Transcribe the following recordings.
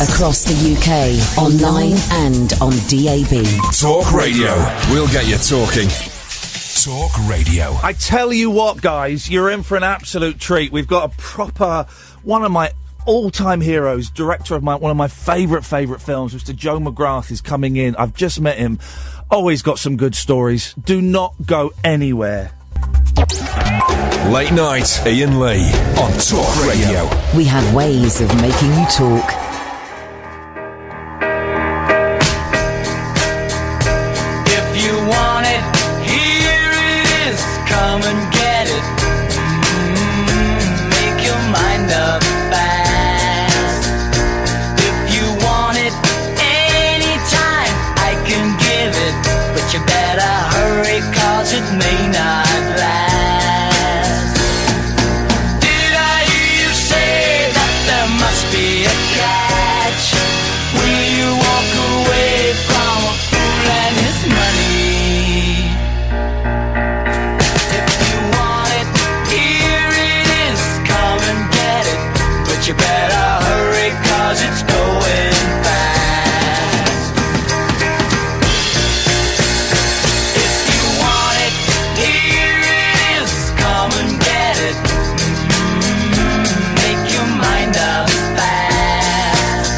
Across the UK, online and on DAB. Talk Radio. We'll get you talking. Talk Radio. I tell you what, guys, you're in for an absolute treat. We've got a proper, one of my all-time heroes, director of one of my favourite films, Mr. Joe McGrath, is coming in. I've just met him. Always got some good stories. Do not go anywhere. Late night, Iain Lee on Talk Radio. We have ways of making you talk. If you want it, here it is. Come and get it. Make your mind up fast. If you want it anytime, I can give it. But you better hurry, 'cause it may not last. Did I hear you say that there must be a catch? Will you walk away from a fool and his money? If you want it, here it is. Come and get it. But you better hurry, 'cause it's going fast. If you want it, here it is. Come and get it. Make your mind up fast.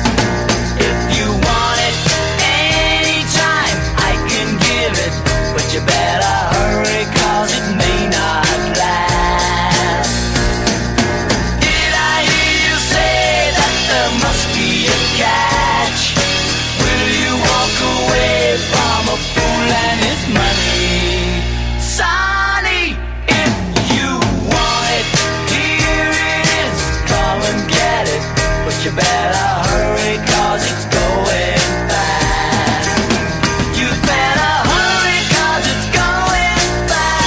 If you want it anytime, I can give it. But you better hurry, 'cause it may not last. Did I hear you say that there must be a catch? Will you walk away from a fool and his money? Sonny, if you want it, here it is. Come and get it. But you better hurry, 'cause it's going fast. You better hurry, 'cause it's going fast.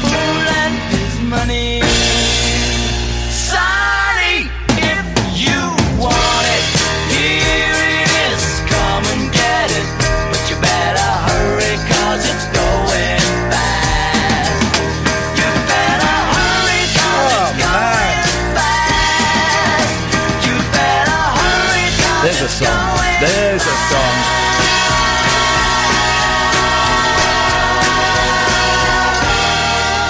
Fool and his money. Sonny, if you want it, here it is. Come and get it. But you better hurry, 'cause it's going fast. You better hurry, 'cause it's going fast. You better hurry, 'cause There's a it's song. going There's a song.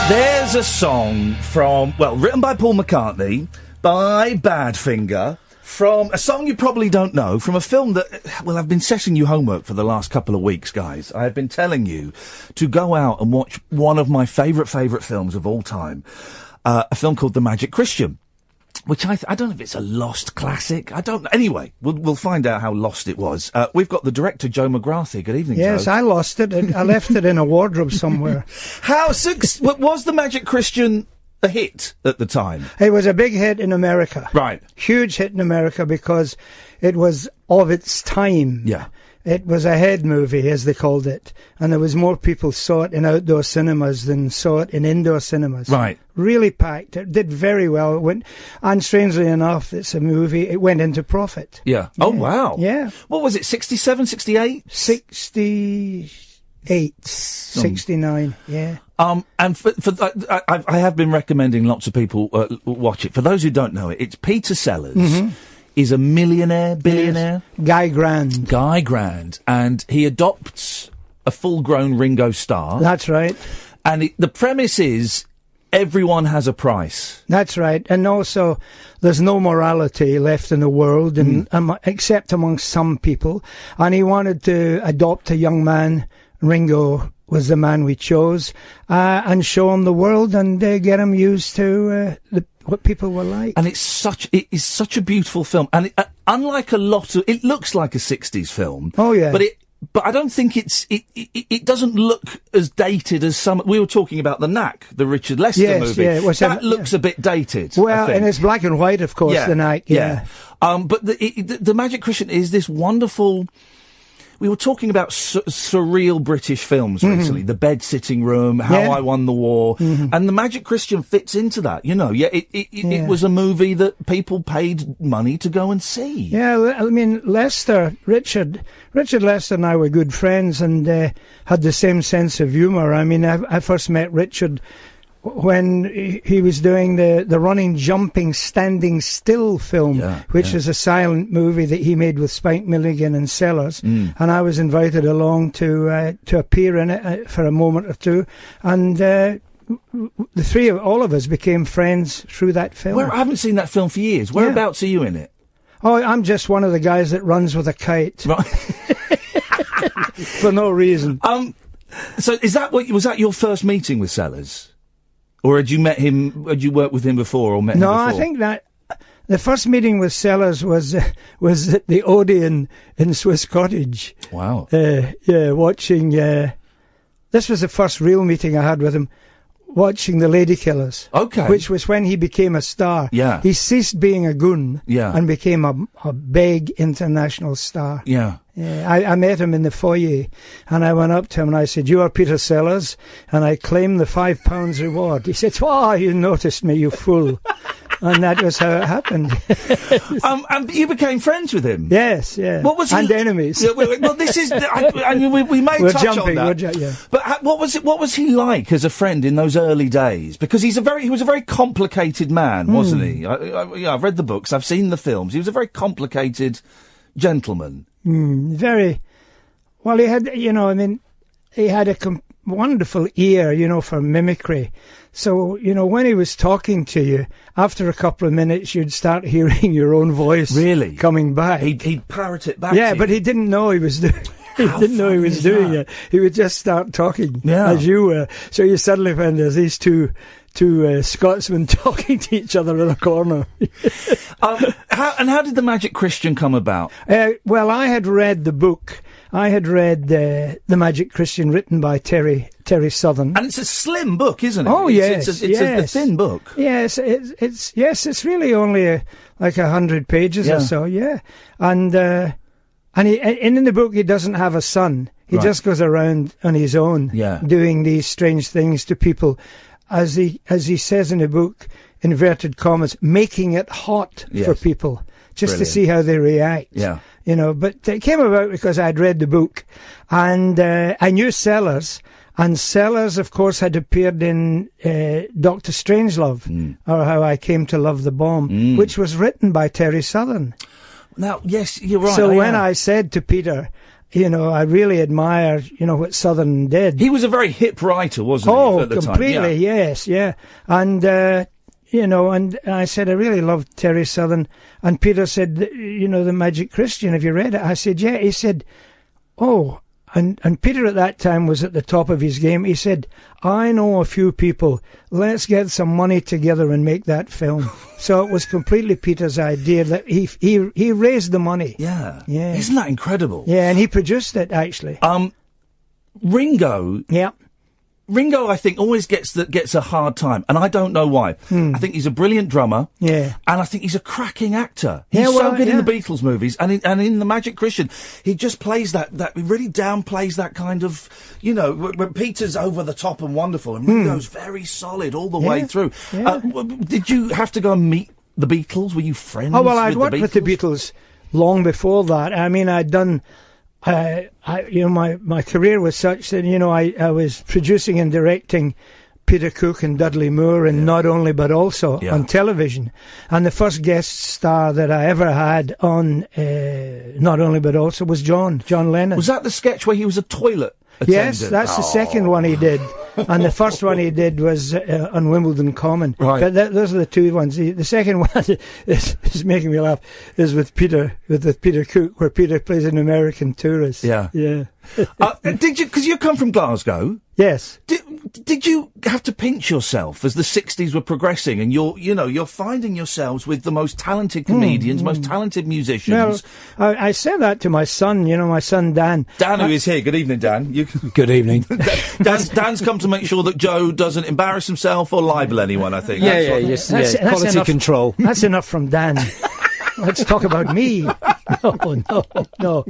There's a song from, well, written by Paul McCartney, by Badfinger, from a song you probably don't know, from a film that, well, I've been setting you homework for the last couple of weeks, guys. I have been telling you to go out and watch one of my favourite films of all time, a film called The Magic Christian. Which I don't know if it's a lost classic. I don't know. Anyway, we'll find out how lost it was. We've got the director, Joe McGrath, here. Good evening, Yes, Joe. I lost it. I left it in a wardrobe somewhere. Was The Magic Christian a hit at the time? It was a big hit in America. Right. Huge hit in America because it was of its time. Yeah. It was a head movie, as they called it. And there was more people saw it in outdoor cinemas than saw it in indoor cinemas. Right. Really packed. It did very well. It went, and strangely enough, it's a movie. It went into profit. Yeah. Oh, wow. Yeah. What was it, 67, 68? 68, 69, yeah. And I have been recommending lots of people watch it. For those who don't know it, it's Peter Sellers. Mm-hmm. Is a billionaire. Yes. Guy Grand. And he adopts a full-grown Ringo Starr. That's right. And the premise is everyone has a price. That's right. And also, there's no morality left in the world, except amongst some people. And he wanted to adopt a young man. Ringo was the man we chose, and show him the world and get him used to what people were like. And it is such a beautiful film. And unlike a lot of, it looks like a 60s film. Oh yeah. But I don't think it doesn't look as dated as some. We were talking about The Knack, the Richard Lester movie. Yeah, that looks a bit dated. Well, and it's black and white, of course. The Knack. Yeah. But the Magic Christian is this wonderful. we were talking about surreal British films recently. The Bed Sitting Room, How I Won the War, and The Magic Christian fits into that. You know, it was a movie that people paid money to go and see. Yeah, I mean, Richard Lester and I were good friends and had the same sense of humour. I mean, I first met Richard when he was doing the running, jumping, standing still film, which is a silent movie that he made with Spike Milligan and Sellers, and I was invited along to appear in it for a moment or two, and all of us became friends through that film. I haven't seen that film for years. Whereabouts are you in it? Oh, I'm just one of the guys that runs with a kite. Right. For no reason. So was that your first meeting with Sellers? Or had you met him, had you worked with him before or met him before? No, I think that the first meeting with Sellers was at the Odeon in Swiss Cottage. Wow. Watching, this was the first real meeting I had with him, watching The Lady Killers. Okay. Which was when he became a star. Yeah. He ceased being a goon and became a big international star. Yeah. Yeah, I met him in the foyer, and I went up to him and I said, "You are Peter Sellers," and I claimed the £5 reward. He said, "Oh, you noticed me, you fool." And that was how it happened. And you became friends with him? Yes, yeah. What was and enemies. Well, this is... I mean, we may touch on that. Yeah. But what was he like as a friend in those early days? Because he was a very complicated man, wasn't he? I've read the books, I've seen the films. He was a very complicated gentleman. Very. Well, he had, he had a wonderful ear, for mimicry. So, when he was talking to you, after a couple of minutes, you'd start hearing your own voice really coming back. He'd parrot it back to you. But he didn't know he was doing it. He would just start talking as you were. So you suddenly found there's these two Scotsmen talking to each other in a corner. How did The Magic Christian come about? Well, I had read the book. I had read The Magic Christian, written by Terry Southern. And it's a slim book, isn't it? Oh, yes. It's a thin book. Yes, it's really only like 100 pages or so, yeah. And in the book, he doesn't have a son. He just goes around on his own, doing these strange things to people. As he says in the book, inverted commas, making it hot for people, just to see how they react. Yeah. But it came about because I'd read the book, and I knew Sellers, and Sellers, of course, had appeared in Dr. Strangelove, or How I Came to Love the Bomb, which was written by Terry Southern. Now, yes, you're right. So when I said to Peter, I really admire, what Southern did. He was a very hip writer, wasn't he, at the time? Oh, completely, yes, yeah. And, and I said, I really loved Terry Southern. And Peter said, The Magic Christian, have you read it? I said, yeah. He said, oh. And Peter at that time was at the top of his game. He said, I know a few people. Let's get some money together and make that film. So it was completely Peter's idea that he raised the money. Yeah. Isn't that incredible? Yeah, and he produced it, actually. Ringo. Yeah. Ringo, I think, always gets a hard time, and I don't know why. I think he's a brilliant drummer, and I think he's a cracking actor. He's so good in the Beatles movies, and in The Magic Christian, he just plays that he really downplays that kind of, when Peter's over the top and wonderful, and Ringo's very solid all the way through. Yeah. Did you have to go and meet the Beatles? Were you friends? Oh well, I'd worked with the Beatles long before that. I mean, I'd done. My career was such that, I was producing and directing Peter Cook and Dudley Moore, and Not Only But Also on television. And the first guest star that I ever had on Not Only But Also was John Lennon. Was that the sketch where he was a toilet attendant? Yes, that's the second one he did. And the first one he did was on Wimbledon Common. Right. But those are the two ones. The second one is making me laugh, is with Peter Cook, where Peter plays an American tourist. Yeah. Yeah. Did you, because you come from Glasgow? Yes. Did you have to pinch yourself as the 60s were progressing, and you're finding yourselves with the most talented comedians, most talented musicians? Well, I said that to my son, my son Dan. Dan, who is here. Good evening, Dan. Good evening. Dan's come to make sure that Joe doesn't embarrass himself or libel anyone, I think. Yes. Quality control. That's enough from Dan. Let's talk about me. No.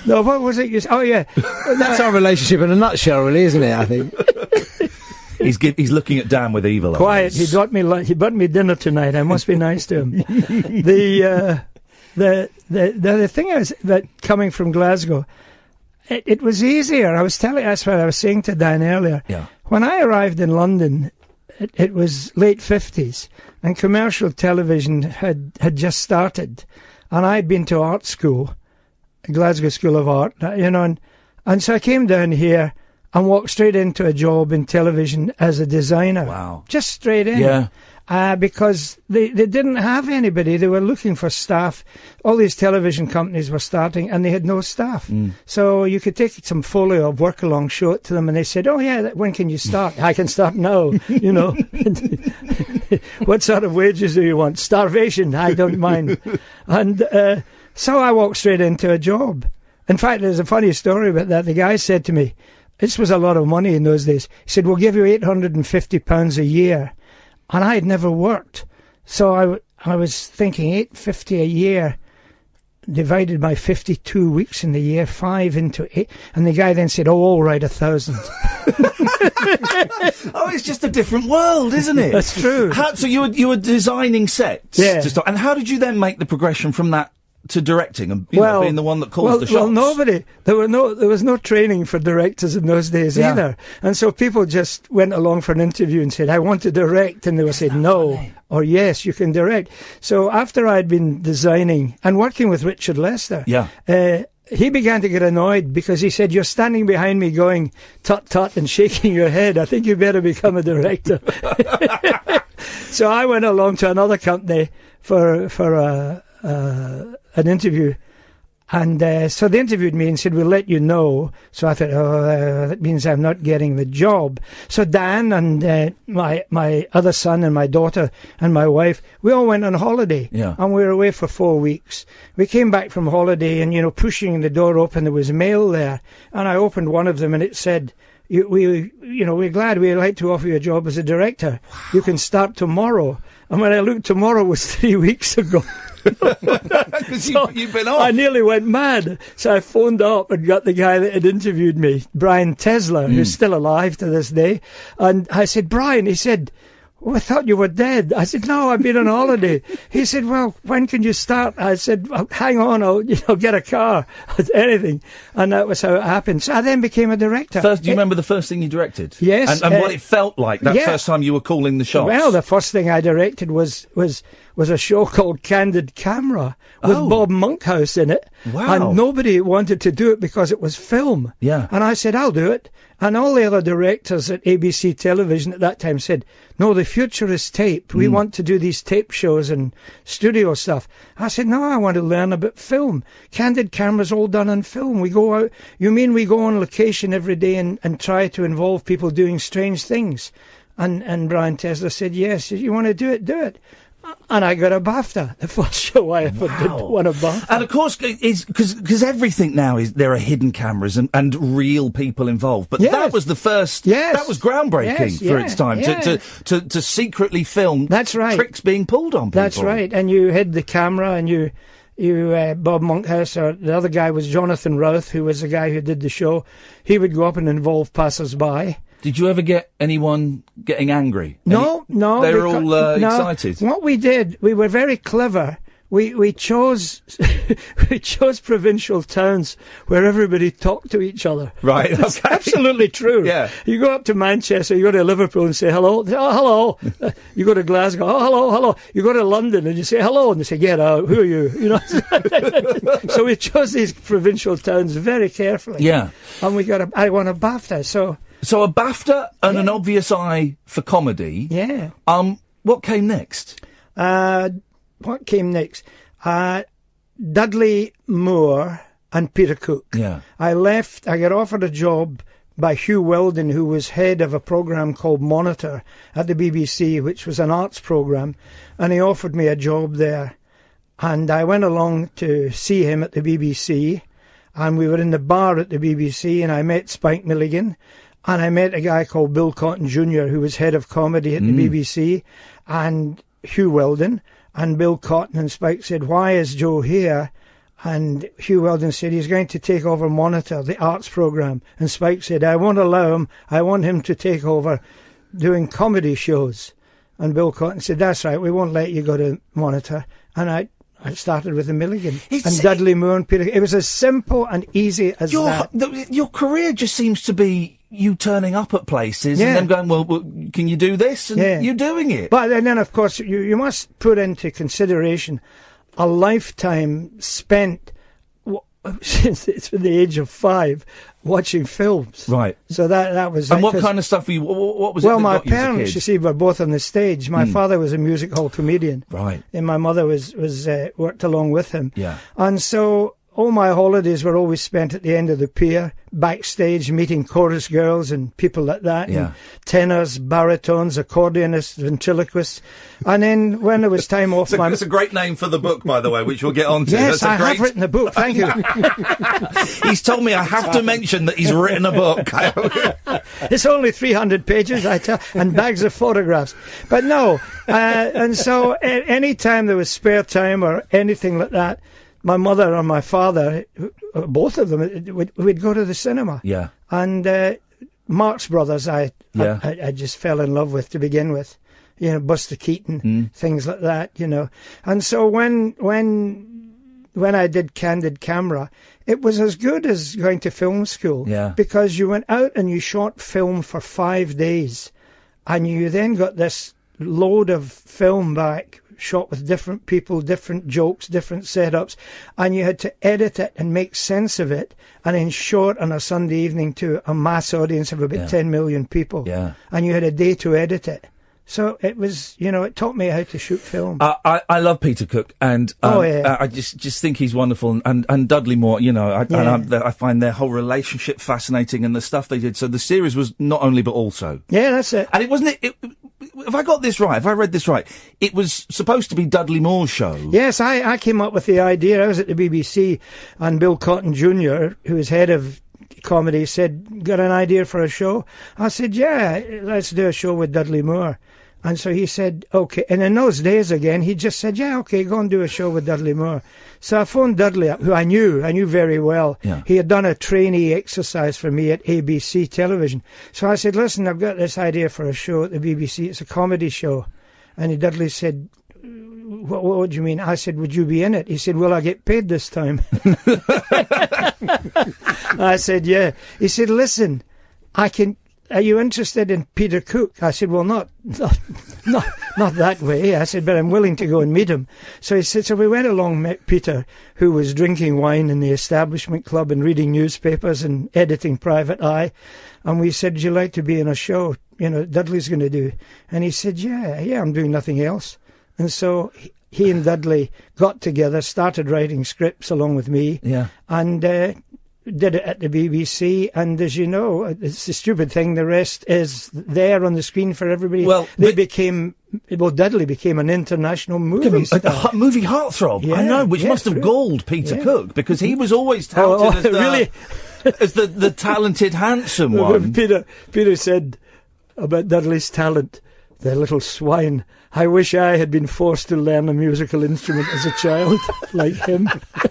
What was it? Oh, yeah. That's our relationship in a nutshell, really, isn't it? I think. He's looking at Dan with evil Quiet. eyes. He bought me dinner tonight. I must be nice to him. The thing is that coming from Glasgow, it was easier. That's what I was saying to Dan earlier. Yeah. When I arrived in London, it was late 50s, and commercial television had just started, and I'd been to art school, Glasgow School of Art, and so I came down here and walked straight into a job in television as a designer. Wow. Just straight in. Yeah. Because they didn't have anybody. They were looking for staff. All these television companies were starting, and they had no staff. So you could take some folio of work along, show it to them, and they said, "Oh yeah, when can you start?" "I can start now." "What sort of wages do you want?" "Starvation, I don't mind." And so I walked straight into a job. In fact, there's a funny story about that. The guy said to me, this was a lot of money in those days. He said, "We'll give you £850 a year." And I had never worked. So I was thinking $850 a year divided by 52 weeks in the year, 5 into 8. And the guy then said, "Oh, all right, 1,000. Oh, it's just a different world, isn't it? That's true. So you were designing sets? Yeah. And how did you then make the progression from that to directing and being the one that calls the shots? Well, nobody. There was no training for directors in those days either, and so people just went along for an interview and said, "I want to direct," and they would say no or "Yes, you can direct." So after I'd been designing and working with Richard Lester, he began to get annoyed because he said, "You're standing behind me going tut tut and shaking your head. I think you better become a director." So I went along to another company for an interview, and so they interviewed me and said, "We'll let you know." So I thought, that means I'm not getting the job. So Dan and my other son and my daughter and my wife, we all went on holiday, and we were away for 4 weeks. We came back from holiday, and pushing the door open, there was mail there, and I opened one of them, and it said, we're glad we'd like to offer you a job as a director. Wow. You can start tomorrow. And when I looked, tomorrow was 3 weeks ago. Because you've been off. I nearly went mad. So I phoned up and got the guy that had interviewed me, Brian Tesler, who's still alive to this day. And I said, "Brian," he said, "Oh, I thought you were dead." I said, "No, I've been on holiday." He said, "Well, when can you start?" I said, "Hang on, I'll get a car," anything. And that was how it happened. So I then became a director. Do you remember the first thing you directed? Yes. And what it felt like that first time you were calling the shots? Well, the first thing I directed was a show called Candid Camera with Bob Monkhouse in it. Wow. And nobody wanted to do it because it was film. Yeah. And I said, "I'll do it." And all the other directors at ABC Television at that time said, "No, the future is tape. We want to do these tape shows and studio stuff." I said, "No, I want to learn about film. Candid Camera's all done on film. We go out. You mean we go on location every day and try to involve people doing strange things?" And Brian Tesler said, "Yes, if you want to do it, do it." And I got a BAFTA, the first show I ever did won a BAFTA. And of course, because everything now there are hidden cameras and real people involved. But that was the first. Yes. That was groundbreaking for its time to secretly film. That's right. Tricks being pulled on people. That's right. And you hid the camera, and you Bob Monkhouse, or the other guy was Jonathan Routh, who was the guy who did the show. He would go up and involve passers-by. Did you ever get anyone getting angry? No. They were all excited. What we did, we were very clever. We chose provincial towns where everybody talked to each other. Right. That's okay. absolutely true. Yeah. You go up to Manchester, you go to Liverpool and say hello. Oh, hello. You go to Glasgow. Oh, hello. You go to London and you say hello, and they say, "Get out. Who are you?" So we chose these provincial towns very carefully. Yeah. And I won a BAFTA. So a BAFTA and an obvious eye for comedy. Yeah. What came next? What came next? Dudley Moore and Peter Cook. Yeah. I got offered a job by Hugh Weldon, who was head of a programme called Monitor at the BBC, which was an arts programme, and he offered me a job there. And I went along to see him at the BBC, and we were in the bar at the BBC, and I met Spike Milligan. And I met a guy called Bill Cotton Jr., who was head of comedy at the BBC, and Hugh Weldon. And Bill Cotton and Spike said, why is Joe here? And Hugh Weldon said he's going to take over Monitor, the arts programme. And Spike said, I won't allow him. I want him to take over doing comedy shows. And Bill Cotton said, that's right, we won't let you go to Monitor. And I started with the Milligan. And Dudley Moore and Peter. It was as simple and easy as that. Your career just seems to be you turning up at places and them going, well, can you do this? And you're doing it. But and then, of course, you must put into consideration a lifetime spent since it's from the age of 5 watching films. Right. So that was. And what kind of stuff were you? What was it? Well, that my got you as a parents, kid? you see, were both on the stage. My father was a music hall comedian. Right. And my mother was worked along with him. Yeah. And so all my holidays were always spent at the end of the pier, backstage, meeting chorus girls and people like that. Yeah. And tenors, baritones, accordionists, ventriloquists. And then when it was time off, It's a great name for the book, by the way, which we'll get on to. Yes, I have written a book. Thank you. He's told me I have to mention that he's written a book. It's only 300 pages, I tell, and bags of photographs. But no, and so any time there was spare time or anything like that, my mother or my father, both of them, would go to the cinema. Yeah. And Marx Brothers, I just fell in love with to begin with. You know, Buster Keaton, things like that. You know, and so when I did Candid Camera, it was as good as going to film school. Yeah. Because you went out and you shot film for 5 days, and you then got this load of film back, shot with different people, different jokes, different setups, and you had to edit it and make sense of it and then show it on a Sunday evening to a mass audience of about 10 million people. Yeah. And you had a day to edit it. So it was, you know, it taught me how to shoot film. I love Peter Cook, and I just think he's wonderful, and Dudley Moore. You know, I find their whole relationship fascinating, and the stuff they did. So the series was not only but also. Yeah, that's it. And it wasn't. Have I got this right? Have I read this right? It was supposed to be Dudley Moore's show. Yes, I came up with the idea. I was at the BBC, and Bill Cotton Jr., who was head of comedy, said, got an idea for a show? I said, yeah, let's do a show with Dudley Moore. And so he said, okay. And in those days again, he just said, yeah, okay, go and do a show with Dudley Moore. So I phoned Dudley up, who I knew very well. Yeah. He had done a trainee exercise for me at ABC Television. So I said, listen, I've got this idea for a show at the BBC. It's a comedy show. And Dudley said, what do you mean? I said, would you be in it? He said, will I get paid this time? I said, yeah. He said, listen, are you interested in Peter Cook? I said, well, not that way. I said, but I'm willing to go and meet him. So he said, so we went along, met Peter, who was drinking wine in the establishment club and reading newspapers and editing Private Eye. And we said, would you like to be in a show, you know, Dudley's going to do? And he said, yeah, I'm doing nothing else. And so he and Dudley got together, started writing scripts along with me. Yeah. And did it at the BBC, and as you know, it's a stupid thing. The rest is there on the screen for everybody. Well, Dudley became an international movie star. A movie heartthrob. Yeah, I know, which must have galled Peter Cook, because he was always touted as the talented, handsome one. Peter said about Dudley's talent, the little swine. I wish I had been forced to learn a musical instrument as a child, like him.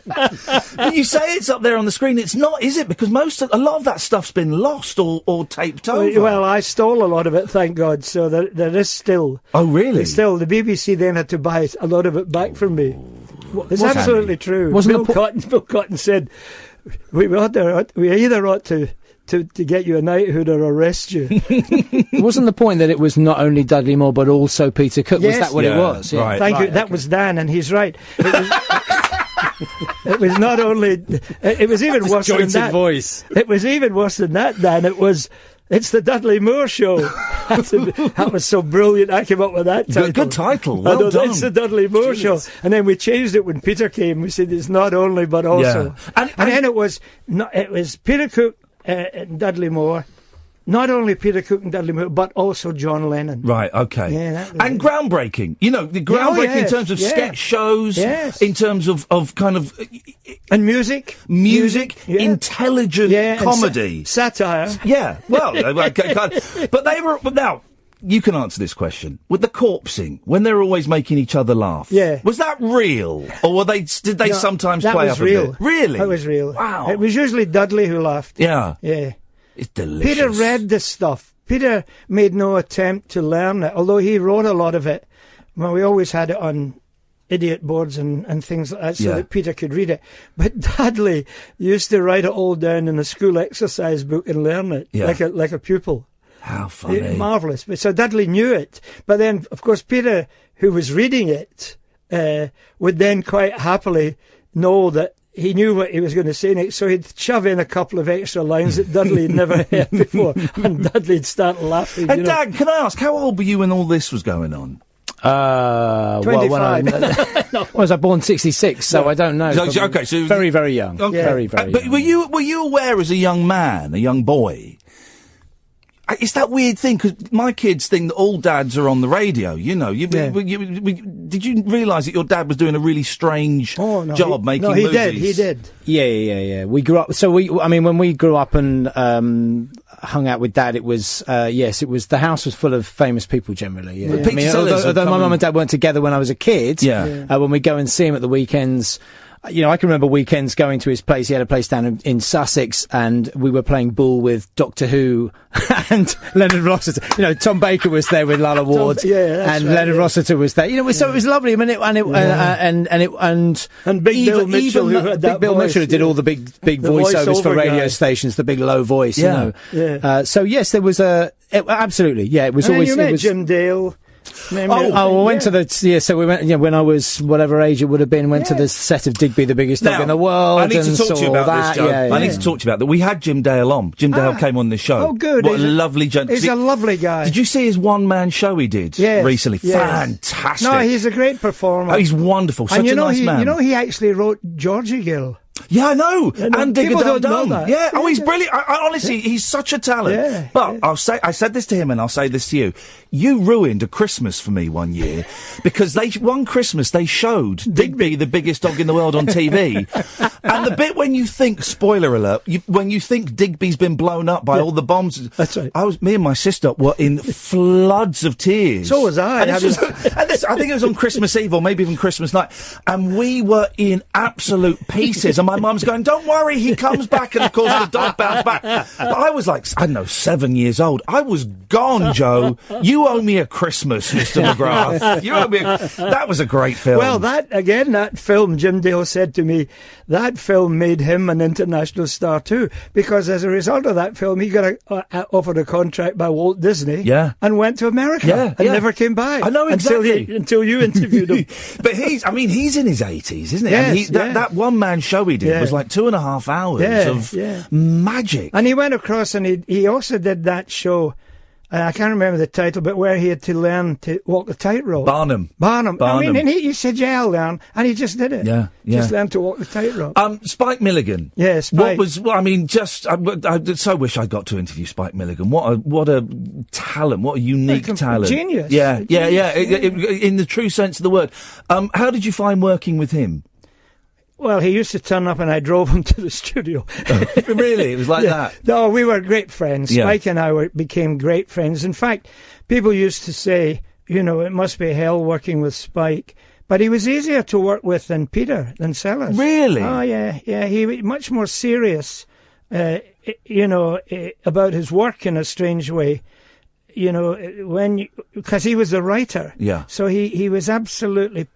But you say it's up there on the screen. It's not, is it? Because a lot of that stuff's been lost or taped over. Well, I stole a lot of it, thank God. So there is still. Oh, really? Still, the BBC then had to buy a lot of it back from me. It's absolutely true. Wasn't Bill Cotton said, we either ought to get you a knighthood or arrest you. Wasn't the point that it was not only Dudley Moore but also Peter Cook? Yes. Was that what it was? Yeah. Right. Thank you. That was Dan, and he's right. It was not only. It was even worse than that. Voice. It was even worse than that, Dan. It's the Dudley Moore Show. That was so brilliant. I came up with that title. Good title. Well done. It's the Dudley Moore Show. And then we changed it when Peter came. We said it's not only but also. Yeah. And then it was Peter Cook and Dudley Moore. Not only Peter Cook and Dudley Moore, but also John Lennon. Right, okay. Yeah, and groundbreaking. You know, the groundbreaking in terms of sketch shows, in terms of kind of... And music, intelligent comedy. Satire. Yeah, well, but they were... But now, you can answer this question. With the corpsing, when they're always making each other laugh. Yeah. Was that real? Or did they sometimes that play was up real. a bit? Really? That was real. Wow. It was usually Dudley who laughed. Yeah. Yeah. It's delicious. Peter read this stuff. Peter made no attempt to learn it, although he wrote a lot of it. Well, we always had it on idiot boards and things like that so that Peter could read it. But Dudley used to write it all down in a school exercise book and learn it like a pupil. How funny. Marvellous. So Dudley knew it. But then, of course, Peter, who was reading it, would then quite happily know that he knew what he was going to say next, so he'd shove in a couple of extra lines that Dudley had never heard before, and Dudley'd start laughing. And Dad, can I ask, how old were you when all this was going on? 25. Was I born 66? So I don't know. Okay, so very, very young. Okay. Very, very. But young. were you aware as a young man, a young boy? It's that weird thing, because my kids think that all dads are on the radio, you know. Did you realise that your dad was doing a really strange job making movies? No, he did. Yeah. We grew up, when we grew up and hung out with Dad, it was, the house was full of famous people generally. Yeah. Although my mum and Dad weren't together when I was a kid, when we go and see him at the weekends, you know, I can remember weekends going to his place. He had a place down in Sussex, and we were playing ball with Doctor Who and Leonard Rossiter. You know, Tom Baker was there with Lalla Ward, and Leonard Rossiter was there. You know, so it was lovely. I mean, and Big Bill Mitchell, who had that Bill voice, Mitchell did all the big voiceovers for radio stations, the big low voice. You know, so yes, there was absolutely, it was always. You met Jim Dale. We went to the we went when I was whatever age it would have been. Went to the set of Digby, the biggest dog in the world. I need to talk to you about this, Joe. I need to talk to you about that. We had Jim Dale on. Jim Dale came on this show. Oh, good. What a lovely gentleman. He's a lovely guy. Did you see his one-man show he did recently? Yes. Fantastic. No, he's a great performer. Oh, he's wonderful. Such a nice man. You know, he actually wrote Georgie Gill. Yeah, I know. And people don't know that. Yeah. Oh, he's brilliant. I honestly, he's such a talent. Yeah. But I said this to him, and I'll say this to you. You ruined a Christmas for me one year because one Christmas they showed Digby, the biggest dog in the world, on TV, and the bit when you think, spoiler alert, when you think Digby's been blown up by all the bombs. That's right. Me and my sister were in floods of tears. So was I. And I think it was on Christmas Eve or maybe even Christmas night, and we were in absolute pieces. And my mum's going, "Don't worry, he comes back." And of course the dog bounced back. But I was like, I don't know, 7 years old. I was gone, Joe. You owe me a Christmas, Mr. McGrath. You owe me that was a great film. Well, that film, Jim Dale said to me, that film made him an international star too, because as a result of that film, he got offered a contract by Walt Disney and went to America and never came back. I know, exactly. Until you interviewed him. But he's in his 80s, isn't he? Yes, that one-man show he did was like 2.5 hours of magic. And he went across and he also did that show, I can't remember the title, but where he had to learn to walk the tightrope. Barnum. I mean, and he said, "Yeah, I'll learn," and he just did it. Just learned to walk the tightrope. Spike Milligan. Yeah, Spike. I so wish I got to interview Spike Milligan. What a talent! What a unique talent! Genius. Yeah. In the true sense of the word. How did you find working with him? Well, he used to turn up and I drove him to the studio. Really? It was like that? No, we were great friends. Yeah. Spike and I became great friends. In fact, people used to say, you know, it must be hell working with Spike. But he was easier to work with than Sellers. Really? Oh, yeah. He was much more serious, about his work in a strange way. You know, because he was the writer. Yeah. So he was absolutely...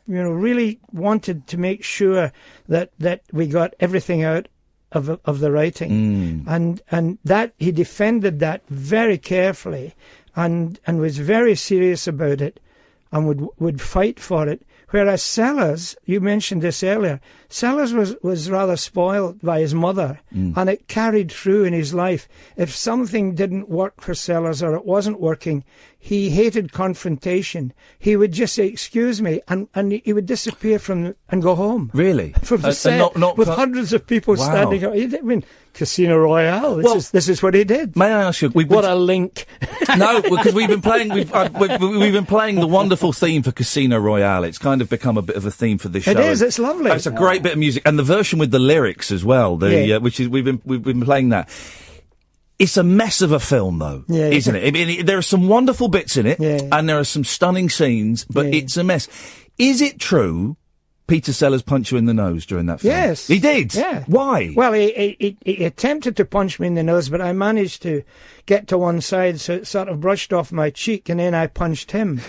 really wanted to make sure that we got everything out of the writing, and that he defended that very carefully, and was very serious about it, and would fight for it. Whereas Sellers, you mentioned this earlier, Sellers was rather spoiled by his mother, and it carried through in his life. If something didn't work for Sellers or it wasn't working, he hated confrontation. He would just say, "Excuse me," and he would disappear and go home. Really? From the set, with hundreds of people standing up. I mean, Casino Royale. This is what he did. May I ask you? What a link! No, because we've been playing the wonderful theme for Casino Royale. It's kind of become a bit of a theme for this show. It is. It's lovely. It's a great bit of music, and the version with the lyrics as well. Which is we've been playing that. It's a mess of a film, though, isn't it? I mean, there are some wonderful bits in it, and there are some stunning scenes, but it's a mess. Is it true Peter Sellers punched you in the nose during that film? Yes. He did? Yeah. Why? Well, he attempted to punch me in the nose, but I managed to get to one side, so it sort of brushed off my cheek, and then I punched him.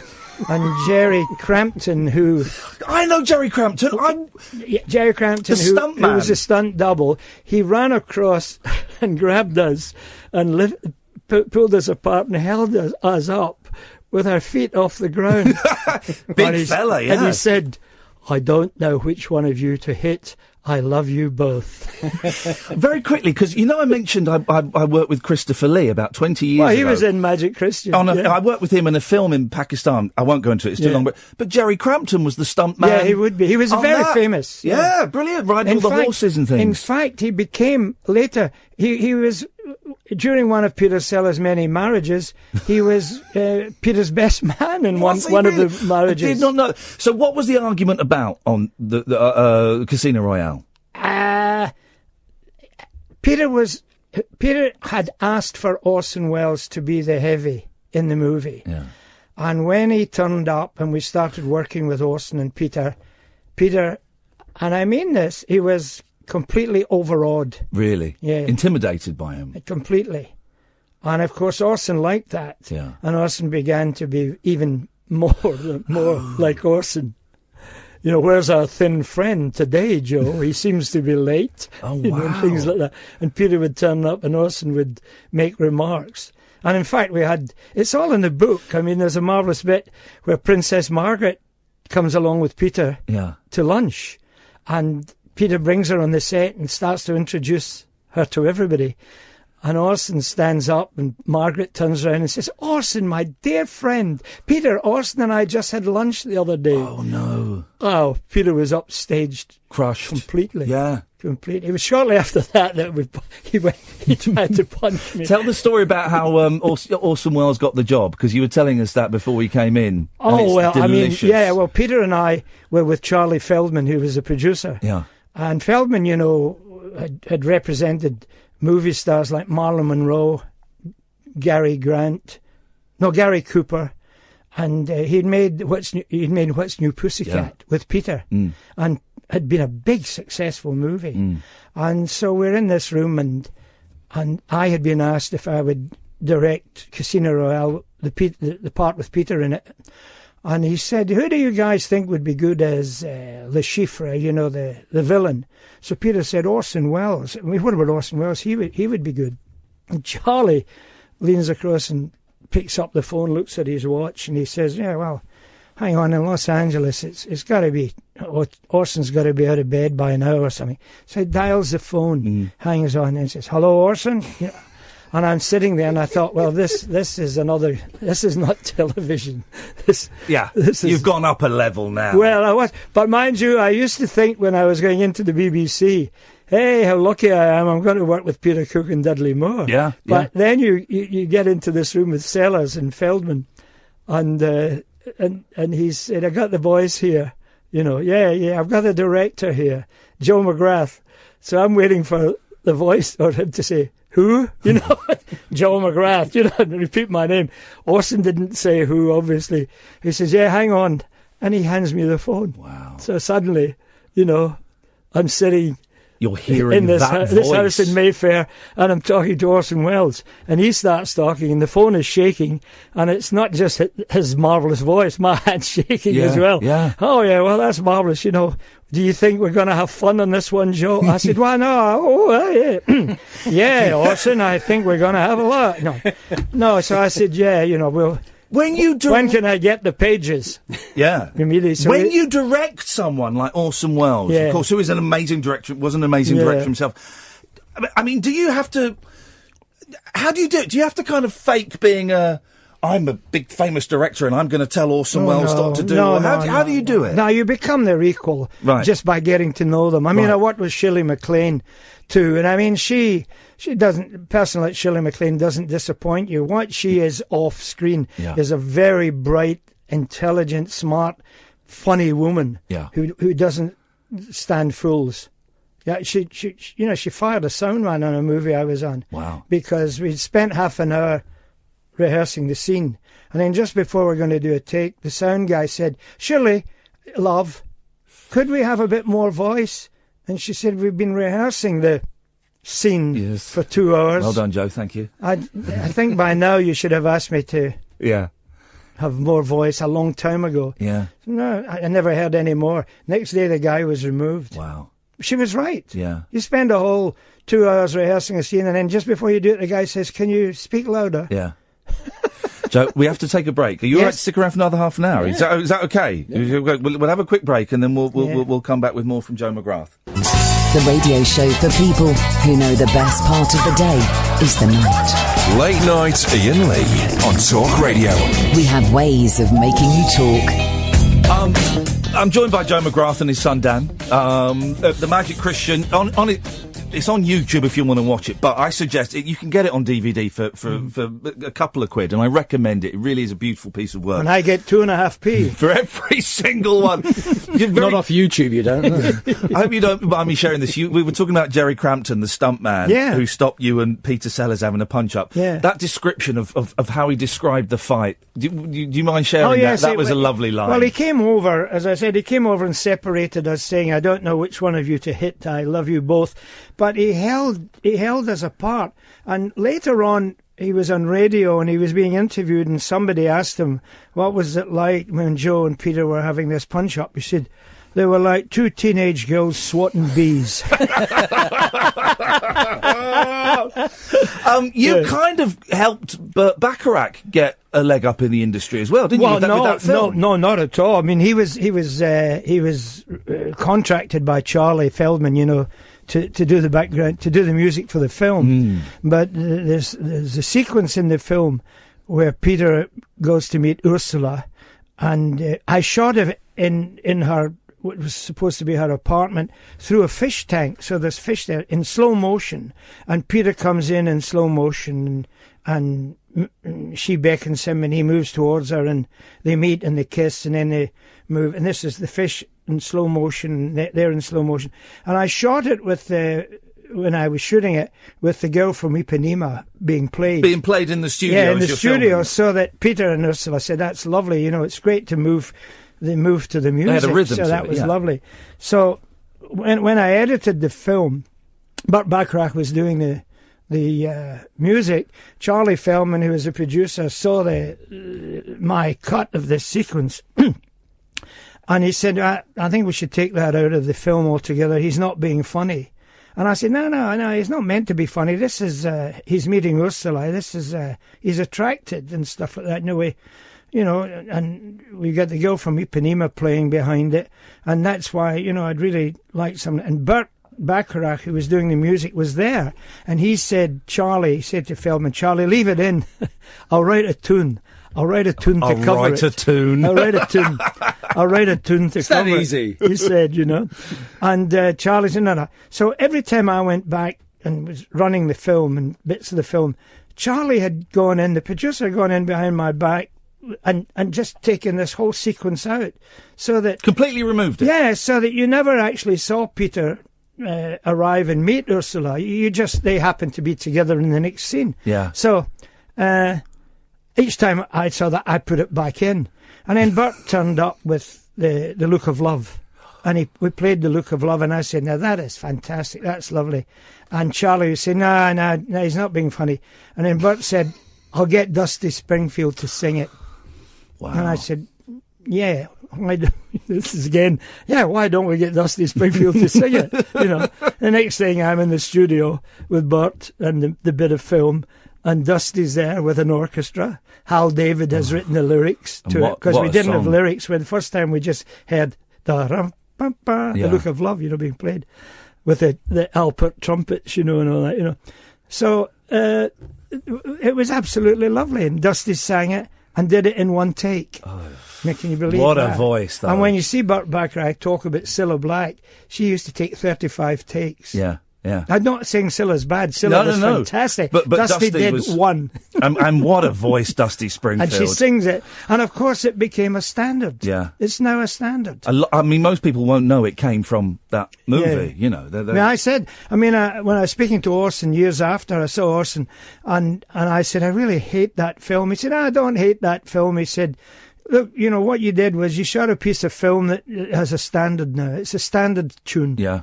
And Jerry Crampton, who... I know Jerry Crampton. Jerry Crampton, who was a stunt double, he ran across and grabbed us and pulled us apart and held us up with our feet off the ground. Big fella, yeah. And he said, I don't know which one of you to hit. I love you both. Very quickly, because, you know, I mentioned I worked with Christopher Lee about 20 years ago. Well, he was in Magic Christian. I worked with him in a film in Pakistan. I won't go into it, it's too long. But Jerry Crampton was the stunt man. Yeah, he would be. He was very famous. Yeah, brilliant. Riding all the horses and things. In fact, he became, later, he was... During one of Peter Sellers' many marriages, he was Peter's best man in one of the marriages. I did not know. So what was the argument about on the Casino Royale? Peter had asked for Orson Welles to be the heavy in the movie. Yeah. And when he turned up and we started working with Orson and Peter, and I mean this, he was completely overawed. Really? Yeah. Intimidated by him? Completely. And of course Orson liked that. Yeah. And Orson began to be even more like Orson. You know, where's our thin friend today, Joe? He seems to be late. Oh, wow. You know, and things like that. And Peter would turn up and Orson would make remarks. And in fact, it's all in the book. I mean, there's a marvellous bit where Princess Margaret comes along with Peter to lunch. And Peter brings her on the set and starts to introduce her to everybody. And Orson stands up and Margaret turns around and says, Orson, my dear friend, Peter, Orson and I just had lunch the other day. Oh, no. Oh, Peter was upstaged. Crushed. Completely. Yeah. Completely. It was shortly after that he tried to punch me. Tell the story about how Orson Welles got the job, because you were telling us that before we came in. Oh, well, delicious. Peter and I were with Charlie Feldman, who was the producer. Yeah. And Feldman, you know, had represented movie stars like Marilyn Monroe, Gary Cooper, and he'd made What's New Pussycat with Peter, and had been a big successful movie. And so we're in this room, and I had been asked if I would direct Casino Royale, the part with Peter in it. And he said, who do you guys think would be good as Le Chiffre, you know, the villain? So Peter said, Orson Welles. I mean, what about Orson Welles? He would be good. And Charlie leans across and picks up the phone, looks at his watch, and he says, yeah, well, hang on, in Los Angeles, it's got to be, Orson's got to be out of bed by now or something. So he dials the phone, hangs on, and says, hello, Orson? You know, and I'm sitting there, and I thought, well, this is not television. You've gone up a level now. Well, I was, but mind you, I used to think when I was going into the BBC, hey, how lucky I am! I'm going to work with Peter Cook and Dudley Moore. Yeah. But then you get into this room with Sellers and Feldman, and he said, I got the boys here. You know, I've got the director here, Joe McGrath. So I'm waiting for the voice or him to say, who? You know, Joe McGrath, you know, and repeat my name. Orson didn't say who, obviously. He says, yeah, hang on. And he hands me the phone. Wow. So suddenly, you know, I'm sitting You're hearing in this voice. house in Mayfair, and I'm talking to Orson Welles. And he starts talking, and the phone is shaking. And it's not just his marvellous voice, my hand's shaking as well. Yeah. Oh, yeah, well, that's marvellous, you know. Do you think we're going to have fun on this one, Joe? I said, why no? Oh, yeah. Yeah, Orson, I think we're going to have a lot. No. So I said, yeah, you know, we'll... When can I get the pages? Yeah. Immediately. So when you direct someone like Orson Welles, of course, who is an amazing director, was an amazing director himself. I mean, do you have to... How do you do it? Do you have to kind of fake being I'm a big famous director and I'm going to tell Orson Welles what to do? How do you do it? No, you become their equal just by getting to know them. I mean, I worked with Shirley MacLaine too, and I mean, she doesn't, a person like Shirley MacLaine doesn't disappoint you. What she is off screen is a very bright, intelligent, smart, funny woman who doesn't stand fools. Yeah, she fired a sound man on a movie I was on. Wow. Because we'd spent half an hour rehearsing the scene. And then just before we were going to do a take, the sound guy said, "Shirley, love, could we have a bit more voice?" And she said, "We've been rehearsing the scene for 2 hours." Well done, Joe. Thank you. I think by now you should have asked me to have more voice a long time ago. Yeah. No, I never heard any more. Next day the guy was removed. Wow. She was right. Yeah. You spend a whole 2 hours rehearsing a scene, and then just before you do it, the guy says, "Can you speak louder?" Yeah. Joe, we have to take a break. Are you all right to stick around for another half an hour? Yeah. Is that okay? Yeah. We'll have a quick break, and then we'll come back with more from Joe McGrath. The radio show for people who know the best part of the day is the night. Late Night Iain Lee on Talk Radio. We have ways of making you talk. I'm joined by Joe McGrath and his son Dan. The Magic Christian on it. It's on YouTube if you want to watch it, but I suggest you can get it on DVD for a couple of quid, and I recommend it. It really is a beautiful piece of work. And I get 2.5p for every single one. Not off YouTube, you don't. I hope you don't mind me sharing this. We were talking about Jerry Crampton, the stuntman, who stopped you and Peter Sellers having a punch-up. Yeah. That description of how he described the fight, do you mind sharing that? That was a lovely line. Well, he came over, as I said, he came over and separated us, saying, "I don't know which one of you to hit. I love you both." But he held us apart. And later on, he was on radio and he was being interviewed, and somebody asked him, "What was it like when Joe and Peter were having this punch-up?" He said, "They were like two teenage girls swatting bees." You kind of helped Burt Bacharach get a leg up in the industry as well, didn't you? With that film? No, not at all. I mean, he was contracted by Charlie Feldman, to do the background, to do the music for the film. But there's a sequence in the film where Peter goes to meet Ursula, and I shot it in her, what was supposed to be her apartment, through a fish tank. So there's fish there in slow motion, and Peter comes in slow motion, and she beckons him, and he moves towards her, and they meet and they kiss, and then they move, and this is the fish in slow motion. They're in slow motion, and I shot it with when I was shooting it with the girl from Ipanema being played in the studio. Yeah, in the studio, so that Peter and Ursula said, "That's lovely. It's great to move." They moved to the music, they had a rhythm, so that was lovely. So when I edited the film, Burt Bacharach was doing the music. Charlie Feldman, who was the producer, saw my cut of this sequence. And he said, I think we should take that out of the film altogether. He's not being funny. And I said, no, he's not meant to be funny. This is, he's meeting Ursula. This is, he's attracted and stuff like that. No way, and we got the girl from Ipanema playing behind it. And that's why, I'd really like some. And Burt Bacharach, who was doing the music, was there. And he said to Feldman, "Charlie, leave it in. I'll write a tune. I'll write a tune to cover it. I'll write a tune to it's cover that easy. It," he said, And Charlie said, no. So every time I went back and was running the film and bits of the film, Charlie had gone in, the producer had gone in behind my back and just taken this whole sequence out. So that... Completely removed it? Yeah, so that you never actually saw Peter arrive and meet Ursula. They happened to be together in the next scene. Yeah. So... each time I saw that, I put it back in. And then Burt turned up with the Look of Love. And we played the Look of Love, and I said, "Now that is fantastic, that's lovely." And Charlie would say, no, he's not being funny. And then Burt said, "I'll get Dusty Springfield to sing it." Wow. And I said, "Yeah, why don't we get Dusty Springfield to sing it?" The next thing, I'm in the studio with Burt and the bit of film, and Dusty's there with an orchestra. Hal David has written the lyrics to it, because we didn't have lyrics. When the first time we just heard the Look of Love, being played with the Alpert trumpets, and all that, So it was absolutely lovely, and Dusty sang it and did it in one take. Can you believe what that? A voice, though. And when you see Burt Bacharach talk about Cilla Black, she used to take 35 takes. Yeah. Yeah. I'm not saying Scylla's bad. Scylla was fantastic. But Dusty did was, one. and what a voice Dusty Springfield. And she sings it. And of course it became a standard. Yeah. It's now a standard. I mean, most people won't know it came from that movie, you know. when I was speaking to Orson years after I saw Orson, and I said, I really hate that film. He said, I don't hate that film. He said, look, you know, what you did was you shot a piece of film that has a standard now. It's a standard tune. Yeah.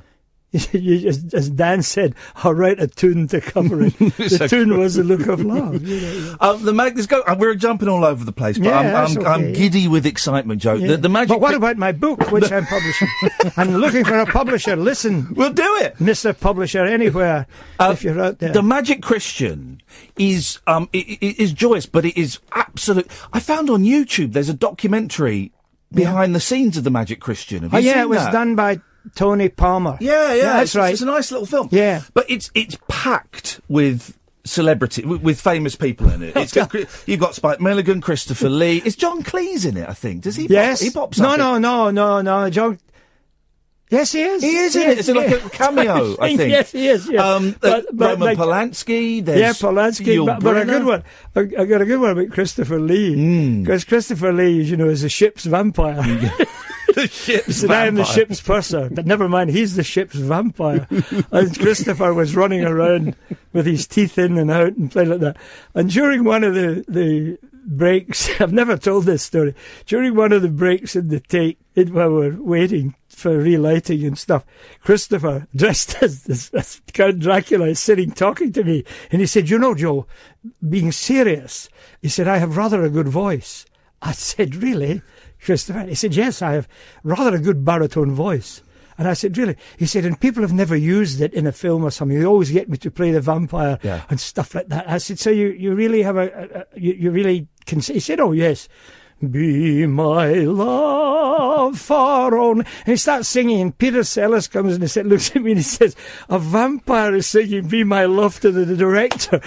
As Dan said, I'll write a tune to cover it. The tune was The Look of Love. Let's go. We're jumping all over the place, but I'm giddy with excitement, Joe. Yeah. The magic. But what about my book, which I'm publishing? I'm looking for a publisher. Listen, we'll do it, Mr. Publisher, anywhere if you're out there. The Magic Christian is joyous, but it is absolute. I found on YouTube there's a documentary behind the scenes of The Magic Christian. Have you seen it was done by Tony Palmer. Yeah, that's right. It's a nice little film. Yeah, but it's packed with celebrity, with famous people in it. You've got Spike Milligan, Christopher Lee. Is John Cleese in it? I think. Does he? Yes. He pops up. No. John. Yes, he is. He is in it. It's like a cameo, I think. Yes, he is. Yeah. Roman Polanski. Polanski. But a good one. I got a good one about Christopher Lee. Because Christopher Lee, is a ship's vampire. The ship's vampire. I am the ship's purser. But never mind, he's the ship's vampire. And Christopher was running around with his teeth in and out and playing like that. And during one of the breaks, I've never told this story, during one of the breaks in the take, while we're waiting for relighting and stuff, Christopher, dressed as Count Dracula, is sitting talking to me. And he said, Joe, being serious, he said, I have rather a good voice. I said, really, Christopher? He said, yes, I have rather a good baritone voice. And I said, really? He said, and people have never used it in a film or something. They always get me to play the vampire and stuff like that. I said, so you really have you really can... He said, oh, yes. Be my love far on. And he starts singing, and Peter Sellers comes and he said, looks at me and he says, a vampire is singing Be My Love to the director.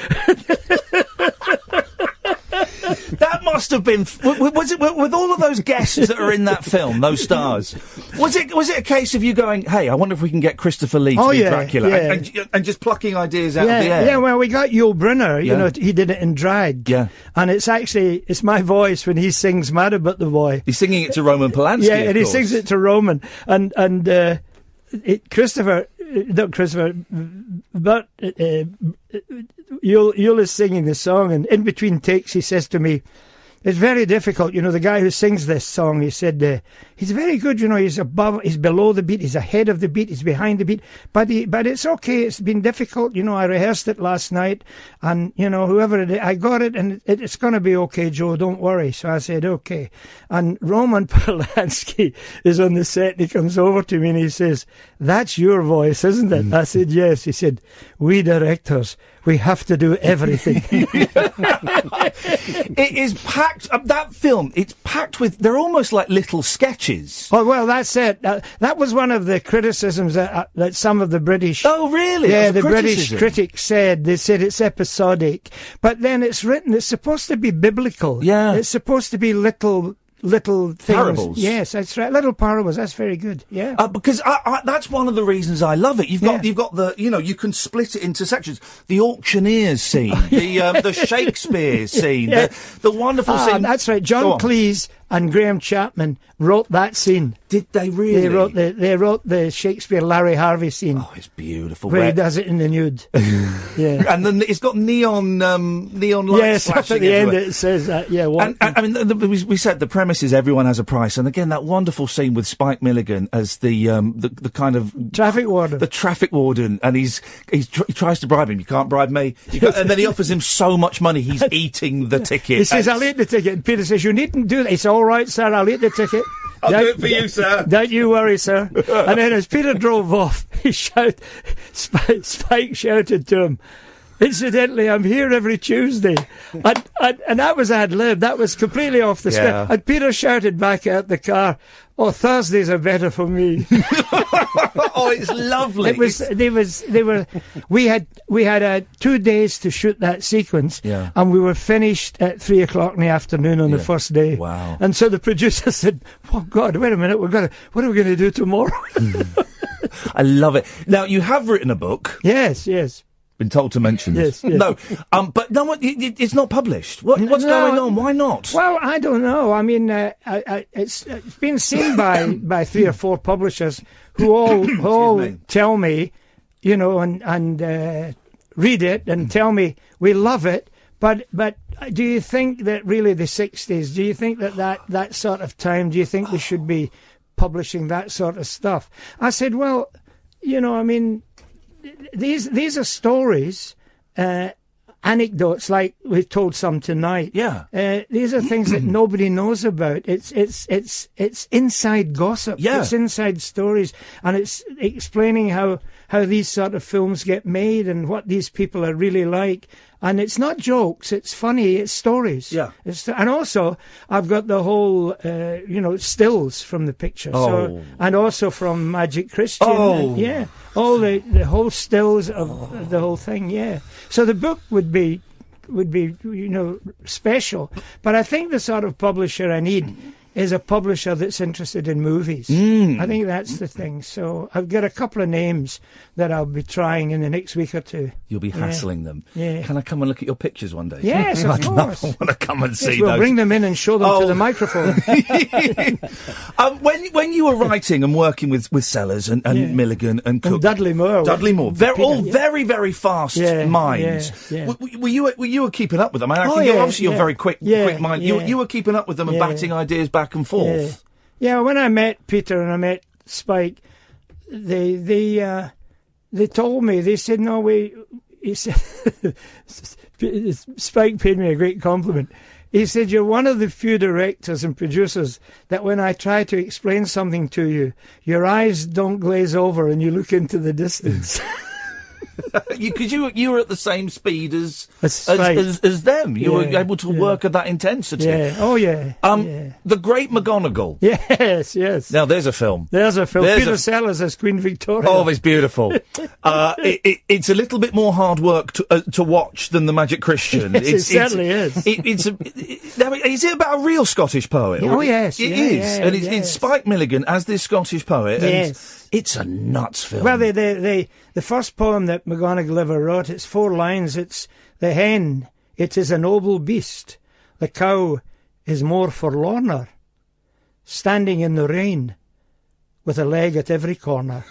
That must have been. Was it with all of those guests that are in that film, those stars? Was it a case of you going, "Hey, I wonder if we can get Christopher Lee to be Dracula," and just plucking ideas out of the air? Yeah, well, we got Yul Brynner. You know, he did it in drag. Yeah, and it's my voice when he sings "Mad About the Boy." He's singing it to Roman Polanski. Yeah, and he sings it to Roman, and Christopher, not Christopher, but Yul is singing the song, and in between takes he says to me, it's very difficult, the guy who sings this song, he said, he's very good, he's below the beat, he's ahead of the beat, he's behind the beat, but it's okay, it's been difficult, I rehearsed it last night, and, whoever it is, I got it, and it's going to be okay, Joe, don't worry. So I said, okay. And Roman Polanski is on the set, and he comes over to me and he says, that's your voice, isn't it? I said, yes. He said, we directors, we have to do everything. It is packed, that film, it's packed with, they're almost like little sketches. Oh, well, that's it. That was one of the criticisms that some of the British... Oh, really? Yeah, the British critics said. They said it's episodic. But then it's supposed to be biblical. Yeah. It's supposed to be little things. Parables. Yes, that's right. Little parables. That's very good. Yeah. Because that's one of the reasons I love it. You've got the, you can split it into sections. The auctioneers scene, the Shakespeare scene, the wonderful scene. That's right. John Cleese and Graham Chapman wrote that scene. Did they really? They wrote the Shakespeare Larry Harvey scene. Oh, it's beautiful. Where he does it in the nude. Yeah. And then it's got neon lights. Yes, up at the end it says that. Yeah. And I mean, we said the premise is everyone has a price, and again that wonderful scene with Spike Milligan as the kind of traffic warden. The traffic warden, and he tries to bribe him. You can't bribe me. And then he offers him so much money, he's eating the ticket. He says, "I'll eat the ticket." And Peter says, "You needn't do that." It's all right, sir. I'll eat the ticket. I'll do it for you, sir. Don't you worry, sir. And then as Peter drove off, Spike shouted to him, Incidentally, I'm here every Tuesday. And that was ad-lib. That was completely off the script. And Peter shouted back out the car, "Oh, Thursdays are better for me." Oh, it's lovely. We had 2 days to shoot that sequence, and we were finished at 3:00 in the afternoon on the first day. Wow. And so the producer said, "Oh God, wait a minute, what are we going to do tomorrow?" I love it. Now, you have written a book. Yes. Been told to mention this. Yes. No, but no, it's not published. What's going on? Why not? Well, I don't know. I mean, it's been seen by 3 or 4 publishers who all tell me, and read it and tell me we love it. But do you think that really the 60s? Do you think that sort of time? Do you think we should be publishing that sort of stuff? I said, well, I mean, these are stories, anecdotes like we've told some tonight. Yeah. These are things that nobody knows about. It's inside gossip. Yeah. It's inside stories, and it's explaining how these sort of films get made and what these people are really like. And it's not jokes, it's funny, it's stories. Yeah. And also, I've got the whole, stills from the picture. Oh. And also from Magic Christian. Oh. And, all the whole stills of the whole thing, So the book would be, special. But I think the sort of publisher I need is a publisher that's interested in movies. I think that's the thing. So I've got a couple of names that I'll be trying in the next week or two. You'll be hassling them. Yeah. Can I come and look at your pictures one day? Yes, of course. I want to come and see we'll those. bring them in and show them to the microphone. When you were writing and working with Sellers and Milligan and Cook, and Dudley Moore, they're all very, very fast minds. Yeah. Were you keeping up with them? I mean, you're very quick mind. You were keeping up with them and batting ideas back and forth. Yeah. When I met Peter and I met Spike, they told me, they said, no, he said, Spike paid me a great compliment. He said, you're one of the few directors and producers that when I try to explain something to you, your eyes don't glaze over and you look into the distance. Because you were at the same speed as them. You were able to work at that intensity. Yeah. Oh, yeah. The Great McGonagall. Yes. Now, there's a film. Peter Sellers as Queen Victoria. Oh, it's beautiful. It's a little bit more hard work to watch than The Magic Christian. It certainly is. Is it about a real Scottish poet? Oh, yes. It is. And it's Spike Milligan as this Scottish poet. Yes. It's a nuts film. Well, the first poem that McGonagall ever wrote, it's 4 lines. It's the hen, it is a noble beast. The cow is more forlorner, standing in the rain, with a leg at every corner.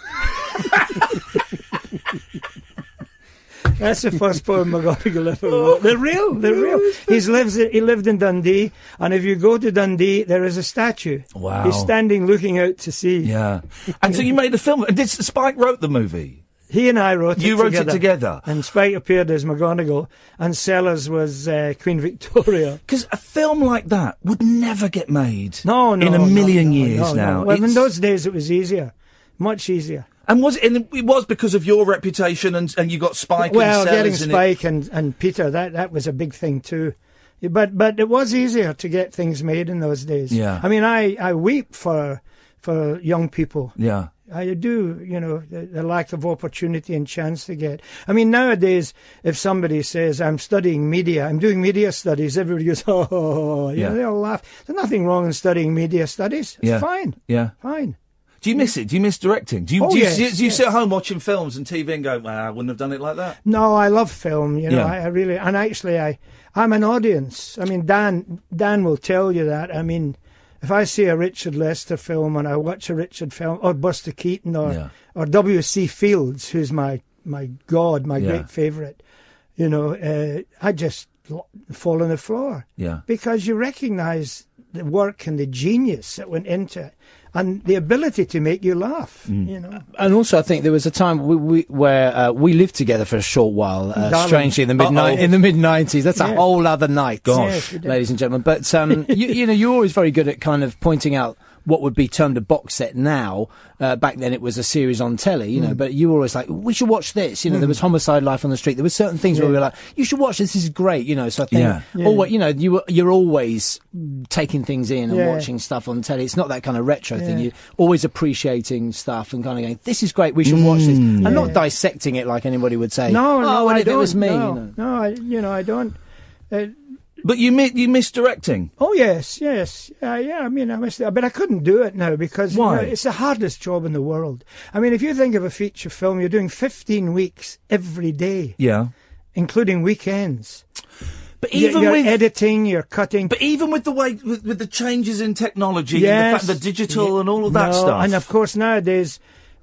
That's the first poem McGonagall ever wrote. They're real. He lived in Dundee, and if you go to Dundee, there is a statue. Wow. He's standing looking out to sea. Yeah. And so you made the film. And Spike wrote the movie? He and I wrote it together. You wrote it together? And Spike appeared as McGonagall, and Sellers was Queen Victoria. Because a film like that would never get made. No. In a million years now. Well, in those days it was easier. Much easier. And it was because of your reputation and you got Spike and Sellers. Well, getting Spike and Peter, that was a big thing too. But it was easier to get things made in those days. Yeah. I mean, I weep for young people. Yeah. I do, the lack of opportunity and chance to get. I mean, nowadays, if somebody says, I'm studying media, I'm doing media studies, everybody goes, oh, they all laugh. There's nothing wrong in studying media studies. It's fine. Yeah. Fine. Do you miss it? Do you miss directing? Do you sit at home watching films and TV and go, well, I wouldn't have done it like that? No, I love film, I really, and actually I'm an audience. I mean, Dan will tell you that. I mean, if I see a Richard Lester film and I watch a Richard film, or Buster Keaton or W.C. Fields, who's my God, my great favourite, I just fall on the floor. Yeah. Because you recognise the work and the genius that went into it. And the ability to make you laugh, And also, I think there was a time where we lived together for a short while, strangely in the mid-90s. That's a whole other night, gosh, ladies and gentlemen. But you're always very good at kind of pointing out what would be termed a box set now. Back then it was a series on telly, you know, but you were always like, we should watch this. You know, there was Homicide: Life on the Street. There were certain things where we were like, you should watch this. This is great. You know, so I think, always, you know, you're always taking things in and watching stuff on telly. It's not that kind of retro thing. You're always appreciating stuff and kind of going, this is great. We should watch this. And not dissecting it like anybody would say. No, I don't. It was me. No, I don't. But you miss directing. Oh yes. Yeah. I mean, I missed it, but I couldn't do it now because why? It's the hardest job in the world. I mean, if you think of a feature film, you're doing 15 weeks every day. Yeah, including weekends. But even you're with editing, you're cutting. But even with the way with the changes in technology, and the fact, the digital and all of that stuff, and of course nowadays,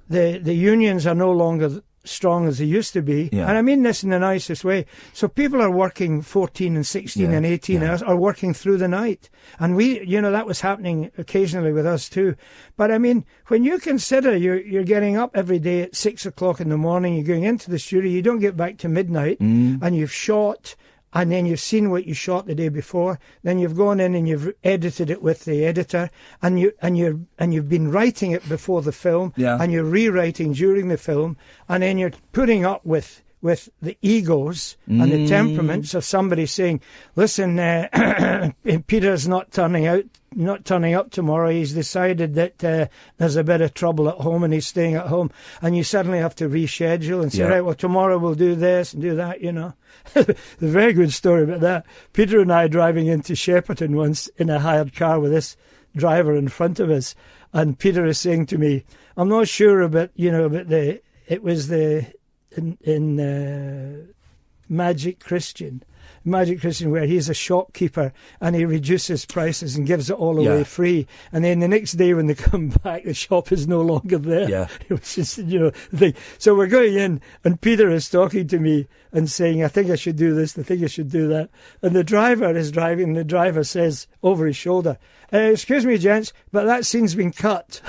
the unions are no longer strong as they used to be. Yeah. And I mean this in the nicest way. So people are working 14 and 16 and 18 hours, are working through the night. And we, that was happening occasionally with us too. But I mean, when you consider you're getting up every day at 6 o'clock in the morning, you're going into the studio, you don't get back to midnight, and you've shot, and then you've seen what you shot the day before, then you've gone in and you've edited it with the editor, and you've been writing it before the film, and you're rewriting during the film, and then you're putting up with the egos and the temperaments of somebody saying, listen, Peter's not turning up tomorrow. He's decided that there's a bit of trouble at home and he's staying at home. And you suddenly have to reschedule and say, right, well, tomorrow we'll do this and do that, There's a very good story about that. Peter and I driving into Shepperton once in a hired car with this driver in front of us. And Peter is saying to me, I'm not sure about, it was in Magic Christian, where he's a shopkeeper and he reduces prices and gives it all away free. And then the next day when they come back, the shop is no longer there. Yeah. It was just, the thing. So we're going in and Peter is talking to me and saying, I think I should do this, I think I should do that. And the driver is driving and the driver says over his shoulder, excuse me, gents, but that scene's been cut.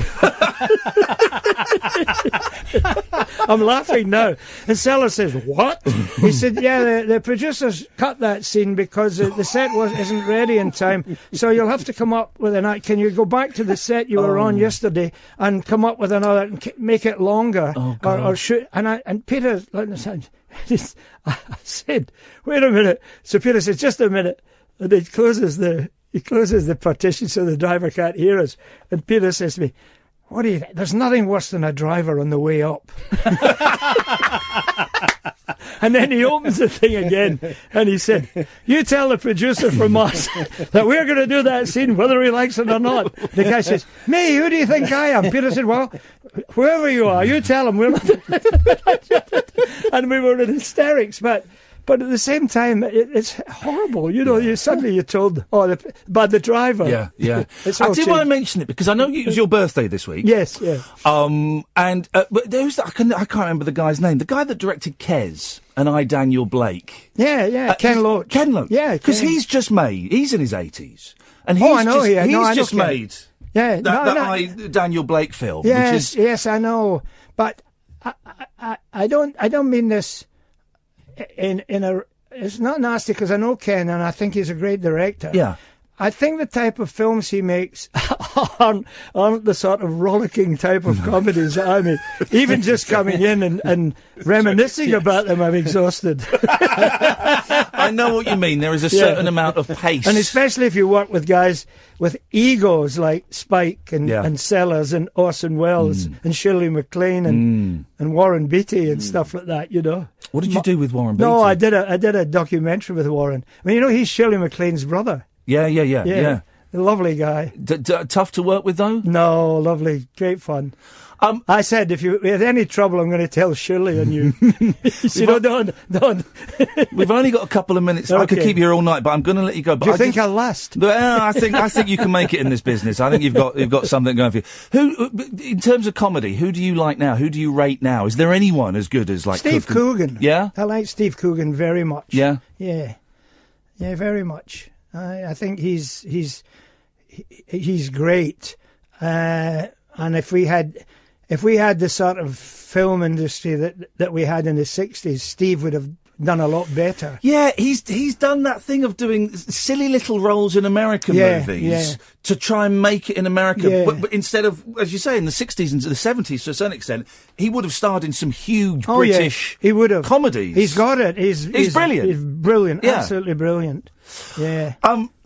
I'm laughing now. And Sellers says, what? He said, yeah, the producers cut that scene because the set isn't ready in time. So you'll have to come up with can you go back to the set you were on yesterday and come up with another, and make it longer or shoot. And Peter, I said, wait a minute. So Peter says, just a minute. And he closes the partition so the driver can't hear us. And Peter says to me, what do you think? There's nothing worse than a driver on the way up. And then he opens the thing again and he said, you tell the producer from us that we're going to do that scene whether he likes it or not. The guy says, me, who do you think I am? Peter said, well, whoever you are, you tell him. And we were in hysterics, but at the same time, it's horrible. You're told, by the driver. Yeah. I did want to mention it because I know it was your birthday this week. Yes, yeah. But who's that? I can't remember the guy's name. The guy that directed Kes and I, Daniel Blake. Yeah. Ken Loach. Ken Loach. Yeah. Because he's in his 80s. And he's just made that Daniel Blake film. Yes, I know. But I don't mean this it's not nasty because I know Ken and I think he's a great director. Yeah. I think the type of films he makes aren't the sort of rollicking type of comedies that I make. Even just coming in and reminiscing about them, I'm exhausted. I know what you mean. There is a certain amount of pace. And especially if you work with guys with egos like Spike and Sellers and Orson Welles and Shirley MacLaine and Warren Beatty and stuff like that, What did you do with Warren Beatty? No, I did a documentary with Warren. I mean, he's Shirley MacLaine's brother. Yeah. A lovely guy. Tough to work with, though? No, lovely. Great fun. I said, if you had any trouble, I'm going to tell Shirley and you. Don't. We've only got a couple of minutes. Okay. I could keep you here all night, but I'm going to let you go. But Do you think I'll last? I think you can make it in this business. I think you've got something going for you. Who, in terms of comedy, who do you like now? Who do you rate now? Is there anyone as good as Steve Coogan? Yeah, I like Steve Coogan very much. Yeah, very much. I think he's great, and if we had the sort of film industry that we had in the 60s, Steve would have done a lot better. Yeah, he's done that thing of doing silly little roles in American movies to try and make it in America. Yeah. But instead of, as you say, in the 60s and the 70s to a certain extent, he would have starred in some huge British he would have. comedies. He's got it. He's brilliant. He's brilliant. Yeah. Absolutely brilliant. Yeah.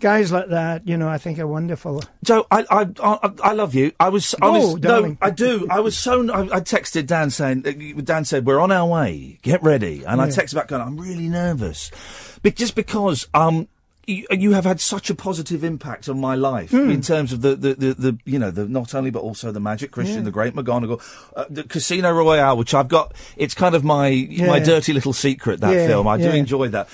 Guys like that, I think are wonderful. Joe, I love you. Darling. I do. I texted Dan saying, Dan said, we're on our way. Get ready. And I texted back going, I'm really nervous. Just because, you have had such a positive impact on my life in terms of the not only but also the Magic Christian, the Great McGonagall, the Casino Royale, which I've got. It's kind of my dirty little secret, that film. I do enjoy that.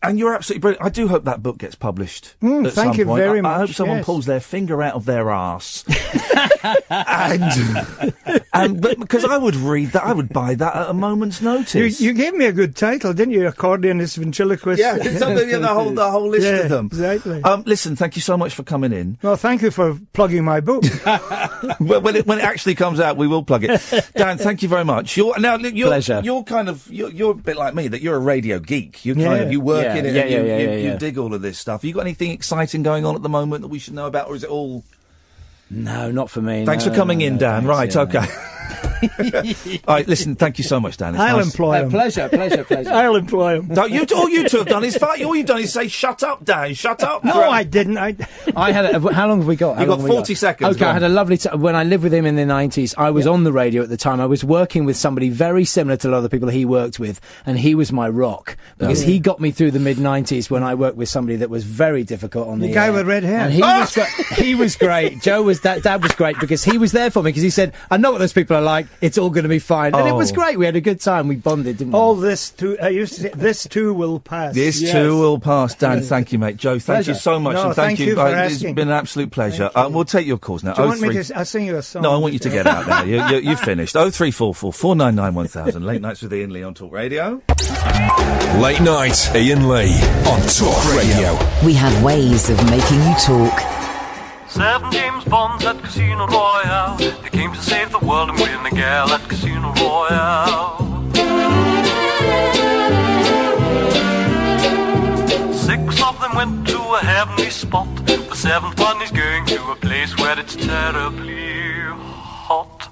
And you're absolutely brilliant. I do hope that book gets published. At some Thank you point. very much. I hope someone pulls their finger out of their arse. But because I would read that, I would buy that at a moment's notice. You gave me a good title, didn't you? Accordionist, ventriloquist. Yeah, the whole list of them. Exactly. Listen, thank you so much for coming in. Well, thank you for plugging my book. Well, when it actually comes out, we will plug it. Dan, thank you very much. Pleasure. You're a bit like me, that you're a radio geek. You work in it. You dig all of this stuff. You got anything exciting going on at the moment that we should know about, or is it all? No, not for me. Thanks for coming in, Dan. Thanks, right, okay. All right, listen, thank you so much, Dan. It's I'll nice. employ him. Pleasure. I'll employ him. No, all you two have done is fight. All you've done is say, "Shut up, Dan. Shut up." No, I didn't. I had. How long have we got? You've got 40 seconds. Okay, I had a lovely time. When I lived with him in the 90s, I was on the radio at the time. I was working with somebody very similar to a lot of the people he worked with, and he was my rock, because he got me through the mid-90s when I worked with somebody that was very difficult on the guy air. with red hair. And he was great. Dad was great, because he was there for me, because he said, I know what those people are like, it's all going to be fine. And it was great. We had a good time. We bonded, didn't we? All this too, I used to say, this too will pass. This too will pass. Dan, thank you, mate. Joe, thank you so much. No, and thank you. for It's asking. been an absolute pleasure. We'll take your calls now. Do you want me to? I'll sing you a song. No, I want you to get out now. You've finished. 0344 499 1000. Late Nights with Iain Lee on Talk Radio. Late Night, Iain Lee on Talk Radio. We have ways of making you talk. 7 James Bonds at Casino Royale. They came to save the world and win the gal at Casino Royale. 6 of them went to a heavenly spot. The 7th one is going to a place where it's terribly hot.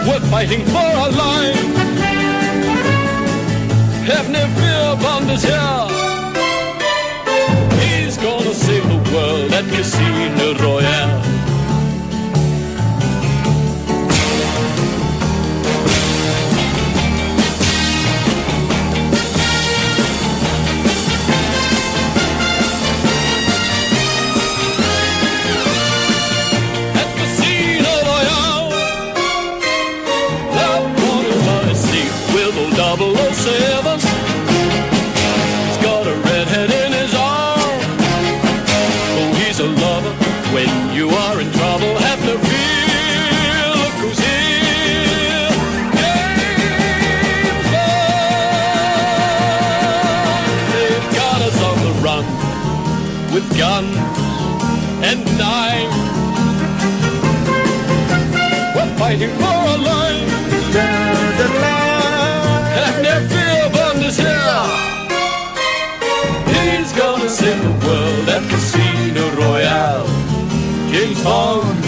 We're fighting for our lives. Have no fear, Bond is here. He's gonna save the world at Casino Royale. Guns and knives, we're fighting for our lives. Have no fear, Bond is here. He's gonna save the world at Casino Royale. James Bond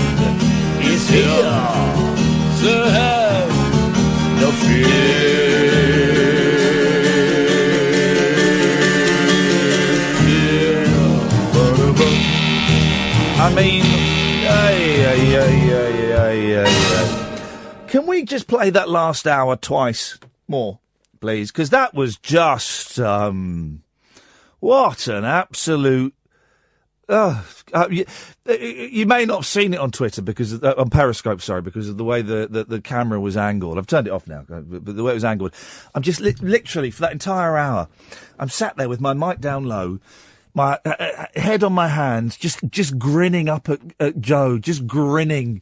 is here, so have no fear. I mean, can we just play that last hour twice more, please? Because that was just, what an absolute... you may not have seen it on Twitter because on Periscope, sorry, because of the way the camera was angled. I've turned it off now, but the way it was angled, I'm just literally for that entire hour, I'm sat there with my mic down low, my head on my hands, just grinning up at Joe, just grinning,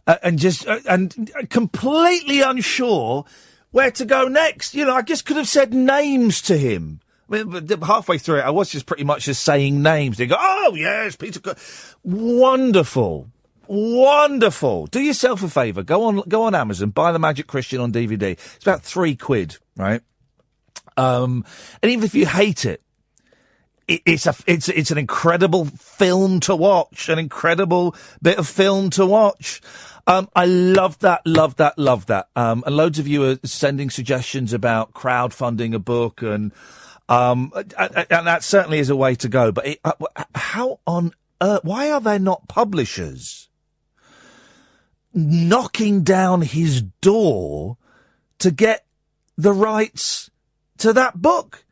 and completely unsure where to go next. You know, I just could have said names to him. I mean, halfway through it, I was just pretty much just saying names. They go, oh, yes, Peter. Wonderful. Wonderful. Do yourself a favour. Go on Amazon, buy The Magic Christian on DVD. It's about £3, right? And even if you hate it, it's an incredible film to watch, an incredible bit of film to watch. I love that. And loads of you are sending suggestions about crowdfunding a book and that certainly is a way to go. But how on earth? Why are there not publishers knocking down his door to get the rights to that book?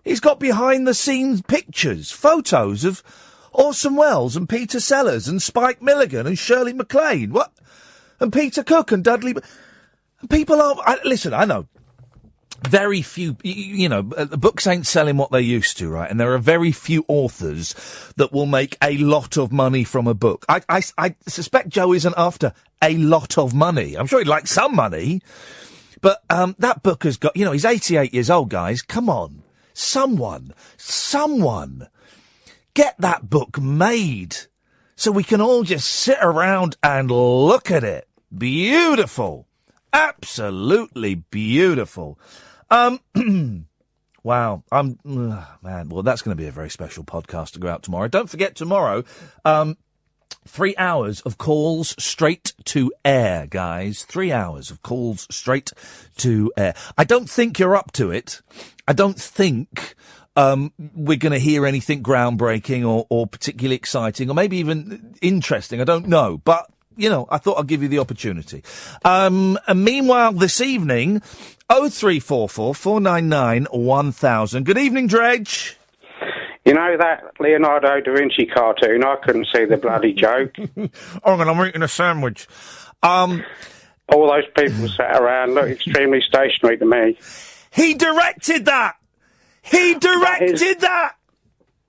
He's got behind-the-scenes pictures, photos of Orson Welles and Peter Sellers and Spike Milligan and Shirley MacLaine. What? And Peter Cook and Dudley. People are... listen, I know. Very few, books ain't selling what they used to, right? And there are very few authors that will make a lot of money from a book. I suspect Joe isn't after a lot of money. I'm sure he'd like some money. But that book has got, he's 88 years old, guys. Come on. Someone, get that book made so we can all just sit around and look at it. Beautiful. Absolutely beautiful. Wow. Man, well, that's going to be a very special podcast to go out tomorrow. Don't forget tomorrow, 3 hours of calls straight to air, guys. 3 hours of calls straight to air. I don't think you're up to it. I don't think we're going to hear anything groundbreaking or particularly exciting or maybe even interesting. I don't know. But, I thought I'd give you the opportunity. And meanwhile, this evening, 0344 499 1000. Good evening, Dredge. You know that Leonardo da Vinci cartoon? I couldn't see the bloody joke. I'm eating a sandwich. All those people sat around look extremely stationary to me. He directed that!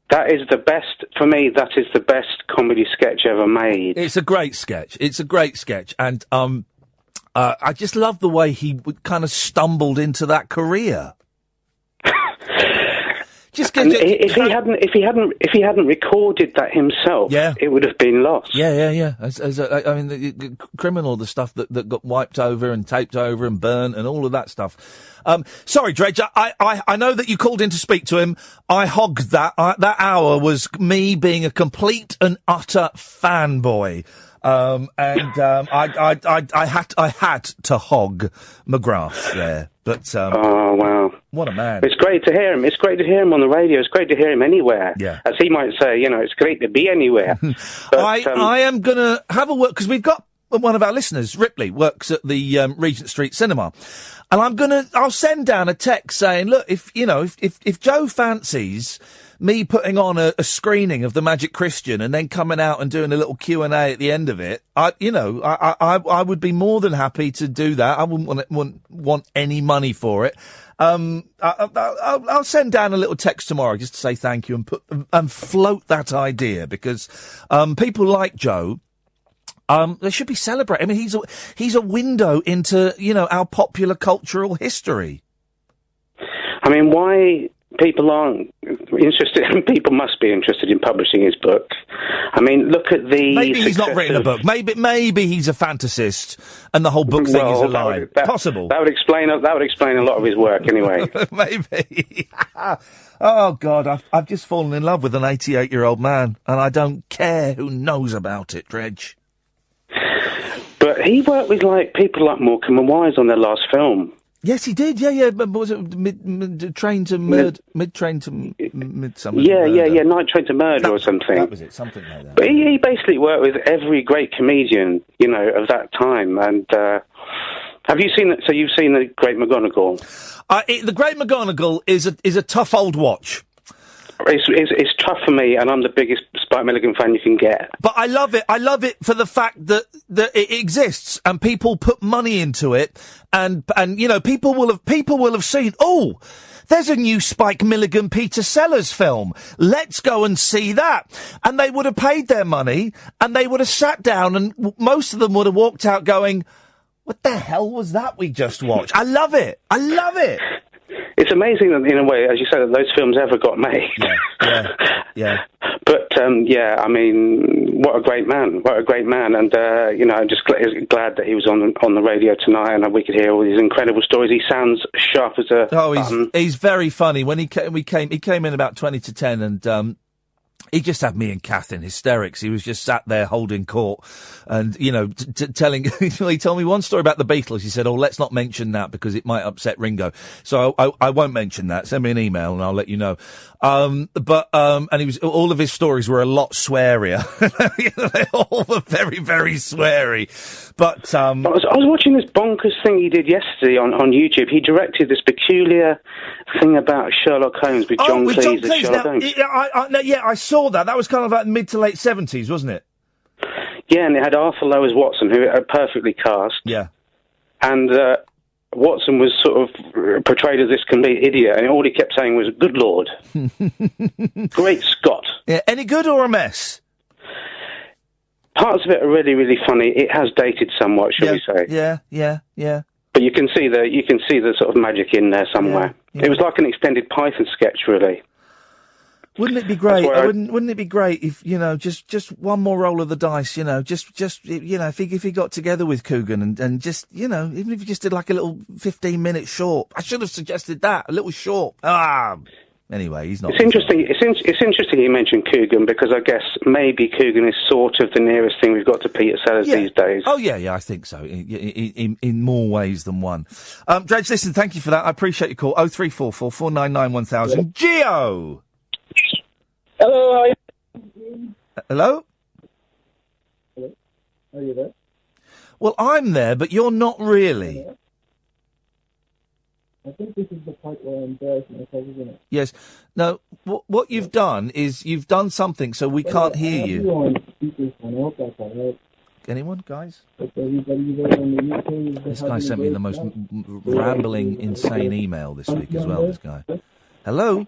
That is the best, for me, that is the best comedy sketch ever made. It's a great sketch. And I just love the way he kind of stumbled into that career. If he hadn't recorded that himself, it would have been lost. Yeah. The criminal, the stuff that got wiped over and taped over and burnt and all of that stuff. Sorry, Dredge, I know that you called in to speak to him. I hogged that. That hour was me being a complete and utter fanboy. I had to hog McGrath there. But, oh, wow. What a man. It's great to hear him. It's great to hear him on the radio. It's great to hear him anywhere. Yeah. As he might say, it's great to be anywhere. But, I am going to have a word, because we've got one of our listeners, Ripley, works at the Regent Street Cinema. And I'll send down a text saying, look, if Joe fancies me putting on a screening of The Magic Christian and then coming out and doing a little Q&A at the end of it, I would be more than happy to do that. I wouldn't want any money for it. I'll send down a little text tomorrow just to say thank you and float that idea, because people like Joe, they should be celebrated. I mean, he's a window into our popular cultural history. I mean, why people aren't interested? People must be interested in publishing his book. I mean, look at the. Maybe he's not written a book. Maybe he's a fantasist, and the whole book thing is a lie. Possible. That would explain a lot of his work, anyway. Maybe. Oh God, I've just fallen in love with an 88-year-old man, and I don't care who knows about it, Dredge. But he worked with people like Morecambe and Wise on their last film. Yes, he did. Yeah. But was it Mid-Train to Midsummer? Yeah. Night Train to Murder or something. That was it. Something like that. But he basically worked with every great comedian, of that time. And have you seen it? So you've seen The Great McGonagall? The Great McGonagall is a tough old watch. It's tough for me, and I'm the biggest Spike Milligan fan you can get. But I love it. I love it for the fact that it exists and people put money into it, and people will have seen. Oh, there's a new Spike Milligan Peter Sellers film. Let's go and see that. And they would have paid their money, and they would have sat down, and most of them would have walked out going, "What the hell was that we just watched?" I love it. I love it. It's amazing that, in a way, as you said, that those films ever got made. Yeah. But, I mean, what a great man. And, I'm just glad that he was on the radio tonight and we could hear all these incredible stories. He sounds sharp as a... Oh, he's very funny. When he came in about 20 to 10 and... he just had me and Kath in hysterics. He was just sat there holding court and, telling... he told me one story about the Beatles. He said, let's not mention that because it might upset Ringo. So I won't mention that. Send me an email and I'll let you know. And all of his stories were a lot swearier. They all were very, very sweary. But, I was watching this bonkers thing he did yesterday on YouTube. He directed this peculiar thing about Sherlock Holmes with John Cleese as Sherlock Holmes. I saw that. That was kind of like mid to late 70s, wasn't it? Yeah, and it had Arthur Lowe as Watson, who are perfectly cast. Yeah. And Watson was sort of portrayed as this complete idiot, and all he kept saying was, "Good Lord." Great Scott. Yeah, any good or a mess? Parts of it are really, really funny. It has dated somewhat, shall we say. Yeah. But you can see the sort of magic in there somewhere. Yeah. It was like an extended Python sketch, really. Wouldn't it be great? Wouldn't it be great if just one more roll of the dice? If he got together with Coogan and just even if he just did like a little 15-minute short. I should have suggested that, a little short. Anyway, he's not. It's interesting. It's interesting you mentioned Coogan because I guess maybe Coogan is sort of the nearest thing we've got to Peter Sellers these days. Oh yeah, I think so. In more ways than one. Dredge, listen, thank you for that. I appreciate your call. 0344 499 1000. Gio. Hello, how are you? Hello? Hello? Are you there? Well, I'm there, but you're not really. I think this is the part where I embarrass myself, isn't it? Yes. No, what you've done is you've done something so we can't hear you. On speakerphone. I hope that's all right. Anyone, guys? Everybody there on the UK. This guy sent me the most rambling, insane email this week as well, this guy. Hello?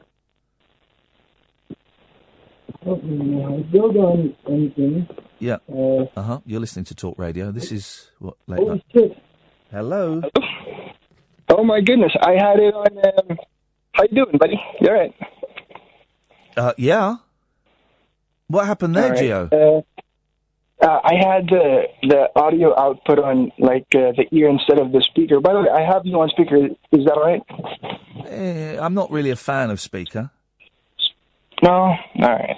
Build on anything. Yeah. You're listening to Talk Radio. This is what? Holy shit. Hello. Oh my goodness! I had it on. How you doing, buddy? You all right? Yeah. What happened there, right. Gio? I had the audio output on the ear instead of the speaker. By the way, I have you on speaker. Is that all right? I'm not really a fan of speaker. No? All right.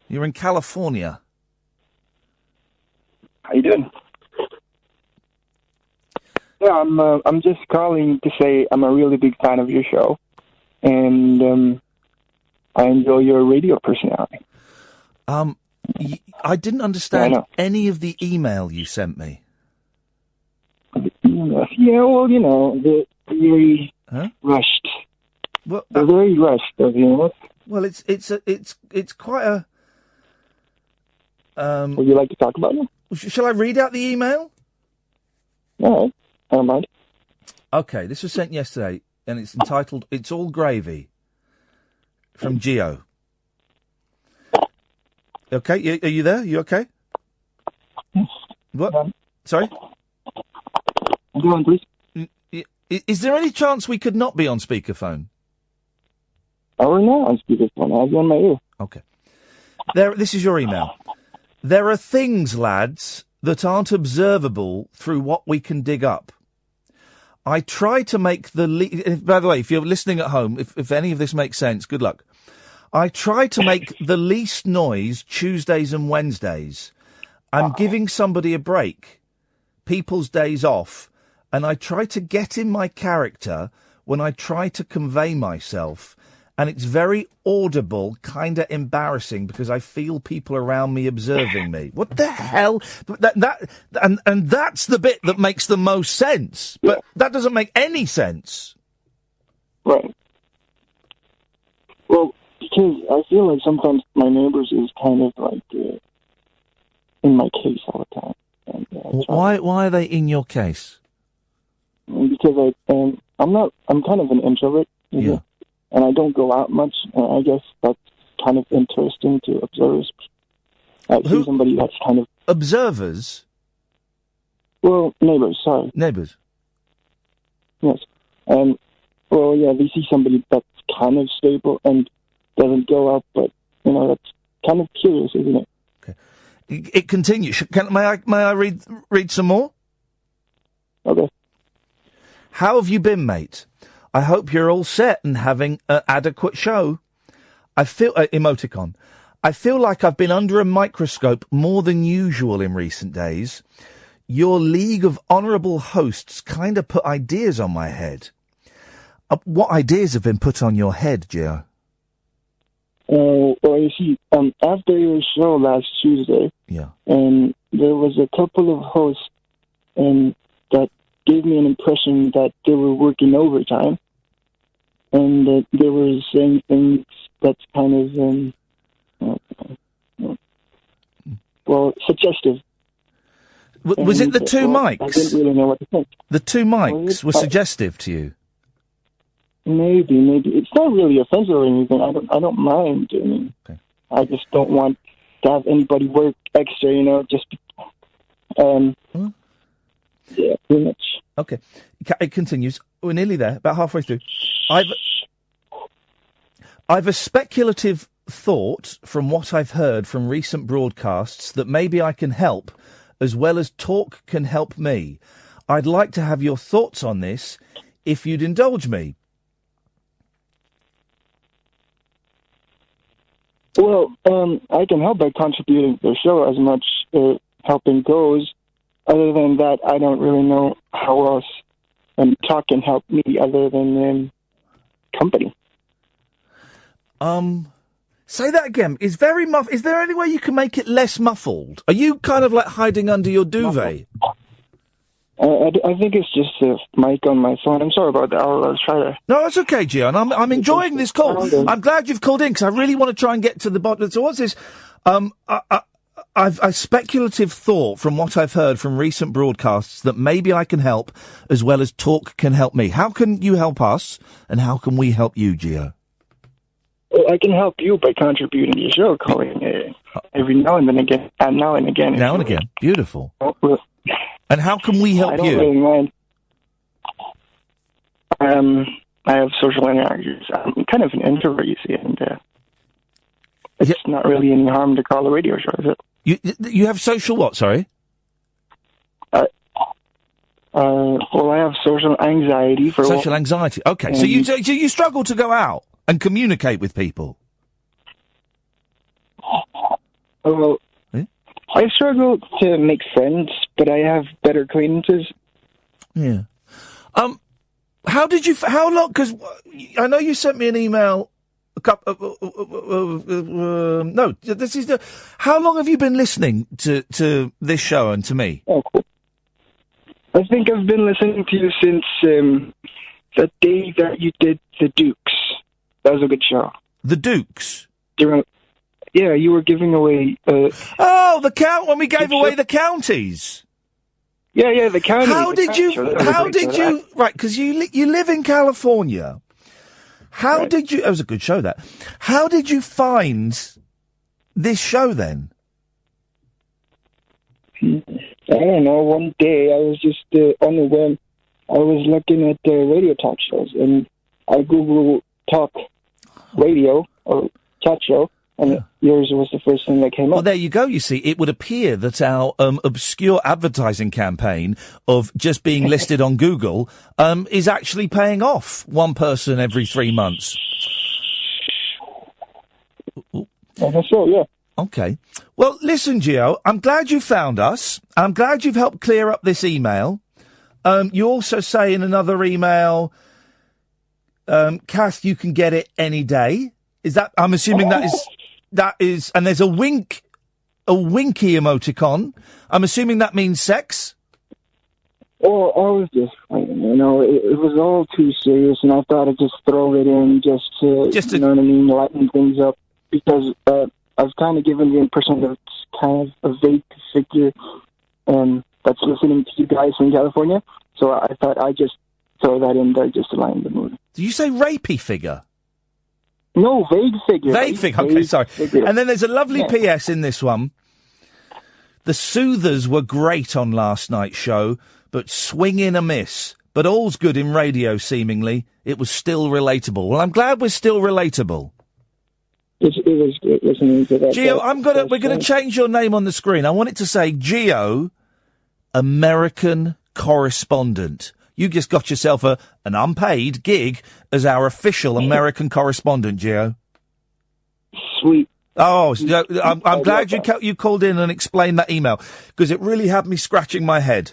You're in California. How you doing? Yeah, I'm just calling to say I'm a really big fan of your show, and I enjoy your radio personality. I didn't understand any of the email you sent me. Yeah, well, the very rushed. Well, they're very rushed, Well, it's quite a. Would you like to talk about it? Shall I read out the email? All right, I don't mind. Okay, this was sent yesterday, and it's entitled "It's All Gravy" from Gio. Okay, are you there? You okay? What? Sorry? Go on, please. Is there any chance we could not be on speakerphone? Oh, we're not on speakerphone. I have you on my ear. Okay. This is your email. There are things, lads, that aren't observable through what we can dig up. I try to make by the way, if you're listening at home, if any of this makes sense, good luck. I try to make the least noise Tuesdays and Wednesdays. I'm giving somebody a break, people's days off, and I try to get in my character when I try to convey myself, and it's very audible, kind of embarrassing, because I feel people around me observing me. What the hell? And that's the bit that makes the most sense. But that doesn't make any sense. Right. Well, because I feel like sometimes my neighbors is kind of like in my case all the time. And, why are they in your case? Because I'm kind of an introvert. Yeah. And I don't go out much, and I guess that's kind of interesting to observers. I see somebody that's kind of... Observers? Well, neighbors, sorry. Neighbors? Yes. Well, yeah, they see somebody that's kind of stable and doesn't go out, but, that's kind of curious, isn't it? Okay. It continues. May I read some more? Okay. How have you been, mate? I hope you're all set and having an adequate show. I feel... emoticon. I feel like I've been under a microscope more than usual in recent days. Your League of Honourable Hosts kind of put ideas on my head. What ideas have been put on your head, Gio? Well, you see, after your show last Tuesday, and there was a couple of hosts that gave me an impression that they were working overtime, and that they were saying things that's kind of, suggestive. Was it the two mics? I didn't really know what to think. The two mics were suggestive to you? Maybe. It's not really offensive or anything. I don't mind. I mean, I just don't want to have anybody work extra, just... Yeah, pretty much. Okay. It continues. We're nearly there, about halfway through. I've a speculative thought from what I've heard from recent broadcasts that maybe I can help, as well as talk can help me. I'd like to have your thoughts on this, if you'd indulge me. Well, I can help by contributing to the show as much helping goes. Other than that, I don't really know how else talk can help me other than company. Say that again. It's very Is there any way you can make it less muffled? Are you kind of like hiding under your duvet? I think it's just the mic on my phone. I'm sorry about that. I'll try to... No, that's okay, Gio, and I'm enjoying this call. I'm glad you've called in, because I really want to try and get to the bottom. So what's this? I've a speculative thought from what I've heard from recent broadcasts that maybe I can help, as well as talk can help me. How can you help us, and how can we help you, Gio? Well, I can help you by contributing to your show, calling every now and again. Now and again. Beautiful. And how can we help you? I don't really mind. I have social interactions. I'm kind of an introvert, you see, and it's not really any harm to call a radio show, is it? You have social what, sorry? Well, I have social anxiety. Social anxiety. Okay, so you struggle to go out and communicate with people? Well, I struggle to make friends, but I have better acquaintances. Yeah. How long, because I know you sent me an email a couple, how long have you been listening to this show and to me? Oh, cool. I think I've been listening to you since the day that you did The Dukes. That was a good show. The Dukes? Yeah, you were giving away... when we gave away the counties. Yeah, the counties. How did you... Right, because you live in California. How did you... That was a good show, that. How did you find this show, then? I don't know. One day I was just on the web. I was looking at the radio talk shows, and I Googled talk radio or chat show, and yours was the first thing that came up. Well, there you go. You see, it would appear that our obscure advertising campaign of just being listed on Google is actually paying off. One person every 3 months. I guess so, yeah. Okay. Well, listen, Gio, I'm glad you found us. I'm glad you've helped clear up this email. You also say in another email, Cass, you can get it any day. Is that? I'm assuming that is, and there's a winky emoticon. I'm assuming that means sex. Oh, I was just, it was all too serious, and I thought I'd just throw it in just to you know what I mean, lighten things up, because I was kind of given the impression that it's kind of a vague figure that's listening to you guys in California. So I thought I'd just throw that in there just to lighten the mood. Did you say rapey figure? No, vague figure. Vague figure. Okay, sorry. Figure. And then there's a lovely PS in this one. The Soothers were great on last night's show, but swinging a miss. But all's good in radio, seemingly. It was still relatable. Well, I'm glad we're still relatable. It was good listening to that. Gio, we're gonna change your name on the screen. I want it to say Gio, American correspondent. You just got yourself an unpaid gig as our official American correspondent, Gio. Sweet. Oh, I'm glad you called in and explained that email, because it really had me scratching my head.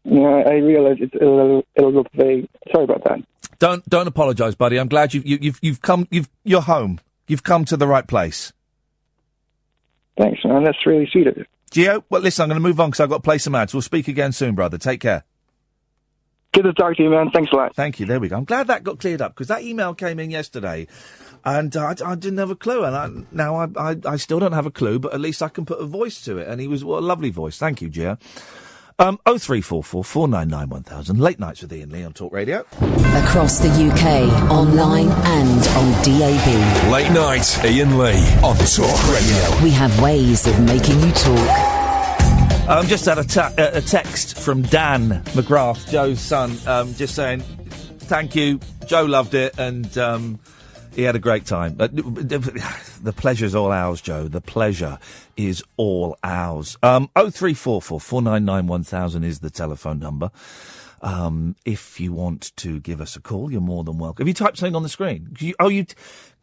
Yeah, I realize it's a little vague. Sorry about that. Don't apologise, buddy. I'm glad you've come. You're home. You've come to the right place. Thanks, man. That's really sweet of you. Gio, well, listen, I'm going to move on because I've got to play some ads. We'll speak again soon, brother. Take care. Good to talk to you, man. Thanks a lot. Thank you. There we go. I'm glad that got cleared up, because that email came in yesterday, and I didn't have a clue, and now I still don't have a clue, but at least I can put a voice to it. And what a lovely voice. Thank you, Gio. 0344 499 1000. Late Nights with Iain Lee on Talk Radio. Across the UK, online and on DAB. Late Night, Iain Lee on Talk Radio. We have ways of making you talk. Just had a text from Dan McGrath, Joe's son, just saying, thank you, Joe loved it, and he had a great time. The pleasure's all ours, Joe. The pleasure is all ours. 0344 499 1000 is the telephone number. If you want to give us a call, you're more than welcome. Have you typed something on the screen?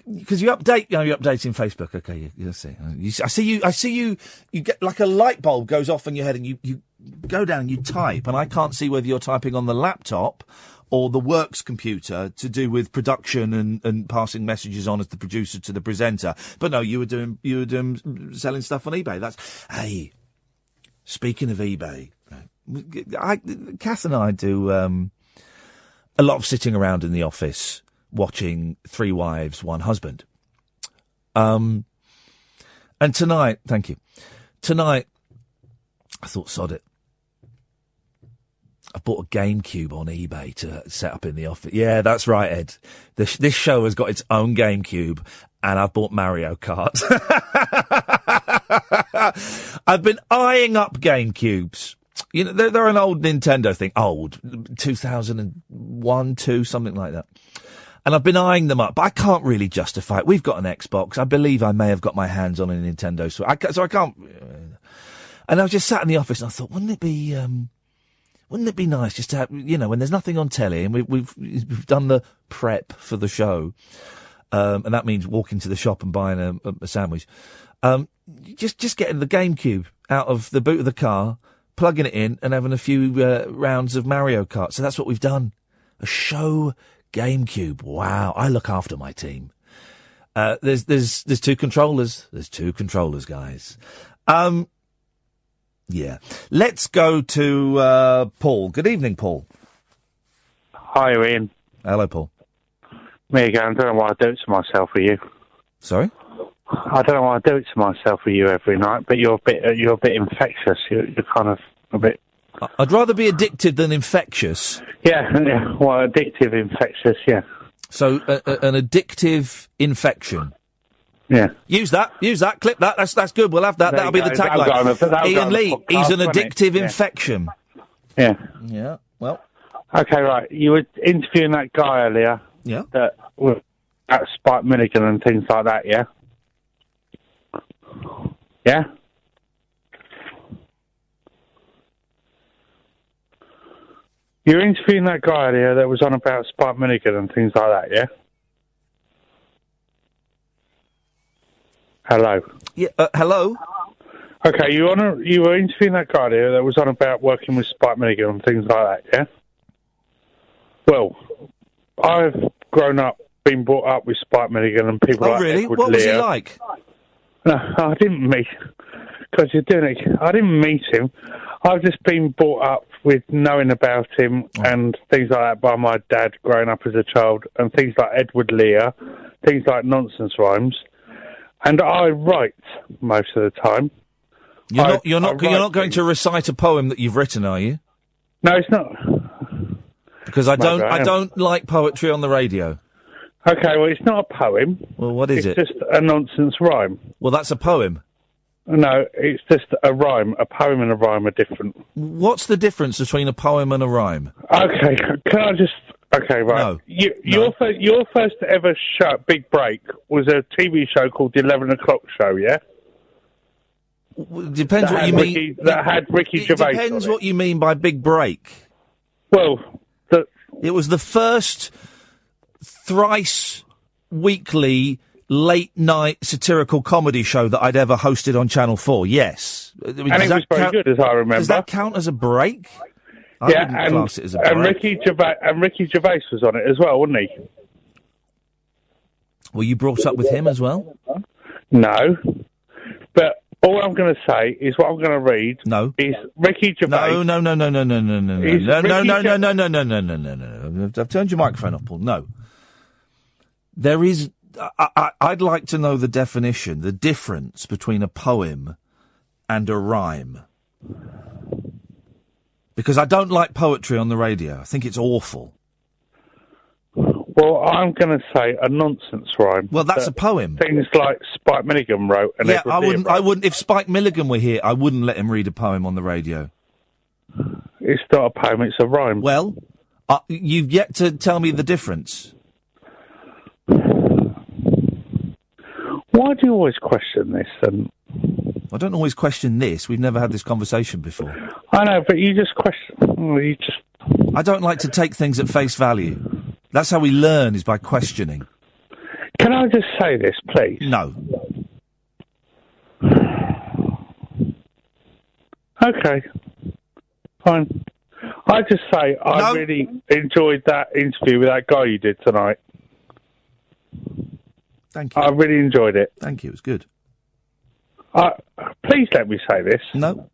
Because you update, you're updating Facebook. Okay, you'll see. I see you get like a light bulb goes off in your head, and you go down and you type, and I can't see whether you're typing on the laptop or the works computer to do with production and passing messages on as the producer to the presenter. But no, you were doing selling stuff on eBay. Hey, speaking of eBay, Kath and I do a lot of sitting around in the office watching Three Wives, One Husband. And tonight, thank you. Tonight, I thought, sod it. I bought a GameCube on eBay to set up in the office. Yeah, that's right, Ed. This show has got its own GameCube, and I've bought Mario Kart. I've been eyeing up GameCubes. You know, they're an old Nintendo thing. Old. 2001, 2, something like that. And I've been eyeing them up, but I can't really justify it. We've got an Xbox. I believe I may have got my hands on a Nintendo Switch. So I can't. And I was just sat in the office and I thought, wouldn't it be nice just to have, when there's nothing on telly and we've done the prep for the show, and that means walking to the shop and buying a sandwich. Just getting the GameCube out of the boot of the car, plugging it in, and having a few rounds of Mario Kart. So that's what we've done. A show GameCube. Wow, I look after my team. There's two controllers. There's two controllers, guys. Yeah. Let's go to Paul. Good evening, Paul. Hi, Iain. Hello, Paul. Me again. I don't know why I do it to myself with you. Sorry? I don't know why I do it to myself with you every night, but you're a bit infectious. You're kind of a bit. I'd rather be addicted than infectious. Yeah. Well, addictive, infectious, yeah. So, an addictive infection. Yeah. Use that. Clip that. That's good. We'll have that. That'll be the tagline. Iain Lee, he's an addictive infection. Yeah. Yeah. Well. Okay, right. You were interviewing that guy earlier. Yeah. That at Spike Milligan and things like that. Yeah. Yeah. You were interviewing that guy earlier that was on about Spike Milligan and things like that. Yeah. Hello. Yeah. Hello. Okay, you were interviewing that guy there that was on about working with Spike Milligan and things like that, yeah? Well, I've grown up, been brought up with Spike Milligan and people like really? Edward What was he Lear. like? No, I didn't meet... Because you're doing it. I didn't meet him. I've just been brought up with knowing about him and things like that by my dad growing up as a child, and things like Edward Lear, things like nonsense rhymes. And I write most of the time. You're not going to recite a poem that you've written, are you? No, it's not. Because I don't like poetry on the radio. Okay, well, it's not a poem. Well, what is it? It's just a nonsense rhyme. Well, that's a poem. No, it's just a rhyme. A poem and a rhyme are different. What's the difference between a poem and a rhyme? Okay, can I just... Okay, right. No. Your first ever show, big break, was a TV show called The 11 O'Clock Show, yeah? Depends what you mean. That had Ricky Gervais. Depends what you mean by big break. Well, it was the first thrice weekly late night satirical comedy show that I'd ever hosted on Channel 4. Yes, and it was very good, as I remember. Does that count as a break? I wouldn't class it as a break. And Ricky Gervais was on it as well, wasn't he? Were you brought up with him as well? No, but. All I'm going to say is what I'm going to read. No. Is Ricky Gervais. No. I've turned your microphone up, Paul. No. There is. I'd like to know the definition, the difference between a poem and a rhyme. Because I don't like poetry on the radio. I think it's awful. Well, I'm going to say a nonsense rhyme. Well, that's a poem. Things like Spike Milligan wrote. And yeah, I wouldn't. If Spike Milligan were here, I wouldn't let him read a poem on the radio. It's not a poem; it's a rhyme. Well, you've yet to tell me the difference. Why do you always question this? I don't always question this. We've never had this conversation before. I know, but you just question. I don't like to take things at face value. That's how we learn, is by questioning. Can I just say this, please? No. Okay. Fine. I just say I really enjoyed that interview with that guy you did tonight. Thank you. I really enjoyed it. Thank you. It was good. Please let me say this. No.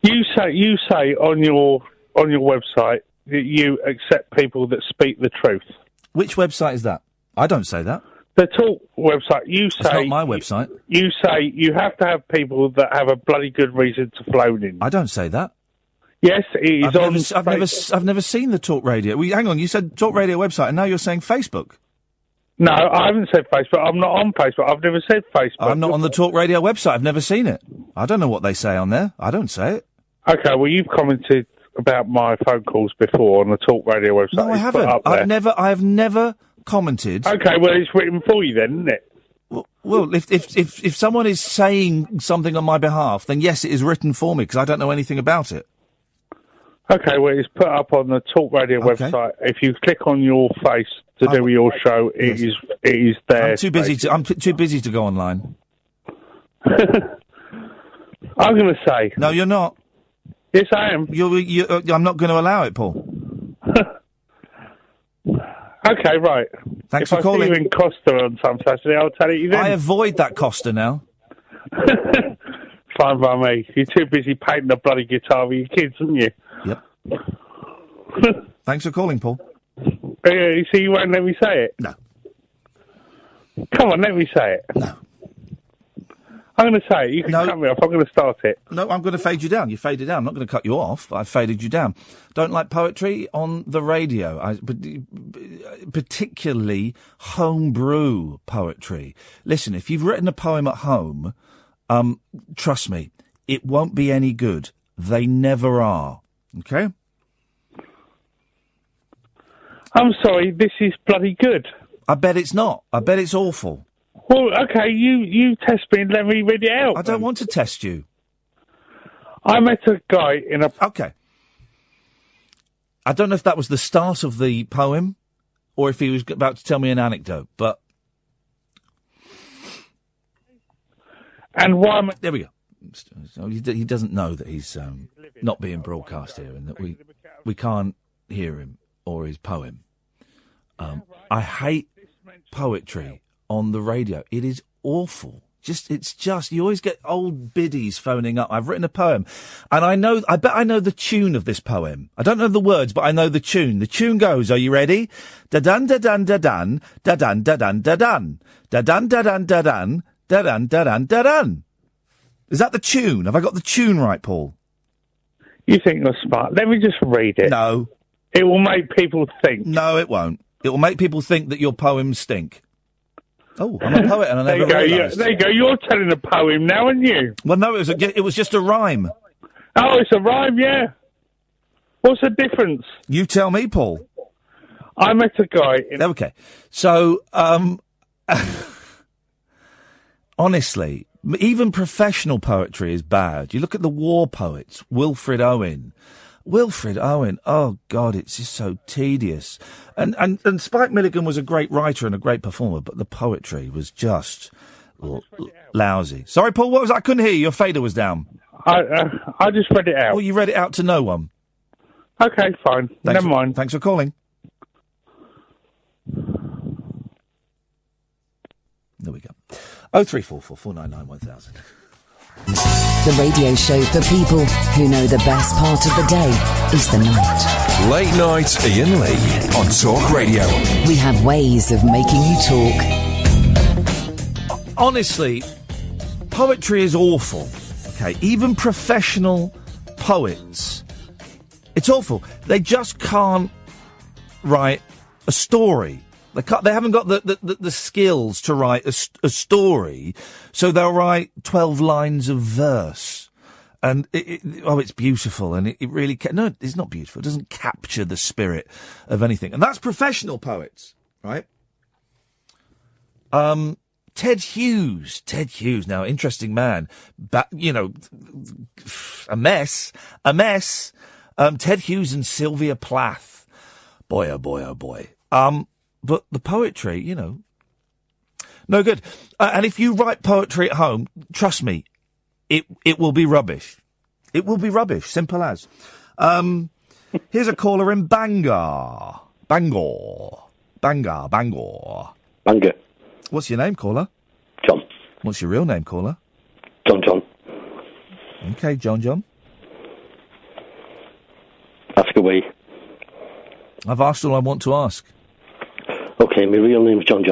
You say on your website that you accept people that speak the truth. Which website is that? I don't say that. The Talk website. You say it's not my website. You say you have to have people that have a bloody good reason to phone in. I don't say that. Yes, it is I've never seen the Talk Radio. Hang on, you said Talk Radio website, and now you're saying Facebook. No, I haven't said Facebook. I'm not on Facebook. I've never said Facebook. I'm not on the Talk Radio website. I've never seen it. I don't know what they say on there. I don't say it. Okay, well, you've commented about my phone calls before on the Talk Radio website. No, I haven't. I have never commented. Okay, well, it's written for you then, isn't it? Well, if someone is saying something on my behalf, then yes, it is written for me because I don't know anything about it. Okay, well, it's put up on the Talk Radio website. If you click on your face to do your show, it is there. I'm too busy to go online. I'm going to say no. You're not. Yes, I am. I'm not going to allow it, Paul. Okay, right. Thanks for calling. If I see you in Costa on some Saturday, I'll tell you then. I avoid that Costa now. Fine by me. You're too busy painting a bloody guitar with your kids, aren't you? Yep. Thanks for calling, Paul. You see, you won't let me say it? No. Come on, let me say it. No. I'm going to say it. You can cut me off. I'm going to start it. No, I'm going to fade you down. You faded down. I'm not going to cut you off. I've faded you down. Don't like poetry on the radio, particularly homebrew poetry. Listen, if you've written a poem at home, trust me, it won't be any good. They never are. Okay? I'm sorry, this is bloody good. I bet it's not. I bet it's awful. Well, okay, you test me and let me read it out. I don't want to test you. I met a guy in a... Okay. I don't know if that was the start of the poem or if he was about to tell me an anecdote, but And why am I... There we go. So he doesn't know that he's not being broadcast here and that we can't hear him or his poem. I hate poetry on the radio. It is awful. You always get old biddies phoning up. I've written a poem, and I bet I know the tune of this poem. I don't know the words, but I know the tune. The tune goes, are you ready? Da-dun, da-dun, da-dun, da-dun, da-dun, da-dun, da-dun, da-dun, da-dun, da-dun, da-dun, da-dun. Is that the tune? Have I got the tune right, Paul? You think you're smart. Let me just read it. No. It will make people think. No, it won't. It will make people think that your poems stink. Oh, I'm a poet and I never realised. There you go. You're telling a poem now, aren't you? Well, no, it was just a rhyme. Oh, it's a rhyme, yeah. What's the difference? You tell me, Paul. I met a guy... Okay. So, honestly, even professional poetry is bad. You look at the war poets, Wilfred Owen, oh God, it's just so tedious. And Spike Milligan was a great writer and a great performer, but the poetry was just lousy. Sorry, Paul, what was that? I couldn't hear you. Your fader was down. I just read it out. Well, you read it out to no one. Okay, fine. Never mind. Thanks for calling. There we go. 0344 499 1000. The radio show for people who know the best part of the day is the night. Late night Iain Lee on Talk Radio. We have ways of making you talk. Honestly, poetry is awful. Okay, even professional poets, it's awful. They just can't write a story. They haven't got the skills to write a story, so they'll write 12 lines of verse. And it's beautiful, and it really... No, it's not beautiful. It doesn't capture the spirit of anything. And that's professional poets, right? Ted Hughes, now, interesting man. A mess. Ted Hughes and Sylvia Plath. Boy, oh boy, oh boy. But the poetry, no good. And if you write poetry at home, trust me, it will be rubbish. It will be rubbish, simple as. Here's a caller in Bangor. Bangor. What's your name, caller? John. What's your real name, caller? John. Okay, John. Ask away. I've asked all I want to ask. Okay, my real name's John,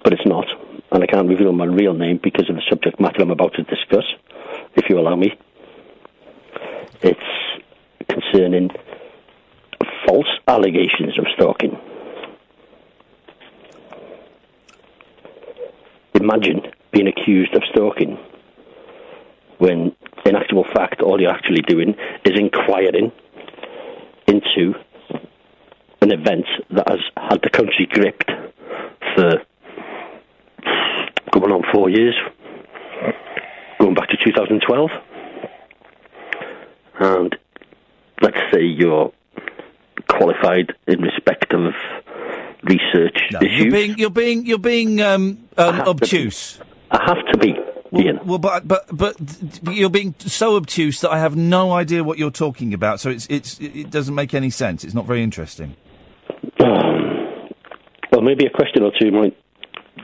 but it's not, and I can't reveal my real name because of the subject matter I'm about to discuss, if you allow me. It's concerning false allegations of stalking. Imagine being accused of stalking when, in actual fact, all you're actually doing is inquiring into an event that has had the country gripped for going on 4 years, going back to 2012. And let's say you're qualified in respect of research issues. You're being obtuse. I have to be. Iain. Well, but you're being so obtuse that I have no idea what you're talking about. So it doesn't make any sense. It's not very interesting. Well, maybe a question or two might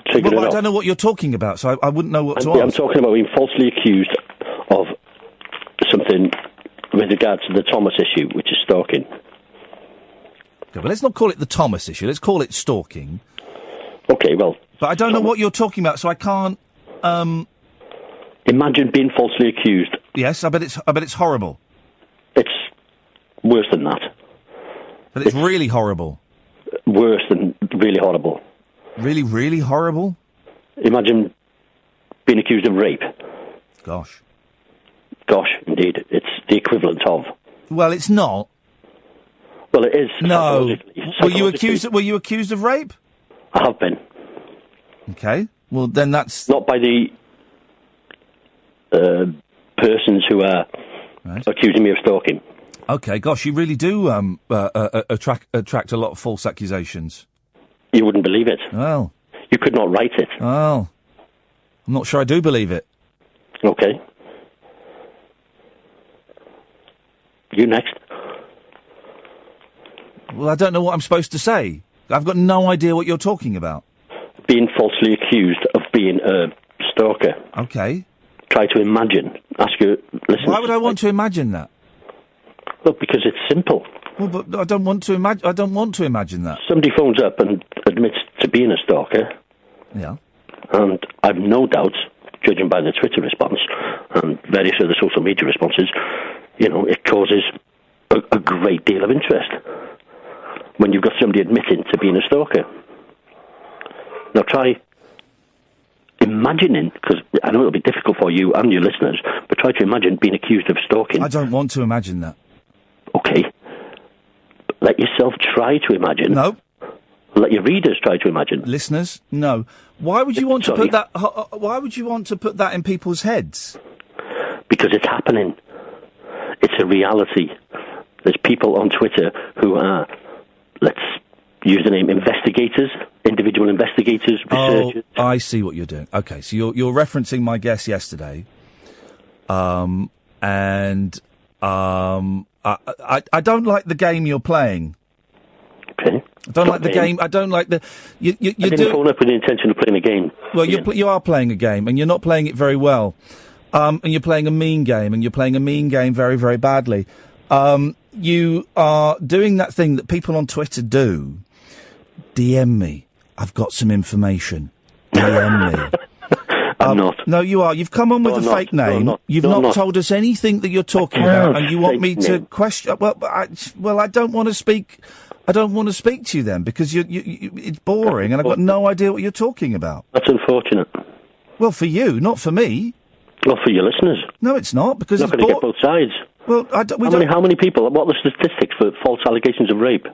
trigger it off. I don't know what you're talking about, so I wouldn't know what to ask. I'm talking about being falsely accused of something with regard to the Thomas issue, which is stalking. Okay, but let's not call it the Thomas issue. Let's call it stalking. Okay, well... But I don't know what you're talking about, so I can't... Imagine being falsely accused. Yes, I bet it's horrible. It's worse than that. But it's really horrible. Worse than really horrible. Really, really horrible? Imagine being accused of rape. Gosh, indeed. It's the equivalent of. Well, it's not. Well, it is. No. Were you accused of rape? I have been. Okay. Well, then that's... Not by the persons who are accusing me of stalking. Okay, gosh, you really do attract a lot of false accusations. You wouldn't believe it. Well. You could not write it. Oh. I'm not sure I do believe it. Okay. You next. Well, I don't know what I'm supposed to say. I've got no idea what you're talking about. Being falsely accused of being a stalker. Okay. Try to imagine. Ask your listeners. Why would I want to imagine that? Well, because it's simple. Well, but I don't want to imagine. I don't want to imagine that. Somebody phones up and admits to being a stalker. Yeah. And I've no doubt, judging by the Twitter response and various other social media responses, it causes a great deal of interest when you've got somebody admitting to being a stalker. Now try imagining, because I know it'll be difficult for you and your listeners, but try to imagine being accused of stalking. I don't want to imagine that. Okay. Let yourself try to imagine. No. Let your readers try to imagine. Listeners, no. Why would you want to put that? Why would you want to put that in people's heads? Because it's happening. It's a reality. There's people on Twitter who are, let's use the name, investigators, individual investigators, researchers. Oh, I see what you're doing. Okay, so you're referencing my guest yesterday, and I don't like the game you're playing. Okay. I don't like the game. I don't like the. You I didn't phone up with the intention of playing a game. Well, you are playing a game, and you're not playing it very well. And you're playing a mean game, and you're playing a mean game very, very badly. You are doing that thing that people on Twitter do. DM me. I've got some information. DM me. I'm not. No, you are. You've come on with a fake name. You've not told us anything that you're talking about, and you want me to question. Well, I don't want to speak. I don't want to speak to you then because it's boring, and I've got no idea what you're talking about. That's unfortunate. Well, for you, not for me. Well, for your listeners. No, it's not because you're not going to get both sides. Well, how many people? What are the statistics for false allegations of rape?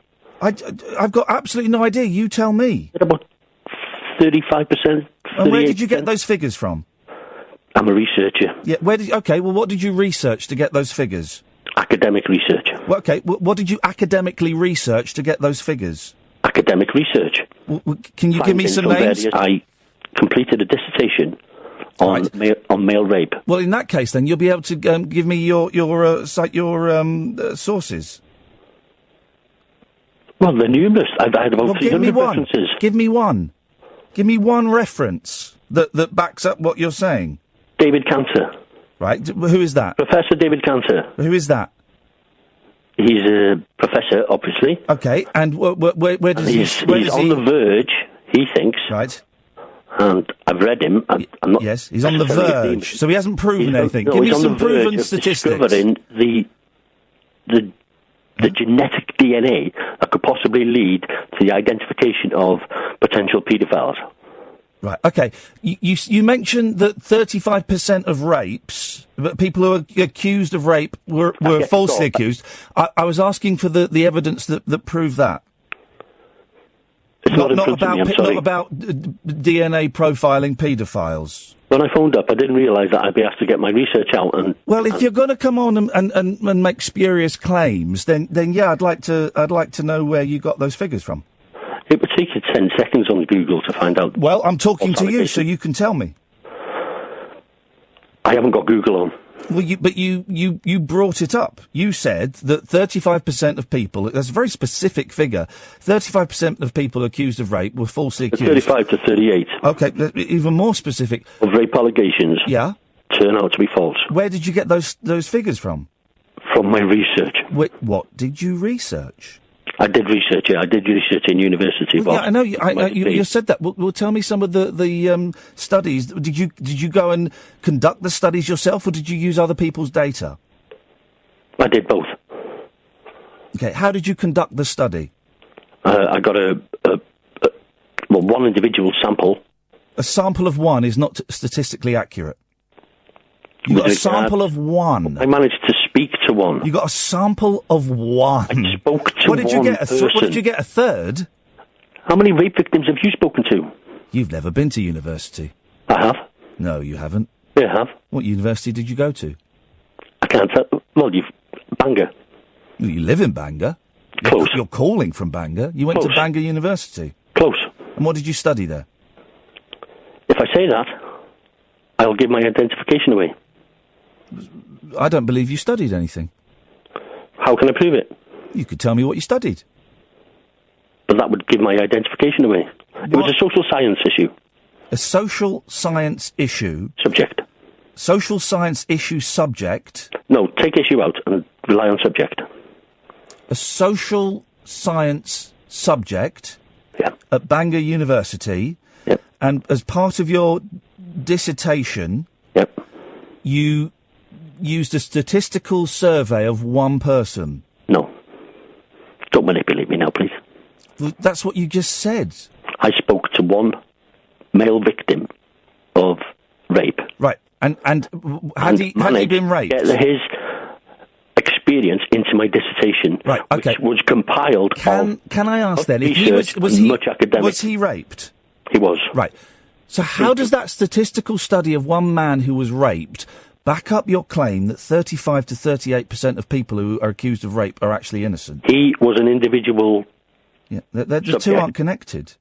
I've got absolutely no idea. You tell me. About 35%. And where did you get those figures from? I'm a researcher. Yeah. Okay. Well, what did you research to get those figures? Academic research. Well, okay. What did you academically research to get those figures? Academic research. Can you give me some names? I completed a dissertation on male rape. Well, in that case, then you'll be able to give me your sources. Well, they're numerous. I had about 300 references. Give me one. Give me one reference that backs up what you're saying. David Cantor. Right. Who is that? Professor David Cantor. Who is that? He's a professor, obviously. Okay. And where does he? He's on the verge. He thinks. Right. And I've read him. I'm not. Yes, he's on the verge. So he hasn't proven anything. No, Give me he's some proven statistics. Discovering the genetic DNA that could possibly lead to the identification of potential paedophiles. Right. Okay. You mentioned that 35% of rapes, people who are accused of rape, were falsely accused. I was asking for the evidence that proved that. It's not about DNA profiling paedophiles. When I phoned up, I didn't realise that I'd be asked to get my research out. Well, if you're going to come on and make spurious claims, then yeah, I'd like to know where you got those figures from. It would take you 10 seconds on Google to find out. Well, I'm talking to you, so you can tell me. I haven't got Google on. Well, you brought it up. You said that 35% of people, that's a very specific figure, 35% of people accused of rape were falsely accused. 35 to 38. Okay, even more specific. Of rape allegations. Yeah. Turn out to be false. Where did you get those figures from? From my research. What did you research? I did research, yeah. I did research in university. Well, yeah, I know. You said that. Well, tell me some of the studies. Did you go and conduct the studies yourself, or did you use other people's data? I did both. Okay. How did you conduct the study? I got one individual sample. A sample of one is not statistically accurate. You got a sample of one. I managed to speak to one. You got a sample of one. I spoke to what did you get? What did you get? A third? How many rape victims have you spoken to? You've never been to university. I have. No, you haven't. Yeah, I have. What university did you go to? I can't tell. Well, Bangor. Well, you live in Bangor. Close. You're calling from Bangor. You went to Bangor University. Close. And what did you study there? If I say that, I'll give my identification away. I don't believe you studied anything. How can I prove it? You could tell me what you studied. But that would give my identification away. What? It was a social science issue. A social science issue? Subject. Social science issue subject? No, take issue out and rely on subject. A social science subject? Yeah. At Bangor University? Yep. And as part of your dissertation? Yep. You used a statistical survey of one person? No. Don't manipulate me now, please. Well, that's what you just said. I spoke to one male victim of rape. Right. And had he been raped? His experience into my dissertation, right? Okay. Which was compiled. Can I ask then? If he was he raped? He was. Right. So how does that statistical study of one man who was raped back up your claim that 35 to 38% of people who are accused of rape are actually innocent? He was an individual. Yeah, the two aren't connected.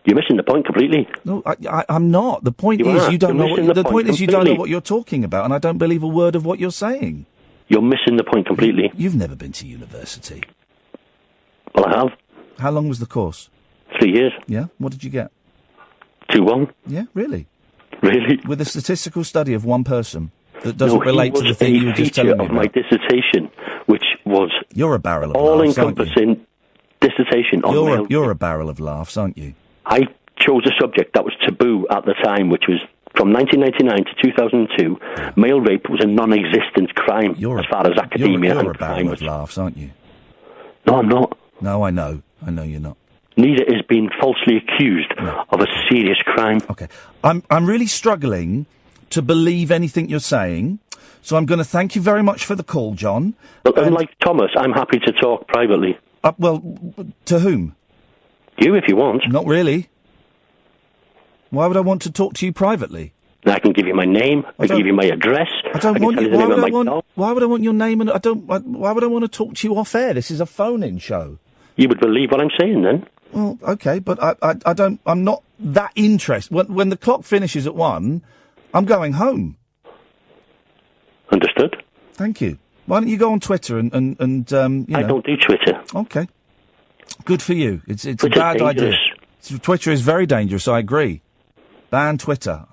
You're missing the point completely. No, I'm not. The point is you don't know. The point is you don't know what you're talking about, and I don't believe a word of what you're saying. You're missing the point completely. You've never been to university. Well, I have. How long was the course? 3 years. Yeah. What did you get? 2-1. Yeah, really. Really? With a statistical study of one person that doesn't relate to the thing you were just telling me about. My dissertation, which was you're a barrel of all-encompassing dissertation on you're a barrel of laughs, aren't you? I chose a subject that was taboo at the time, which was from 1999 to 2002. Male rape was a non-existent crime as far as academia you're and a barrel of laughs, aren't you? No, I'm not. No, I know. I know you're not. Neither is being falsely accused of a serious crime. Okay. I'm really struggling to believe anything you're saying, so I'm going to thank you very much for the call, John. But unlike Thomas, I'm happy to talk privately. Well, to whom? You, if you want. Not really. Why would I want to talk to you privately? I can give you my name. I can give you my address. I don't want you. Why would I want your name? And why would I want to talk to you off air? This is a phone-in show. You would believe what I'm saying, then. Well, okay, but I don't. I'm not that interested. When the clock finishes at 1, I'm going home. Understood. Thank you. Why don't you go on Twitter and you know. I don't do Twitter. Okay. Good for you. It's a bad idea. Twitter is very dangerous. I agree. Ban Twitter.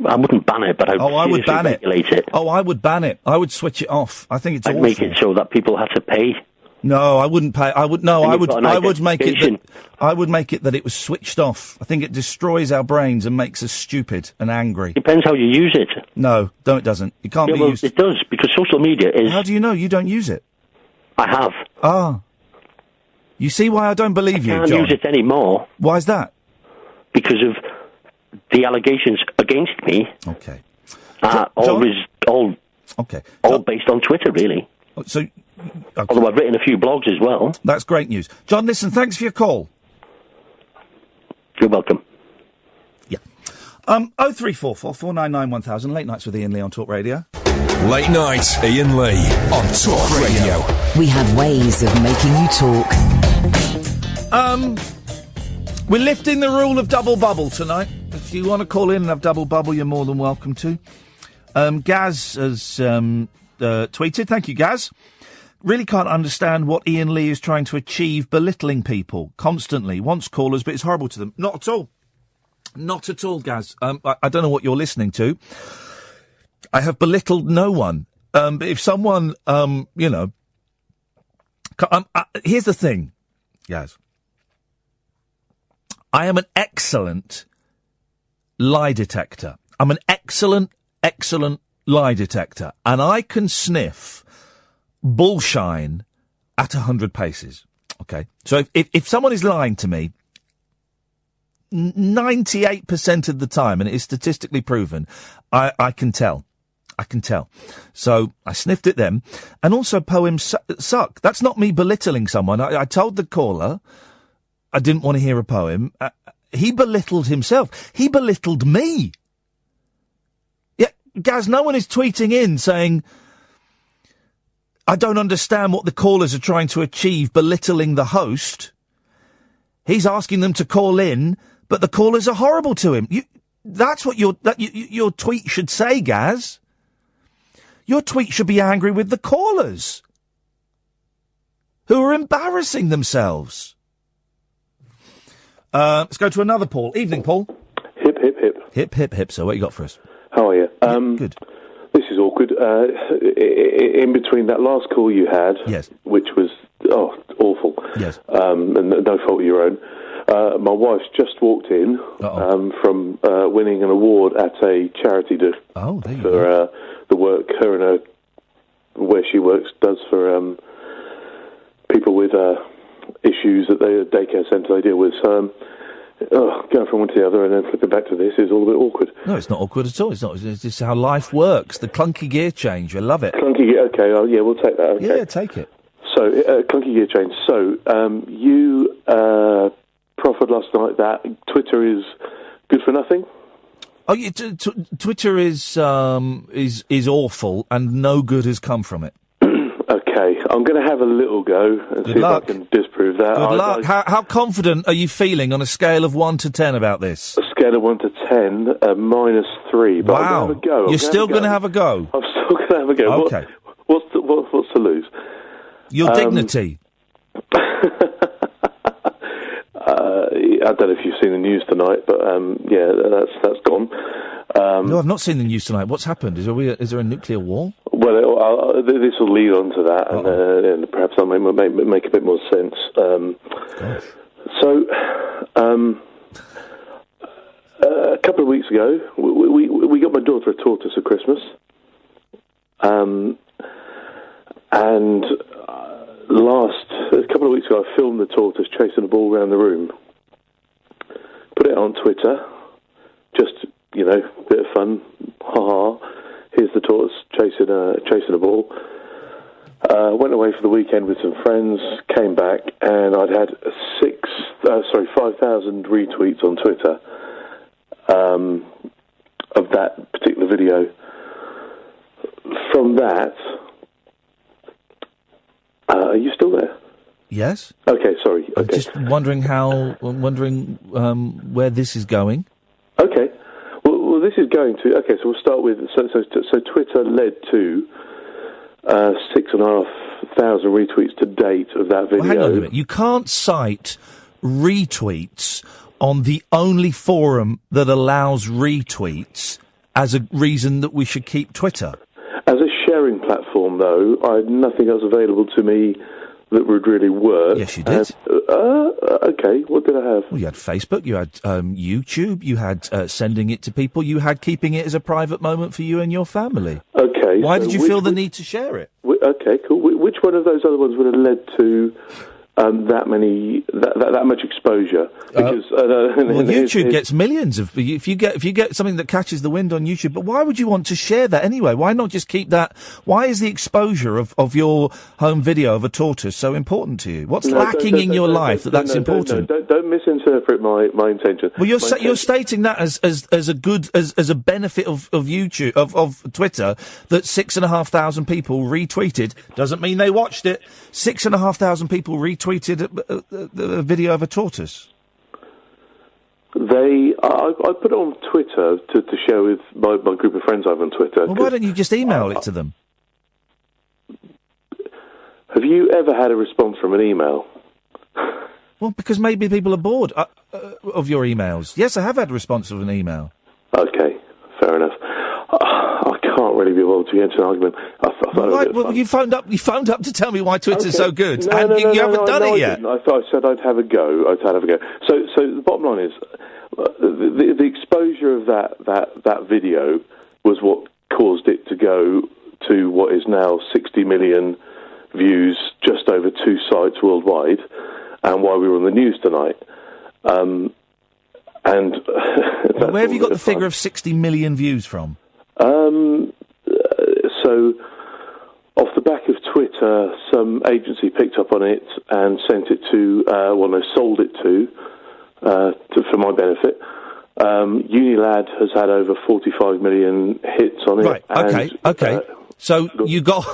I wouldn't ban it, but I would ban regulate it. Oh, I would ban it. I would switch it off. I think it's awful. I'd make it so that people have to pay. No, I wouldn't pay. I would make it that it was switched off. I think it destroys our brains and makes us stupid and angry. Depends how you use it. No, it doesn't. It can't be used. It does, because social media is... How do you know? You don't use it. I have. Ah. You see why I don't believe you, John? I can't use it anymore. Why is that? Because of the allegations against me. Okay. All based on Twitter, really. So... Okay. Although I've written a few blogs as well. That's great news. John, listen, thanks for your call. You're welcome. Yeah. 0344 499 1000, Late Nights with Iain Lee on Talk Radio. Late Night, Iain Lee on Talk Radio. We have ways of making you talk. We're lifting the rule of double bubble tonight. If you want to call in and have double bubble, you're more than welcome to. Gaz has tweeted. Thank you, Gaz. Really can't understand what Iain Lee is trying to achieve, belittling people constantly. Wants callers, but it's horrible to them. Not at all. Not at all, Gaz. I don't know what you're listening to. I have belittled no one. But if someone, here's the thing, Gaz. I am an excellent lie detector. I'm an excellent lie detector. And I can sniff bullshine at 100 paces. Okay. So if someone is lying to me 98% of the time, and it is statistically proven, I can tell. I can tell. So I sniffed at them. And also poems suck. That's not me belittling someone. I told the caller I didn't want to hear a poem. He belittled himself. He belittled me. Yeah, Gaz, no one is tweeting in saying, I don't understand what the callers are trying to achieve, belittling the host. He's asking them to call in, but the callers are horrible to him. That's what your tweet should say, Gaz. Your tweet should be angry with the callers who are embarrassing themselves. Let's go to another Paul. Evening, Paul. Hip, hip, hip. Hip, hip, hip. So what you got for us? How are you? Good. This is awkward. In between that last call you had, yes, which was awful, yes, and no fault of your own. My wife's just walked in from winning an award at a charity for the work her and her, where she works, does for people with issues at the daycare centre they deal with. So, going from one to the other and then flipping back to this is all a bit awkward. No, it's not awkward at all. It's not. It's just how life works. The clunky gear change. I love it. Clunky gear. Okay. Yeah, we'll take that. Okay. Yeah, take it. So, clunky gear change. So, you proffered last night that Twitter is good for nothing. Oh, yeah, Twitter is awful, and no good has come from it. Okay, I'm going to have a little go and see if I can disprove that. Good luck. How confident are you feeling on a scale of 1 to 10 about this? A scale of 1 to 10, -3. But wow. I'm going to have a go. You're still going to have a go? I'm still going to have a go. Okay. What's to lose? Your dignity. I don't know if you've seen the news tonight, but yeah, that's gone. No, I've not seen the news tonight. What's happened? Is there a nuclear war? Well, this will lead on to that, and perhaps I'll make a bit more sense. So, a couple of weeks ago, we got my daughter a tortoise at Christmas, and a couple of weeks ago, I filmed the tortoise chasing a ball around the room. Put it on Twitter, just, bit of fun, ha-ha. Here's the tortoise chasing a ball. Went away for the weekend with some friends, came back, and I'd had 5,000 retweets on Twitter of that particular video. From that, are you still there? Yes. Okay, sorry. Okay. I'm just wondering where this is going. Okay. Well, this is going to. Okay, so we'll start with. So Twitter led to 6,500 retweets to date of that video. Well, hang on a minute. You can't cite retweets on the only forum that allows retweets as a reason that we should keep Twitter. As a sharing platform, though, I had nothing else available to me that would really work. Yes, you did. Okay, what did I have? Well, you had Facebook, you had YouTube, you had sending it to people, you had keeping it as a private moment for you and your family. Okay. Why did you feel the need to share it? Okay, cool. Which one of those other ones would have led to that much exposure? Because YouTube gets millions of. If you get something that catches the wind on YouTube, but why would you want to share that anyway? Why not just keep that? Why is the exposure of your home video of a tortoise so important to you? What's lacking in your life that's important? Don't misinterpret my intention. Well, you're stating that as a benefit of YouTube of Twitter that 6,500 people retweeted doesn't mean they watched it. 6,500 people retweeted a video of a tortoise. I put it on Twitter to share with my group of friends I have on Twitter. Well, why don't you just email it to them? Have you ever had a response from an email? Well, because maybe people are bored of your emails. Yes, I have had a response of an email. Okay, fair enough. I can't really be able to get into an argument. You phoned up to tell me why Twitter's so good, you haven't done it yet. I said I'd have a go. So the bottom line is, the exposure of that video was what caused it to go to what is now 60 million views, just over 2 sites worldwide, and why we were on the news tonight. Where have you got the figure of 60 million views from? So, off the back of Twitter, some agency picked up on it and sent it to, sold it to for my benefit. Unilad has had over 45 million hits on it. Right, okay. So you got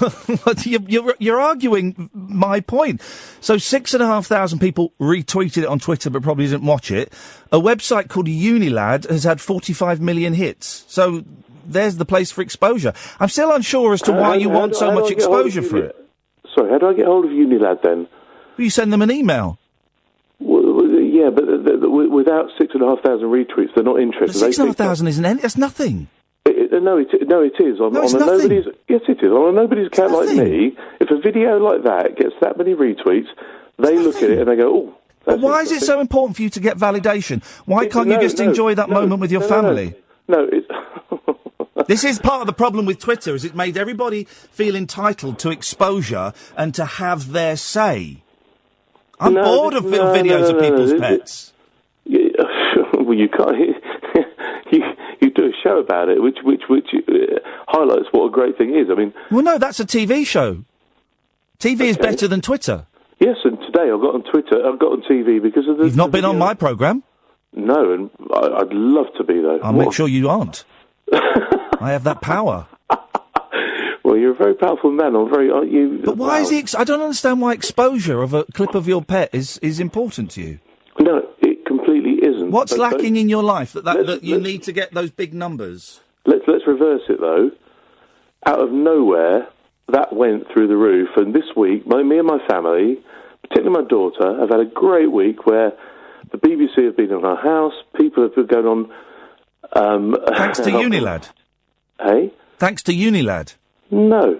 you're arguing my point. So 6,500 people retweeted it on Twitter, but probably didn't watch it. A website called Unilad has had 45 million hits. So there's the place for exposure. I'm still unsure as to why you want so much exposure for it. Sorry, how do I get hold of Unilad then? You send them an email. Yeah, but without 6,500 retweets, they're not interested. 6,500 isn't any. That's nothing. No, it is. On it's a nothing. nobody's, yes, it is. On a nobody's account like me, if a video like that gets that many retweets, they look at it and they go, "Oh." But why is it so important for you to get validation? Why can't you just enjoy that moment with your family? No, it's... This is part of the problem with Twitter, is it made everybody feel entitled to exposure and to have their say. I'm bored of videos of people's pets. Well, you can't... You do a show about it, which highlights what a great thing is. I mean... Well, no, that's a TV show. TV is better than Twitter. Yes, and today I got on Twitter, I got on TV because of the... You've not been on my programme? No, and I'd love to be, though. I'll make sure you aren't. I have that power. Well, you're a very powerful man, aren't you? But why is I don't understand why exposure of a clip of your pet is important to you. No, it completely isn't. What's lacking in your life that you need to get those big numbers? Let's reverse it, though. Out of nowhere, that went through the roof, and this week, me and my family, particularly my daughter, have had a great week where the BBC have been in our house, people have been going on... Thanks to Unilad. Hey? Thanks to Unilad. No.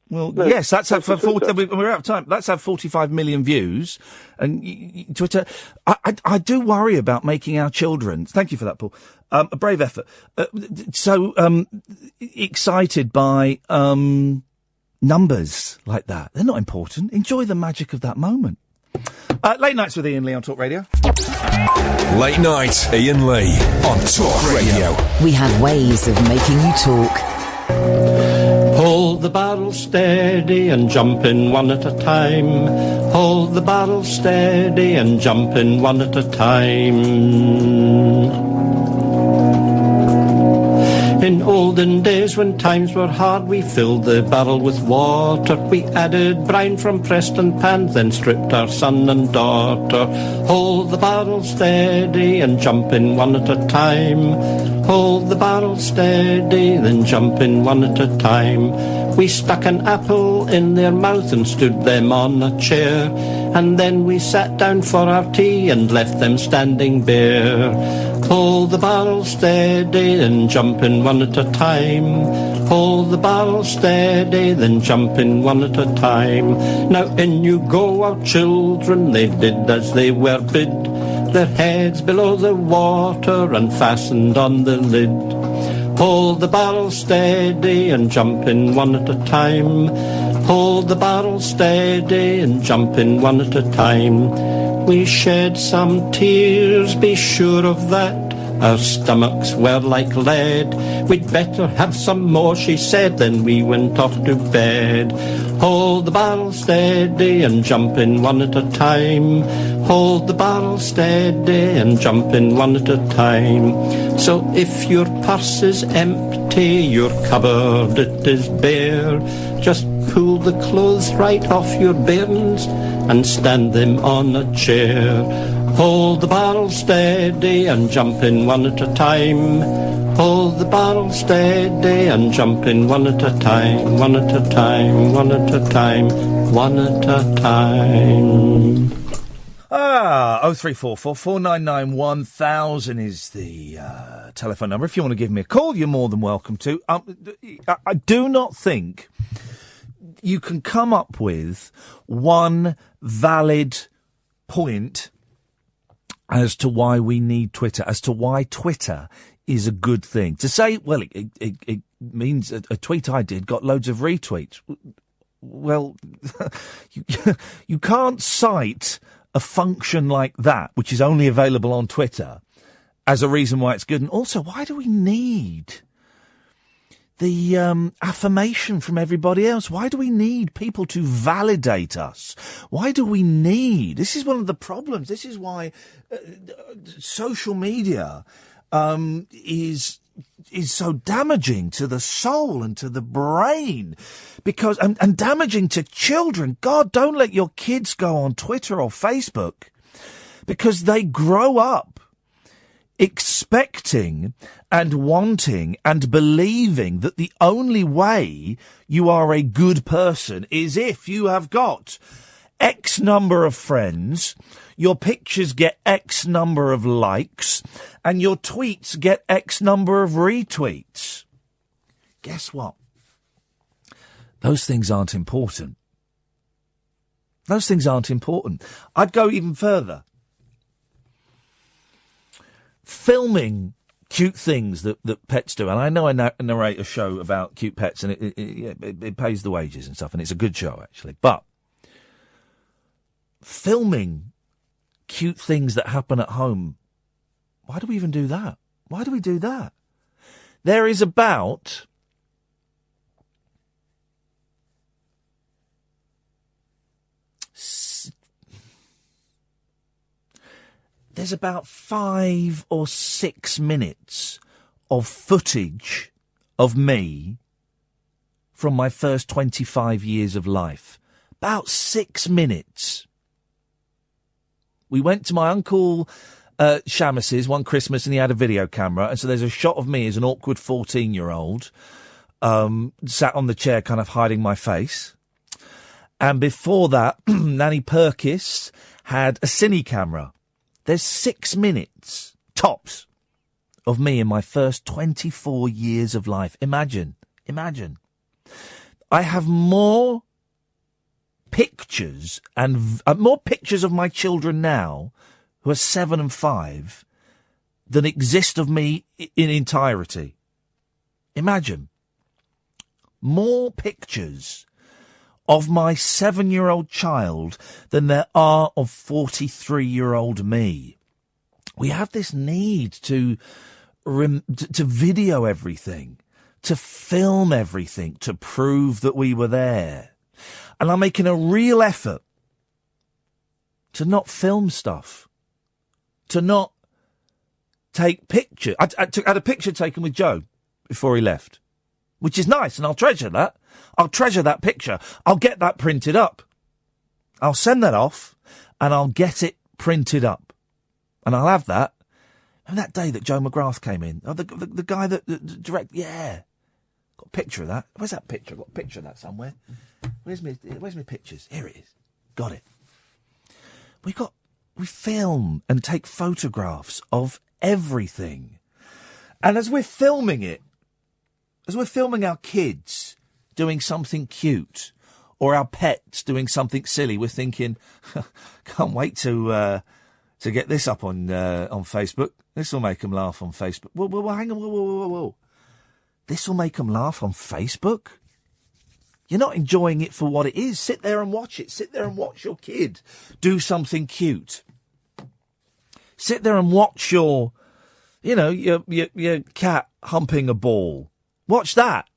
Well, no, yes, that's had for 40... We're out of time. That's had 45 million views. And Twitter... I do worry about making our children... Thank you for that, Paul. A brave effort. Excited by numbers like that. They're not important. Enjoy the magic of that moment. Late Nights with Iain Lee on Talk Radio. Late Night, Iain Lee on Talk Radio. We have ways of making you talk. Hold the barrel steady and jump in one at a time. Hold the barrel steady and jump in one at a time. In olden days when times were hard, we filled the barrel with water. We added brine from Preston pan, then stripped our son and daughter. Hold the barrel steady and jump in one at a time. Hold the barrel steady, then jump in one at a time. We stuck an apple in their mouth and stood them on a chair. And then we sat down for our tea and left them standing bare. Hold the barrel steady, then jump in one at a time. Hold the barrel steady, then jump in one at a time. Now in you go, our children, they did as they were bid. Their heads below the water and fastened on the lid. Hold the barrel steady and jump in one at a time. Hold the barrel steady and jump in one at a time. We shed some tears, be sure of that. Our stomachs were like lead. We'd better have some more, she said, then we went off to bed. Hold the barrel steady and jump in one at a time. Hold the barrel steady and jump in one at a time. So if your purse is empty, your cupboard it is bare, just pull the clothes right off your bairns and stand them on a chair. Hold the barrel steady and jump in one at a time. Hold the barrel steady and jump in one at a time. One at a time, one at a time, one at a time. 0344 499 1000 is the telephone number. If you want to give me a call, you're more than welcome to. I do not think you can come up with one valid point as to why we need Twitter, as to why Twitter is a good thing. To say, well, it means a tweet I did got loads of retweets. Well, you can't cite a function like that, which is only available on Twitter, as a reason why it's good. And also, why do we need the affirmation from everybody else? Why do we need people to validate us? Why do we need... This is one of the problems. This is why social media is is so damaging to the soul and to the brain, because and damaging to children. God, don't let your kids go on Twitter or Facebook, because they grow up expecting and wanting and believing that the only way you are a good person is if you have got X number of friends, your pictures get X number of likes, and your tweets get X number of retweets. Guess what? Those things aren't important. Those things aren't important. I'd go even further. Filming cute things that pets do, and I know I narrate a show about cute pets, and it pays the wages and stuff, and it's a good show, actually, but filming cute things that happen at home, why do we even do that? Why do we do that? There is about there's about 5 or 6 minutes of footage of me from my first 25 years of life. About 6 minutes. We went to my uncle Shamus's one Christmas, and he had a video camera, and so there's a shot of me as an awkward 14-year-old, sat on the chair kind of hiding my face. And before that, Nanny Perkis had a cine camera. There's 6 minutes, tops, of me in my first 24 years of life. Imagine. I have more pictures and more pictures of my children now, who are 7 and 5, than exist of me in entirety. Imagine. More pictures of my 7-year-old child than there are of 43-year-old me. We have this need to video everything, to film everything, to prove that we were there. And I'm making a real effort to not film stuff, to not take pictures. I had a picture taken with Joe before he left, which is nice, and I'll treasure that. I'll treasure that picture. I'll get that printed up. I'll send that off, and I'll get it printed up. And I'll have that. And that day that Joe McGrath came in, the guy that directed, yeah. Got a picture of that. Where's that picture? I've got a picture of that somewhere. Where's my pictures? Here it is. Got it. We film and take photographs of everything. And as we're filming it, as we're filming our kids doing something cute, or our pets doing something silly, we're thinking, can't wait to get this up on Facebook. This will make them laugh on Facebook. Whoa, hang on, whoa. This will make them laugh on Facebook? You're not enjoying it for what it is. Sit there and watch it. Sit there and watch your kid do something cute. Sit there and watch your cat humping a ball. Watch that.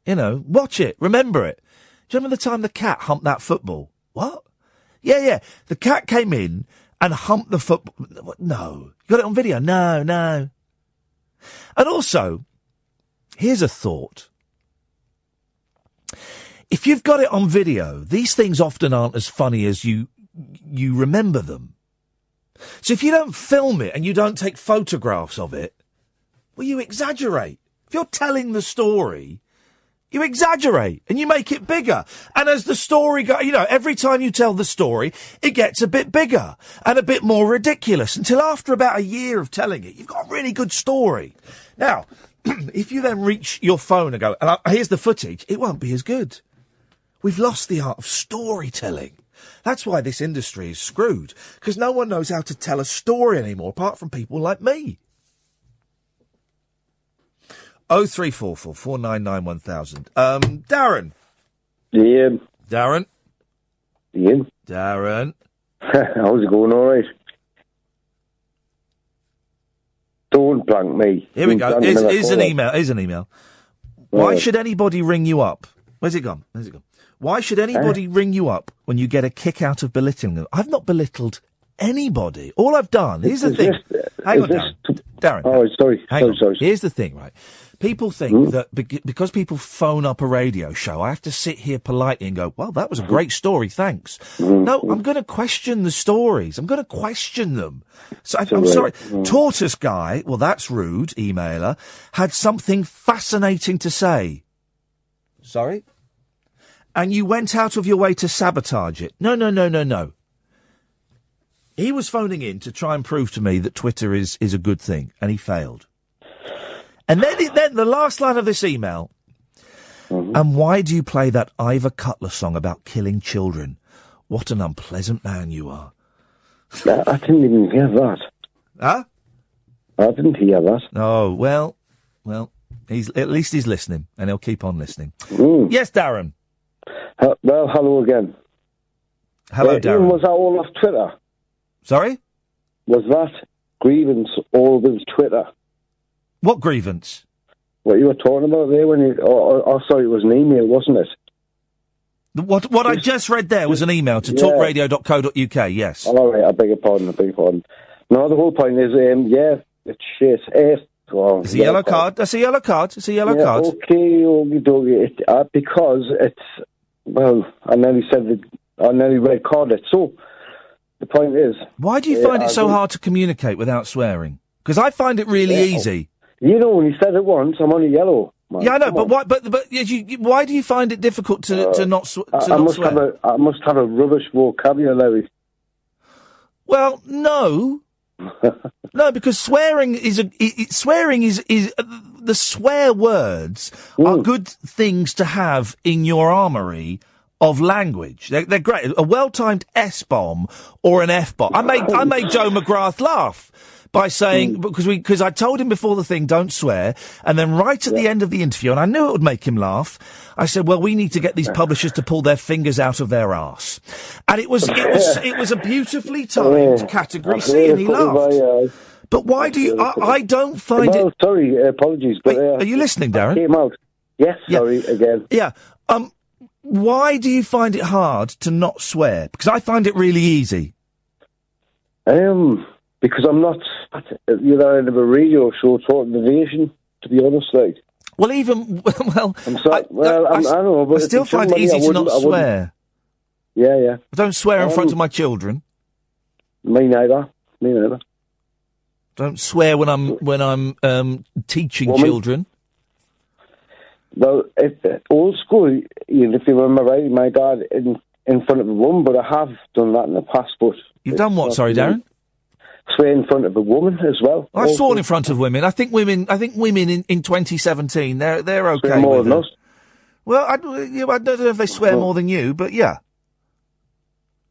Watch it. Remember it. Do you remember the time the cat humped that football? What? Yeah. The cat came in and humped the football. No. You got it on video? No. And also, here's a thought. If you've got it on video, these things often aren't as funny as you remember them. So if you don't film it and you don't take photographs of it, well, you exaggerate. If you're telling the story, you exaggerate and you make it bigger. And as the story goes, every time you tell the story, it gets a bit bigger and a bit more ridiculous until after about a year of telling it, you've got a really good story. Now, if you then reach your phone and go, here's the footage, it won't be as good. We've lost the art of storytelling. That's why this industry is screwed, because no one knows how to tell a story anymore, apart from people like me. 0344 499 1000. Darren. Ian. Darren. Ian. Darren. How's it going? All right. Don't blank me. Here we go. Here's an email. Why should anybody ring you up? Where's it gone? Why should anybody ring you up when you get a kick out of belittling them? I've not belittled anybody. All I've done, here's the thing. Hang on, Darren. Darren. Oh, sorry. Sorry. Here's the thing, right? People think that because people phone up a radio show, I have to sit here politely and go, well, that was a great story, thanks. No, I'm going to question the stories. I'm going to question them. So I'm sorry. Tortoise Guy, well, that's rude, emailer, had something fascinating to say. Sorry? And you went out of your way to sabotage it. No. He was phoning in to try and prove to me that Twitter is a good thing, and he failed. And then the last line of this email, and why do you play that Ivor Cutler song about killing children? What an unpleasant man you are. I didn't even hear that. Huh? I didn't hear that. Oh, well, at least he's listening, and he'll keep on listening. Yes, Darren. Well, hello again. Hello, Darren. Was that all off Twitter? Sorry? Was that grievance all of his Twitter? What grievance? What you were talking about there when you... Oh, sorry, it was an email, wasn't it? What I just read there was an email to talkradio.co.uk, yes. All right, I beg your pardon. No, the whole point is, it's shit. It's a yellow card. That's a yellow card. It's a yellow card. Okay. Because it's... Well, I nearly red carded. So, the point is... Why do you find it so hard to communicate without swearing? Because I find it really easy. You know, when you said it once, I'm on a yellow. Man. Yeah, I know, but why? But why do you find it difficult to not swear? I must have a rubbish vocabulary. Well, no, no, because swearing is the swear words are good things to have in your armoury of language. They're great. A well-timed S-bomb or an F-bomb. I made Joe McGrath laugh by saying, because I told him before the thing, don't swear, and then right at the end of the interview, and I knew it would make him laugh, I said, well, we need to get these publishers to pull their fingers out of their arse. And it was a beautifully timed category C, and he laughed. But why do you, I don't find it... Sorry, apologies, but... are you listening, Darren? Came out. Yes, sorry, again. Yeah, why do you find it hard to not swear? Because I find it really easy. Because I'm not, end of a radio show talking to the nation, to be honest, like. Well, I'm sorry. I know, but I still find it easy to not swear. Yeah. I don't swear in front of my children. Me neither. Don't swear when I'm teaching children. Well, old school, if you remember right, my dad in front of a woman, but I have done that in the past. But you've done what? Sorry, Darren. Swear in front of a woman as well. I've sworn in front of women. I think women in 2017 they're okay more with than it. us. Well, I don't know if they swear more than you, but yeah.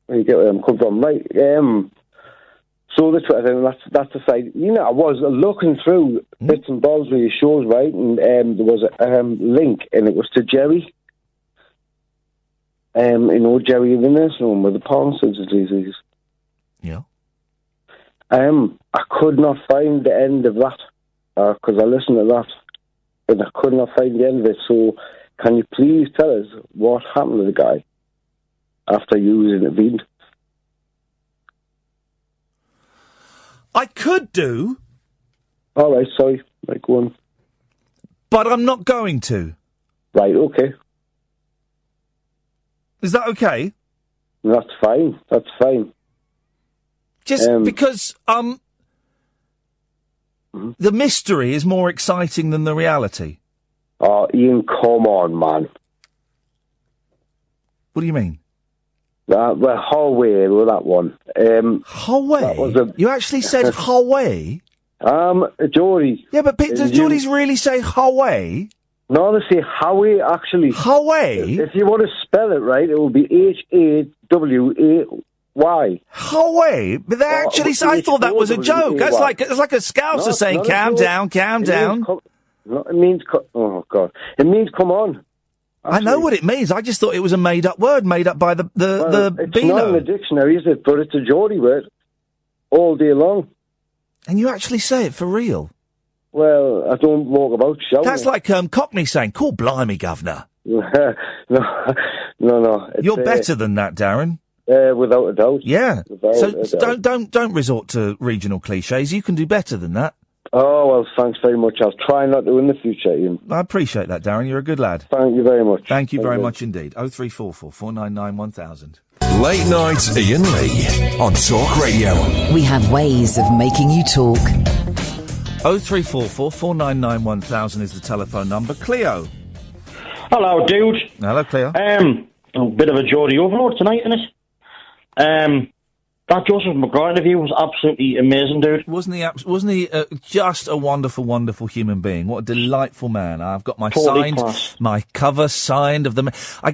You get where I'm coming from, right? So the Twitter thing, that's the side. I was looking through bits and bobs with your shows, right? And there was a link, and it was to Jerry. Jerry in the nursing home with the Parkinson's disease. Yeah. I could not find the end of that, because I listened to that, and I could not find the end of it. So, can you please tell us what happened to the guy after you intervened? I could do. All right, sorry. Right, go on. But I'm not going to. Right, okay. Is that okay? That's fine. Just because the mystery is more exciting than the reality. Oh, Iain, come on, man. What do you mean? Hallway, that one. Hallway? You actually said hallway? Geordie. Yeah, but does Geordies really say hallway? No, they say Howay, actually. Howay? If you want to spell it right, it will be Haway. Haway? But they actually say, I thought that was a joke. It's like a Scouser saying, calm down. No, it means, oh, God. It means come on. Actually, I know what it means. I just thought it was a made-up word, made up by the it's Beano. not in the dictionary, is it? But it's a Geordie word. All day long. And you actually say it for real? Well, I don't walk about shouting. That's like Cockney saying, "Call blimey, governor." No. You're better than that, Darren. Without a doubt. Yeah. So don't resort to regional cliches. You can do better than that. Oh, well, thanks very much. I'll try not to in the future, Ian. I appreciate that, Darren. You're a good lad. Thank you very much. Thank you very much indeed. 0344 499 1000. Late night Iain Lee on Talk Radio. We have ways of making you talk. 0344 499 1000 is the telephone number. Cleo. Hello, dude. Hello, Cleo. A bit of a Geordie overload tonight, isn't it? That Joseph McGraw interview was absolutely amazing, dude. Wasn't he just a wonderful, wonderful human being? What a delightful man. I've got my my cover signed of the... I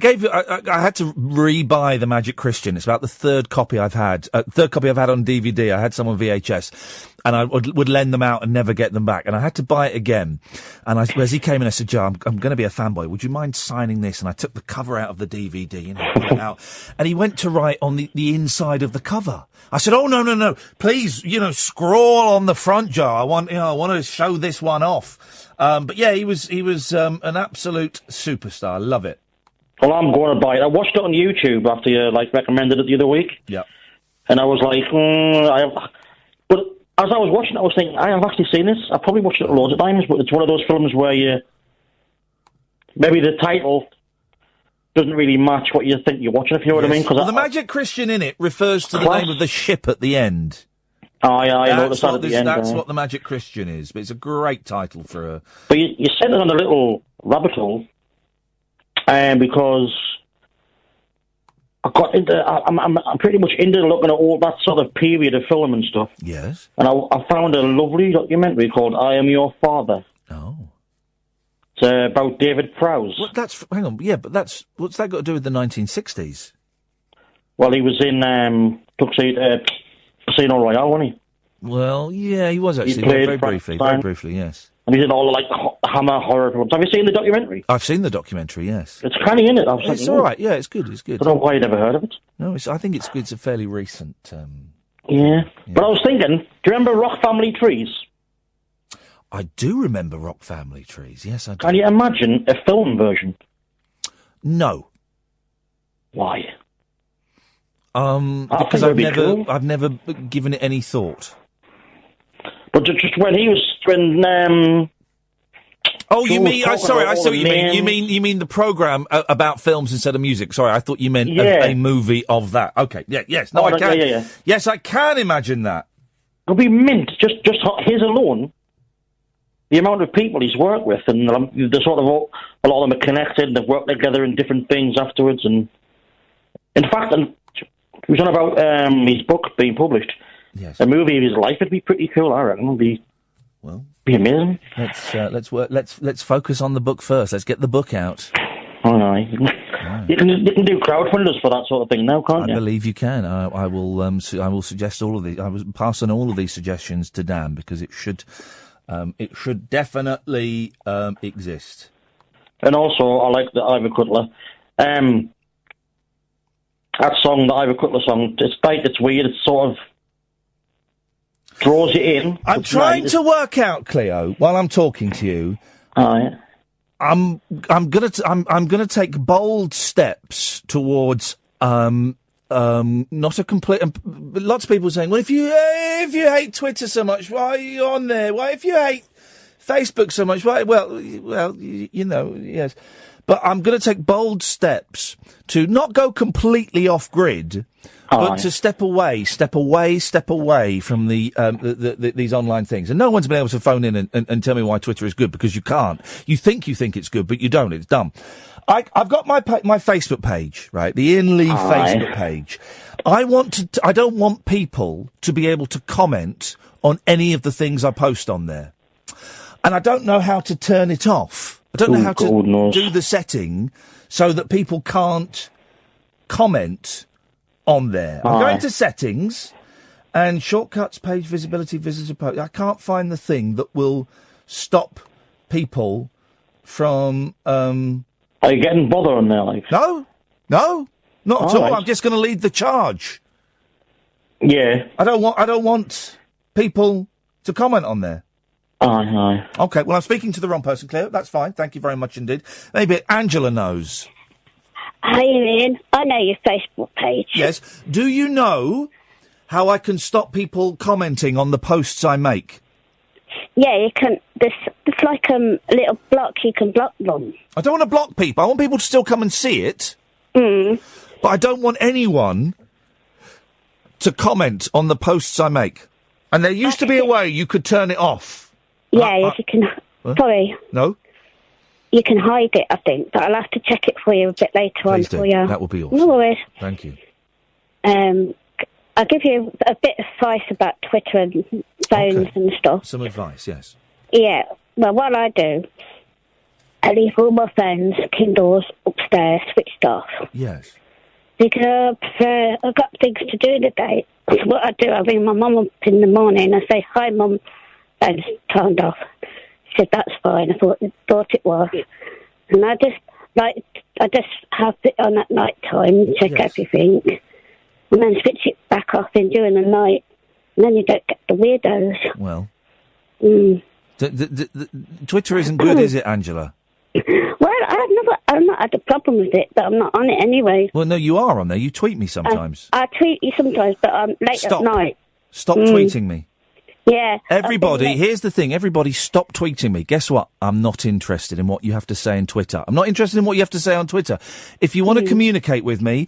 had to re-buy The Magic Christian. It's about the third copy I've had on DVD. I had some on VHS. And I would lend them out and never get them back. And I had to buy it again. And as he came in, I said, Joe, I'm going to be a fanboy. Would you mind signing this? And I took the cover out of the DVD, put it out. And he went to write on the inside of the cover. I said, oh, no. Please, scrawl on the front, Joe. I want to show this one off. But yeah, he was an absolute superstar. I love it. Well, I'm going to buy it. I watched it on YouTube after you, recommended it the other week. Yeah. And I was like, but as I was watching it, I was thinking, I have actually seen this. I've probably watched it loads of times, but it's one of those films where maybe the title doesn't really match what you think you're watching, if you know what I mean. Well, the Magic Christian in it refers to the name of the ship at the end. Oh, yeah, I noticed that at the end. That's what the Magic Christian is, but it's a great title for a... But you sent it on a little rabbit hole, because I got into... I'm pretty much into looking at all that sort of period of film and stuff. Yes. And I found a lovely documentary called I Am Your Father. Oh. It's about David Prowse. Hang on, yeah, but what's that got to do with the 1960s? Well, he was in Casino Royale, wasn't he? Well, yeah, he was actually. Very briefly, yes. And he did all the Hammer horror films. Have you seen the documentary? I've seen the documentary, yes. It's kind of in it. It's all right, yeah, it's good, I don't know why you never heard of it. No, I think it's good. It's a fairly recent... Yeah, but I was thinking, do you remember Rock Family Trees? I do remember Rock Family Trees, yes, I do. Can you imagine a film version? No. Why? Because I've never given it any thought. But just when he was Oh, you mean? Sorry, I see what you mean. You mean the program about films instead of music? Sorry, I thought you meant a movie of that. Okay, yeah, yes, no, I can. Yeah. Yes, I can imagine that. It'll be mint. Just his alone. The amount of people he's worked with, and the sort of a lot of them are connected. They've worked together in different things afterwards, and in fact, he was on about his book being published. Yes. A movie of his life would be pretty cool. I reckon. It'd be amazing. Let's focus on the book first. Let's get the book out. All right. You can do crowdfunders for that sort of thing now, can't you? I believe you can. I will suggest all of these. I will pass on all of these suggestions to Dan because it should definitely exist. And also, I like the Ivor Cutler. That song, the Ivor Cutler song, it's weird. It's sort of draws you in. I'm trying to work out, Cleo, while I'm talking to you. Oh, yeah. I'm gonna take bold steps towards not a complete. Lots of people saying, "Well, if you hate Twitter so much, why are you on there? Why, if you hate Facebook so much, why?" Well, yes. But I'm going to take bold steps to not go completely off grid, but to step away from these online things. And no one's been able to phone in and tell me why Twitter is good, because you can't. You think it's good, but you don't. It's dumb. I've got my Facebook page, right? The Iain Lee Facebook page. I don't want people to be able to comment on any of the things I post on there. And I don't know how to turn it off. I don't know how to do the setting so that people can't comment on there. I'm going to settings and shortcuts, page visibility, visitor post. I can't find the thing that will stop people from... Are you getting bothered on there? No, not at all. I'm just going to lead the charge. Yeah. I don't want people to comment on there. Okay, well, I'm speaking to the wrong person, Claire. That's fine. Thank you very much indeed. Maybe Angela knows. Hi, Ian. I know your Facebook page. Yes. Do you know how I can stop people commenting on the posts I make? Yeah, you can. There's like a little block you can block them. I don't want to block people. I want people to still come and see it. Mm. But I don't want anyone to comment on the posts I make. And there used to be a way you could turn it off. Yeah, yes, you can. Sorry. No? You can hide it, I think, but I'll have to check it for you a bit later Please on do. for you. That would be awesome. No worries. Thank you. I'll give you a bit of advice about Twitter and phones and stuff. Some advice, yes. Yeah, well, what I do, I leave all my phones, Kindles, upstairs, switched off. Yes. Because I've got things to do today. So what I do, I ring my mum up in the morning. I say, "Hi, Mum, phone's turned off." She said, "That's fine." I thought it was, and I just have it on at night time, check everything, and then switch it back off during the night, and then you don't get the weirdos. Well, Mm. Twitter isn't good, is it, Angela? Well, I've not had a problem with it, but I'm not on it anyway. Well, no, you are on there. You tweet me sometimes. I tweet you sometimes, but I'm late Stop. at night. Stop tweeting me. Yeah. Everybody, here's the thing. Everybody stop tweeting me. Guess what? I'm not interested in what you have to say on Twitter. I'm not interested in what you have to say on Twitter. If you want to communicate with me,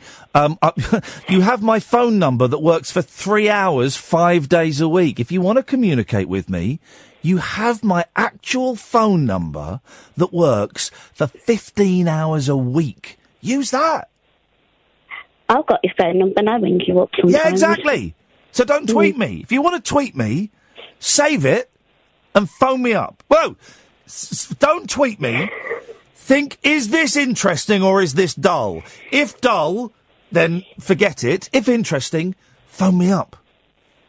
you have my phone number that works for 3 hours, 5 days a week. If you want to communicate with me, you have my actual phone number that works for 15 hours a week. Use that. I've got your phone number and I ring you up sometimes. Yeah, exactly. So don't tweet me. If you want to tweet me, save it and phone me up. Whoa! Don't tweet me. Think, is this interesting or is this dull? If dull, then forget it. If interesting, phone me up.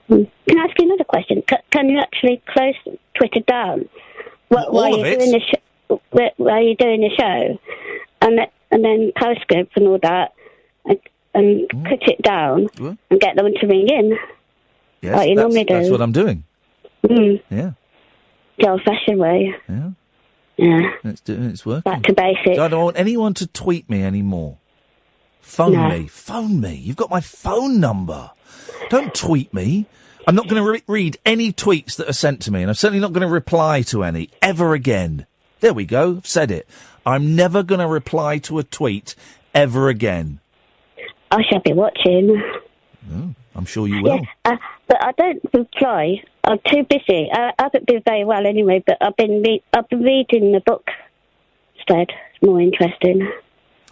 Can I ask you another question? Can you actually close Twitter down while you're doing the show, and then Periscope and all that, and put it down and get them to ring in? Yes, like you normally do. That's what I'm doing. Mm. Yeah. The old-fashioned way. Yeah. Yeah. It's working. Back to basics. So I don't want anyone to tweet me anymore. Phone me. Phone me. You've got my phone number. Don't tweet me. I'm not going to read any tweets that are sent to me, and I'm certainly not going to reply to any ever again. There we go. I've said it. I'm never going to reply to a tweet ever again. I shall be watching. Oh, I'm sure you will. Yeah, but I don't reply. I'm too busy. I haven't been very well anyway, but I've been reading the book instead. It's more interesting.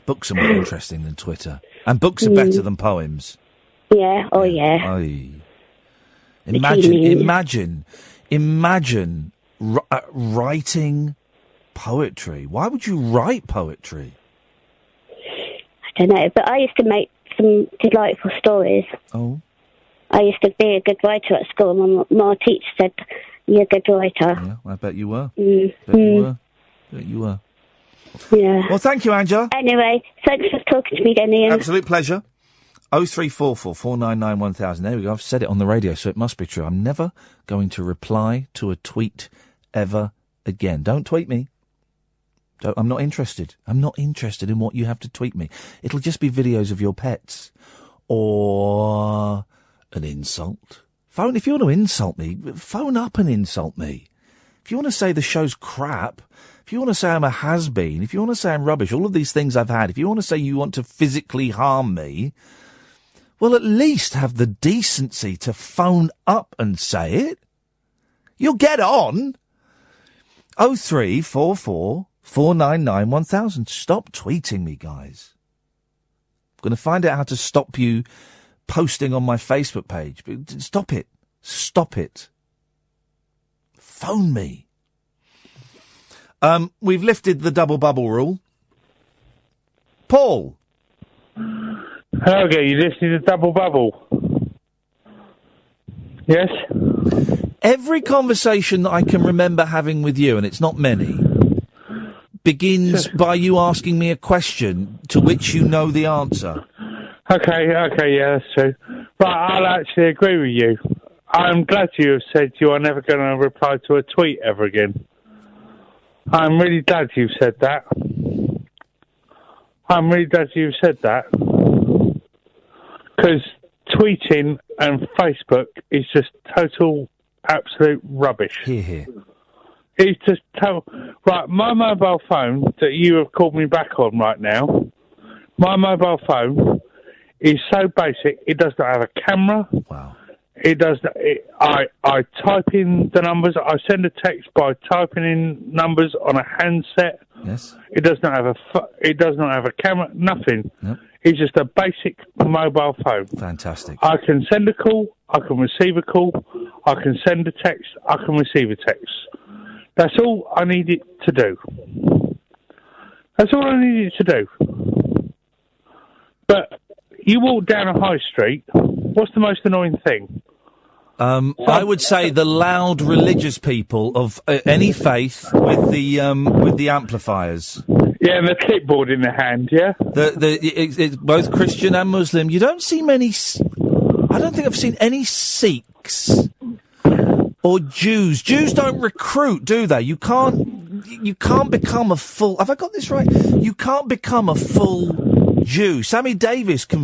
Books are more interesting than Twitter. And books are better than poems. Yeah, oh yeah. Aye. Imagine writing poetry. Why would you write poetry? I don't know, but I used to make some delightful stories. Oh. I used to be a good writer at school. My teacher said, "You're a good writer." Yeah, I bet you were. Bet you were. Yeah. Well, thank you, Angela. Anyway, thanks for talking to me again, Ian. Absolute pleasure. 0344 499 1000. There we go. I've said it on the radio, so it must be true. I'm never going to reply to a tweet ever again. Don't tweet me. I'm not interested. I'm not interested in what you have to tweet me. It'll just be videos of your pets. Or an insult. If you want to insult me, phone up and insult me. If you want to say the show's crap, if you want to say I'm a has-been, if you want to say I'm rubbish, all of these things I've had, if you want to say you want to physically harm me, well, at least have the decency to phone up and say it. You'll get on. 0344 499 1000. Stop tweeting me, guys. I'm going to find out how to stop you posting on my Facebook page. Stop it. Stop it. Phone me. We've lifted the double bubble rule. Paul. Okay, you lifted the double bubble. Yes? Every conversation that I can remember having with you, and it's not many, begins by you asking me a question to which you know the answer. Okay, yeah, that's true. Right, I'll actually agree with you. I'm glad you have said you are never going to reply to a tweet ever again. I'm really glad you've said that. I'm really glad you've said that. Because tweeting and Facebook is just total, absolute rubbish. Hear, hear. is to tell... Right, my mobile phone that you have called me back on right now, my mobile phone is so basic, it does not have a camera. Wow. It does. I type in the numbers. I send a text by typing in numbers on a handset. Yes. It does not have a camera. Nothing. Yep. It's just a basic mobile phone. Fantastic. I can send a call. I can receive a call. I can send a text. I can receive a text. That's all I need it to do. That's all I need it to do. But you walk down a high street. What's the most annoying thing? I would say the loud religious people of any faith with the amplifiers. Yeah, and the clipboard in the hand. Yeah. It's both Christian and Muslim. You don't see many. I don't think I've seen any Sikhs or Jews. Jews don't recruit, do they? You can't become a full. Have I got this right? You can't become a full Jew. Sammy Davis Jr.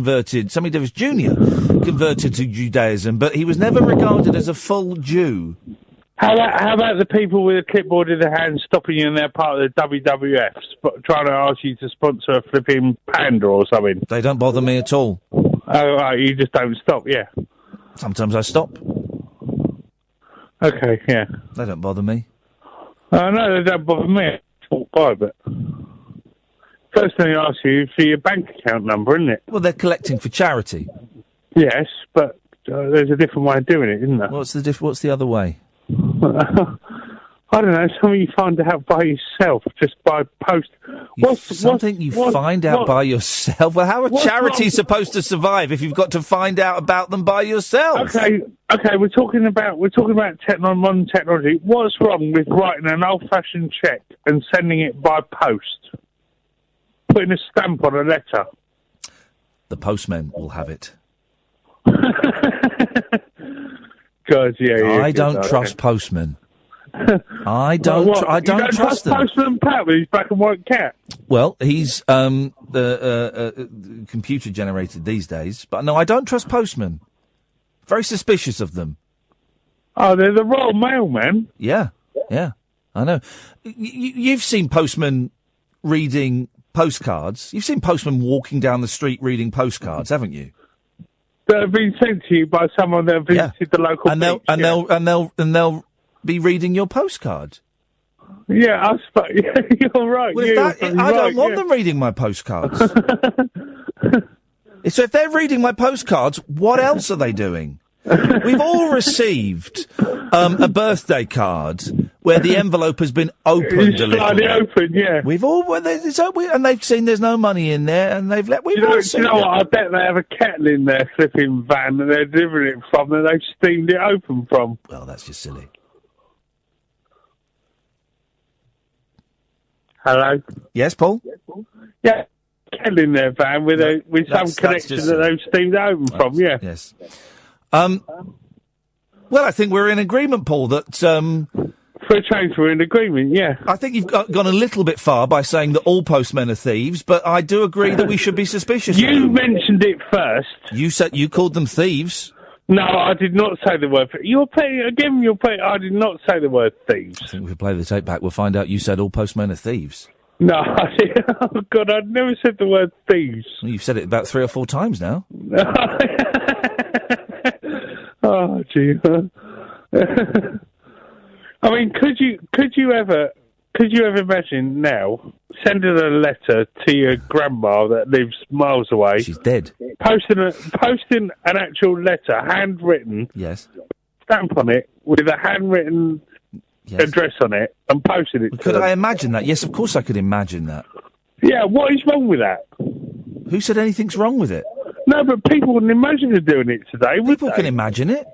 converted to Judaism, but he was never regarded as a full Jew. How about the people with a clipboard in their hand stopping you in their part of the WWF, trying to ask you to sponsor a flipping panda or something? They don't bother me at all. Oh, right, you just don't stop, yeah. Sometimes I stop. Okay, yeah. They don't bother me. No, they don't bother me. I walk by, but... First thing I ask you is for your bank account number, isn't it? Well, they're collecting for charity. Yes, but there's a different way of doing it, isn't there? What's the other way? I don't know, something you find out by yourself, just by post. Something you find out by yourself? Well, how are charities supposed to survive if you've got to find out about them by yourself? Okay, we're talking about modern technology. What's wrong with writing an old-fashioned cheque and sending it by post? Putting a stamp on a letter. The postmen will have it. God, yeah. I don't trust postmen. I don't trust them. Postman Pat with his black and white cat. Well, he's computer generated these days, but no, I don't trust postmen. Very suspicious of them. Oh, they're the Royal Mail, man. Yeah, I know. You've seen postmen reading postcards. You've seen postmen walking down the street reading postcards, haven't you? That have been sent to you by someone that visited the local beach. And they'll be reading your postcard. Yeah, you're right. Well, I don't want them reading my postcards. So if they're reading my postcards, what else are they doing? We've all received a birthday card where the envelope has been opened a little. Slightly open, yeah. We've all, and they've seen there's no money in there, and they've let. You know what? I bet they have a kettle in their flipping van that they're delivering it from, and they've steamed it open from. Well, that's just silly. Hello. Yes, Paul. Yeah, kettle in their van with some connection that they've steamed it open from. Yeah. Yes. Well, I think we're in agreement, Paul, that... For a change, we're in agreement, yeah. I think you've gone a little bit far by saying that all postmen are thieves, but I do agree that we should be suspicious. You mentioned it first. You called them thieves. No, I did not say the word... I did not say the word thieves. I think if we play the tape back, we'll find out you said all postmen are thieves. No, oh God, I'd never said the word thieves. Well, you've said it about 3 or 4 times now. Oh, gee. I mean, could you ever imagine now sending a letter to your grandma that lives miles away? She's dead. Posting an actual letter, handwritten. Yes. Stamp on it with a handwritten address on it, and posting it. Could I imagine that? Yes, of course I could imagine that. Yeah. What is wrong with that? Who said anything's wrong with it? No, but people wouldn't imagine doing it today, would People can imagine it.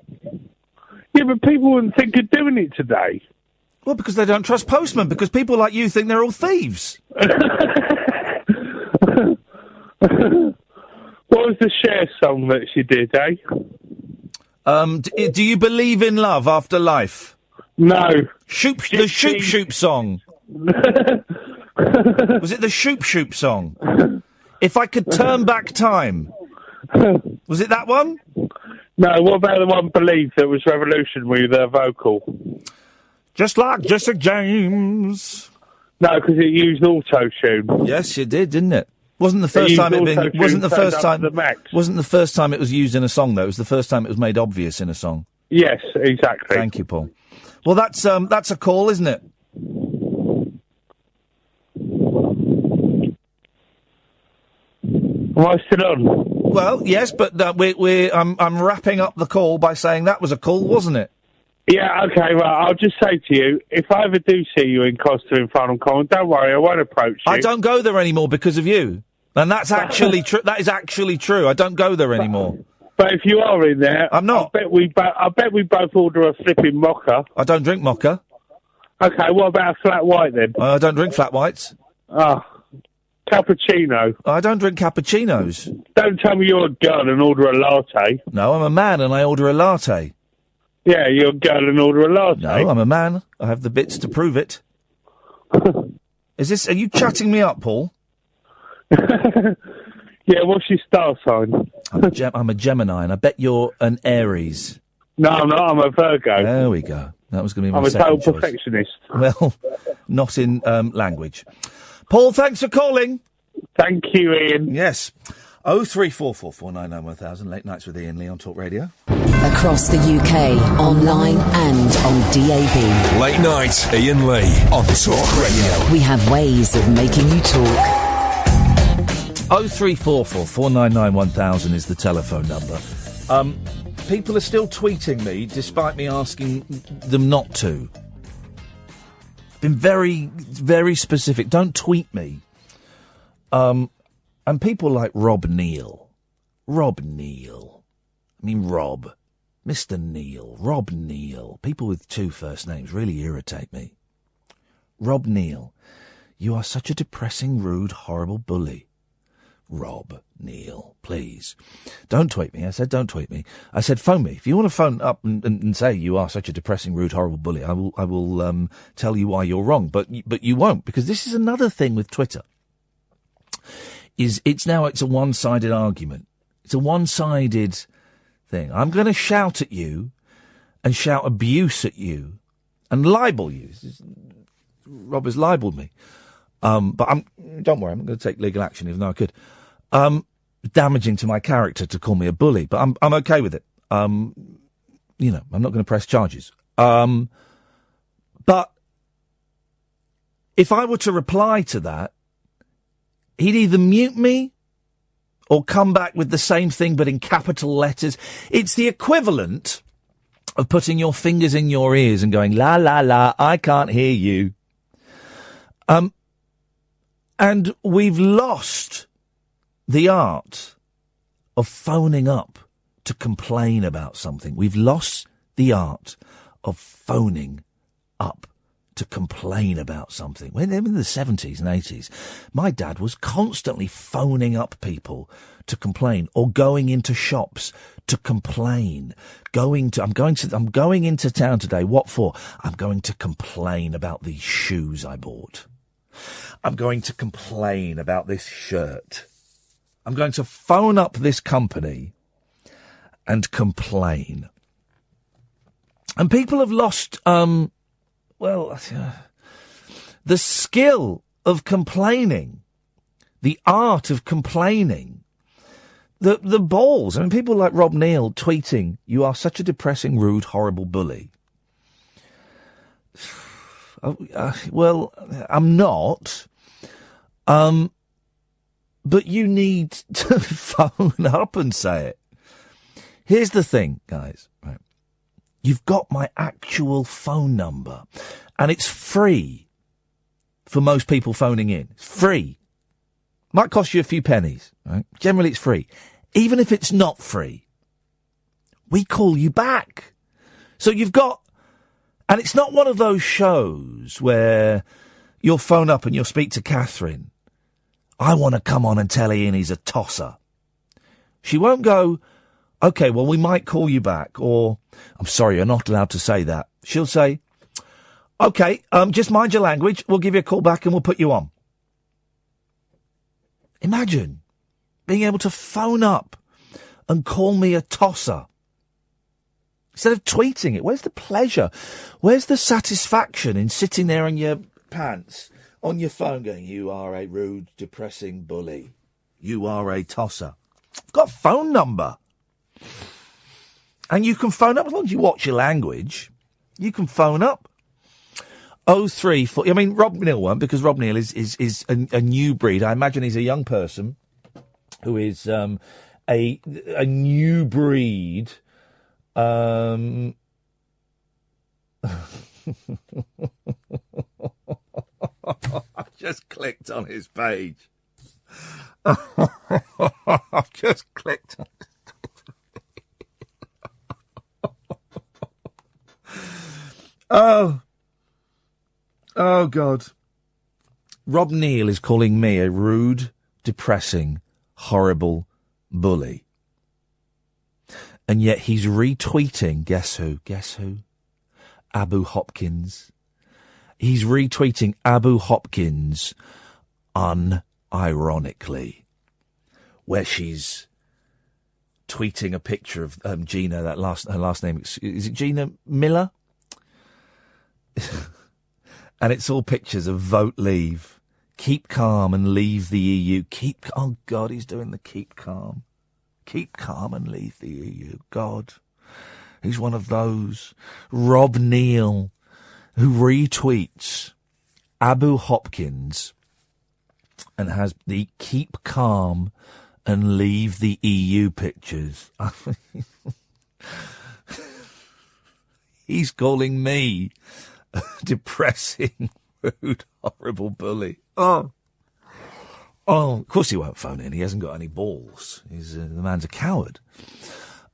Yeah, but people wouldn't think of doing it today. Well, because they don't trust postmen, because people like you think they're all thieves. What was the Cher song that she did, eh? Do you believe in love after life? No. The Shoop Shoop song. Was it the Shoop Shoop song? If I could turn back time. Was it that one? No, what about the one Believe that was revolutionary with her vocal? Just like Jesse James. No, because it used auto-tune. Yes, it did, didn't it? Wasn't the first time it been? Wasn't the first time? Wasn't the first time it was used in a song though? It was the first time it was made obvious in a song. Yes, exactly. Thank you, Paul. Well, that's a call, isn't it? Am I still on? Well, yes, but I'm wrapping up the call by saying that was a call, wasn't it? Yeah, okay, right. I'll just say to you, if I ever do see you in Costa in Farnham Common, don't worry, I won't approach you. I don't go there anymore because of you. And that's actually true. That is actually true. I don't go there anymore. But if you are in there, I'm not. I bet we both order a flipping mocha. I don't drink mocha. Okay, what about a flat white then? I don't drink flat whites. Cappuccino. I don't drink cappuccinos. Don't tell me you're a girl and order a latte. No, I'm a man and I order a latte. Yeah, you're a girl and order a latte. No, I'm a man. I have the bits to prove it. Are you chatting me up, Paul? Yeah, what's your star sign? I'm a Gemini, and I bet you're an Aries. No, I'm not. I'm a Virgo. There we go. That was going to be my second choice. I'm a total perfectionist. Well, not in language. Paul, thanks for calling. Thank you, Ian. Yes. 03444991000, Late Nights with Iain Lee on Talk Radio. Across the UK, online and on DAB. Late Night, Iain Lee on Talk Radio. We have ways of making you talk. 03444991000 is the telephone number. People are still tweeting me, despite me asking them not to. Been very, very specific. Don't tweet me. And people like Rob Neal. Rob Neal. I mean, Rob. Mr. Neal. Rob Neal. People with two first names really irritate me. Rob Neal. You are such a depressing, rude, horrible bully. Rob Neal, please. Don't tweet me. I said don't tweet me. I said phone me. If you want to phone up and say you are such a depressing, rude, horrible bully, I will tell you why you're wrong. But you won't, because this is another thing with Twitter. It's a one-sided argument. It's a one-sided thing. I'm going to shout at you and shout abuse at you and libel you. Rob has libelled me. But don't worry, I'm not going to take legal action, even though I could. Damaging to my character to call me a bully, but I'm okay with it. I'm not going to press charges. But if I were to reply to that, he'd either mute me or come back with the same thing but in capital letters. It's the equivalent of putting your fingers in your ears and going, la, la, la, I can't hear you. And we've lost the art of phoning up to complain about something. We've lost the art of phoning up to complain about something. When in the 70s and 80s, my dad was constantly phoning up people to complain, or going into shops to complain. I'm going into town today. What for? I'm going to complain about these shoes I bought. I'm going to complain about this shirt. I'm going to phone up this company and complain. And people have lost, the skill of complaining, the art of complaining, the balls. I mean, people like Rob Neal tweeting, you are such a depressing, rude, horrible bully. Well, I'm not. But you need to phone up and say it. Here's the thing, guys. Right. You've got my actual phone number, and it's free for most people phoning in. It's free. Might cost you a few pennies. Right? Generally, it's free. Even if it's not free, we call you back. So you've got... And it's not one of those shows where you'll phone up and you'll speak to Catherine. I want to come on and tell Iain he's a tosser. She won't go, OK, well, we might call you back, or, I'm sorry, you're not allowed to say that. She'll say, OK, just mind your language, we'll give you a call back and we'll put you on. Imagine being able to phone up and call me a tosser. Instead of tweeting it, where's the pleasure? Where's the satisfaction in sitting there in your pants, on your phone going, you are a rude, depressing bully. You are a tosser. I've got a phone number. And you can phone up, as long as you watch your language, you can phone up. 034, I mean, Rob Neal won't, because Rob Neal is a new breed. I imagine he's a young person who is a new breed. I've just clicked on his page. I've just clicked on his Oh, God. Rob Neal is calling me a rude, depressing, horrible bully. And yet he's retweeting, guess who? Abu Hopkins. He's retweeting Abu Hopkins unironically, where she's tweeting a picture of Gina, her last name, is it Gina Miller? And it's all pictures of vote leave. Keep calm and leave the EU. Oh, God, he's doing the keep calm. Keep calm and leave the EU. God, he's one of those. Rob Neal, who retweets Abu Hopkins and has the keep calm and leave the EU pictures. He's calling me a depressing, rude, horrible bully. Oh, of course he won't phone in. He hasn't got any balls. The man's a coward.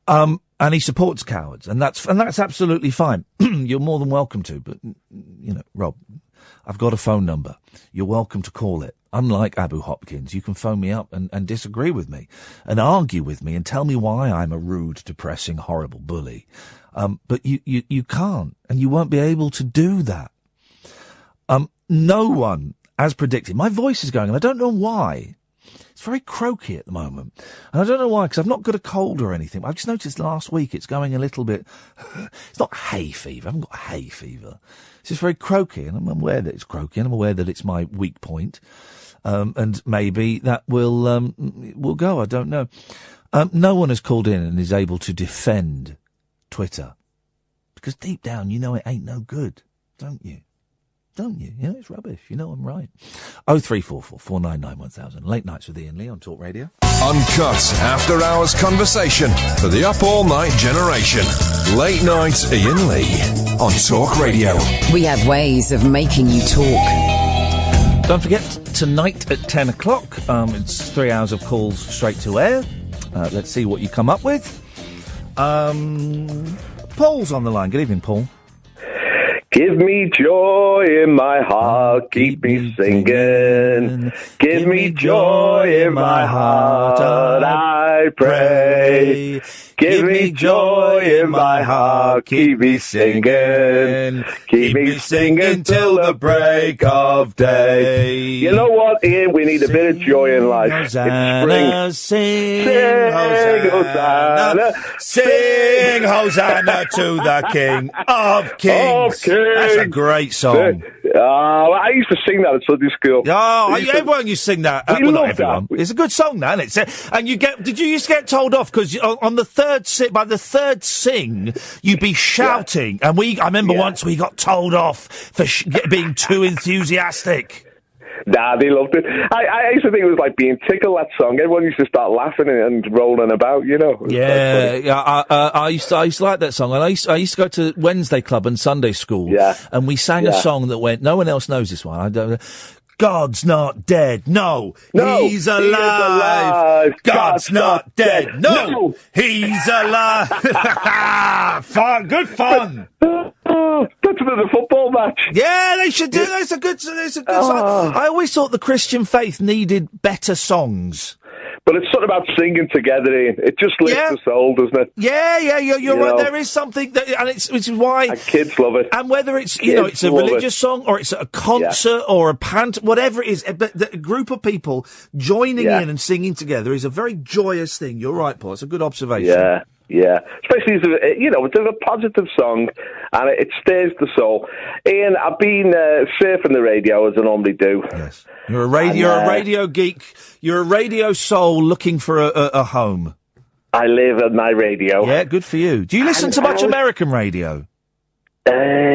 And he supports cowards, and that's absolutely fine. You're more than welcome to, but, Rob, I've got a phone number. You're welcome to call it. Unlike Abu Hopkins, you can phone me up and disagree with me and argue with me and tell me why I'm a rude, depressing, horrible bully. But you can't, and you won't be able to do that. No one, as predicted, my voice is going, and I don't know why. It's very croaky at the moment. And I don't know why, because I've not got a cold or anything. I've just noticed last week it's going a little bit... It's not hay fever. I haven't got hay fever. It's just very croaky, and I'm aware that it's croaky, and I'm aware that it's my weak point. And maybe that will go. I don't know. No one has called in and is able to defend Twitter. Because deep down, you know it ain't no good, don't you? Don't you? You know it's rubbish. You know I'm right. 0344 499 1000. Late Nights with Iain Lee on Talk Radio. Uncut after-hours conversation for the up-all-night generation. Late Night Iain Lee on Talk Radio. We have ways of making you talk. Don't forget, tonight at 10 o'clock, it's 3 hours of calls straight to air. Let's see what you come up with. Paul's on the line. Good evening, Paul. Give me joy in my heart, keep me singing. Give me joy in my heart, I pray. Give me joy in my heart, keep me singing. Keep me singing till the break of day. You know what, Ian? We need a bit of joy in life. Hosanna, it's spring. Sing Hosanna. Sing Hosanna to the King of Kings. That's a great song. I used to sing that at Sunday school. Oh, everyone used to sing that. We not love everyone. that. It's a good song, man. And did you used to get told off because on the by the third sing, you'd be shouting. Yeah. And I remember once we got told off for being too enthusiastic. Nah, they loved it. I used to think it was like being tickled, that song. Everyone used to start laughing and rolling about, you know. I used to like that song. And I used to go to Wednesday Club and Sunday School. Yeah. And we sang a song that went, no one else knows this one. I don't God's not dead. No, he's alive. God's not dead. No, he's alive. Fun, good fun. That's another football match. Yeah, they should do. It's a good song. I always thought the Christian faith needed better songs. But it's something about singing together, Ian. It just lifts the soul, doesn't it? Yeah, you're right. There is something that, and it's why and kids love it. And whether it's it's a religious song or it's a concert or a pant, whatever it is, but a group of people joining in and singing together is a very joyous thing. You're right, Paul. It's a good observation. Yeah. Yeah, especially as it's a positive song, and it stirs the soul. Ian, I've been surfing the radio as I normally do. Yes, you're a radio geek. You're a radio soul looking for a home. I live on my radio. Yeah, good for you. Do you listen to much American radio?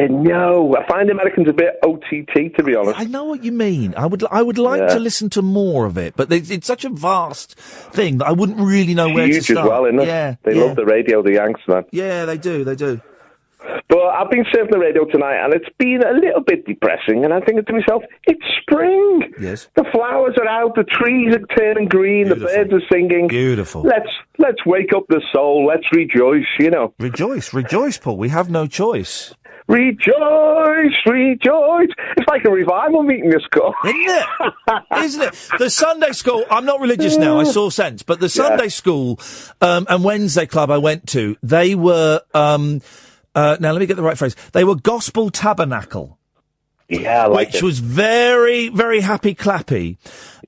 No, I find Americans a bit OTT, to be honest. I know what you mean. I would like to listen to more of it, but it's such a vast thing that I wouldn't really know where to start. Huge as well, isn't it? Yeah, they love the radio, the Yanks, man. Yeah, they do. But I've been surfing the radio tonight, and it's been a little bit depressing, and I'm thinking to myself, it's spring. Yes. The flowers are out, the trees are turning green, Beautiful. The birds are singing. Beautiful. Let's wake up the soul, let's rejoice, Rejoice, Paul. We have no choice. Rejoice, rejoice. It's like a revival meeting, this call. Isn't it? The Sunday school, I'm not religious now, I saw sense, but the Sunday school and Wednesday club I went to, they were, now let me get the right phrase, they were gospel tabernacle. Yeah, I like which was very, very happy clappy.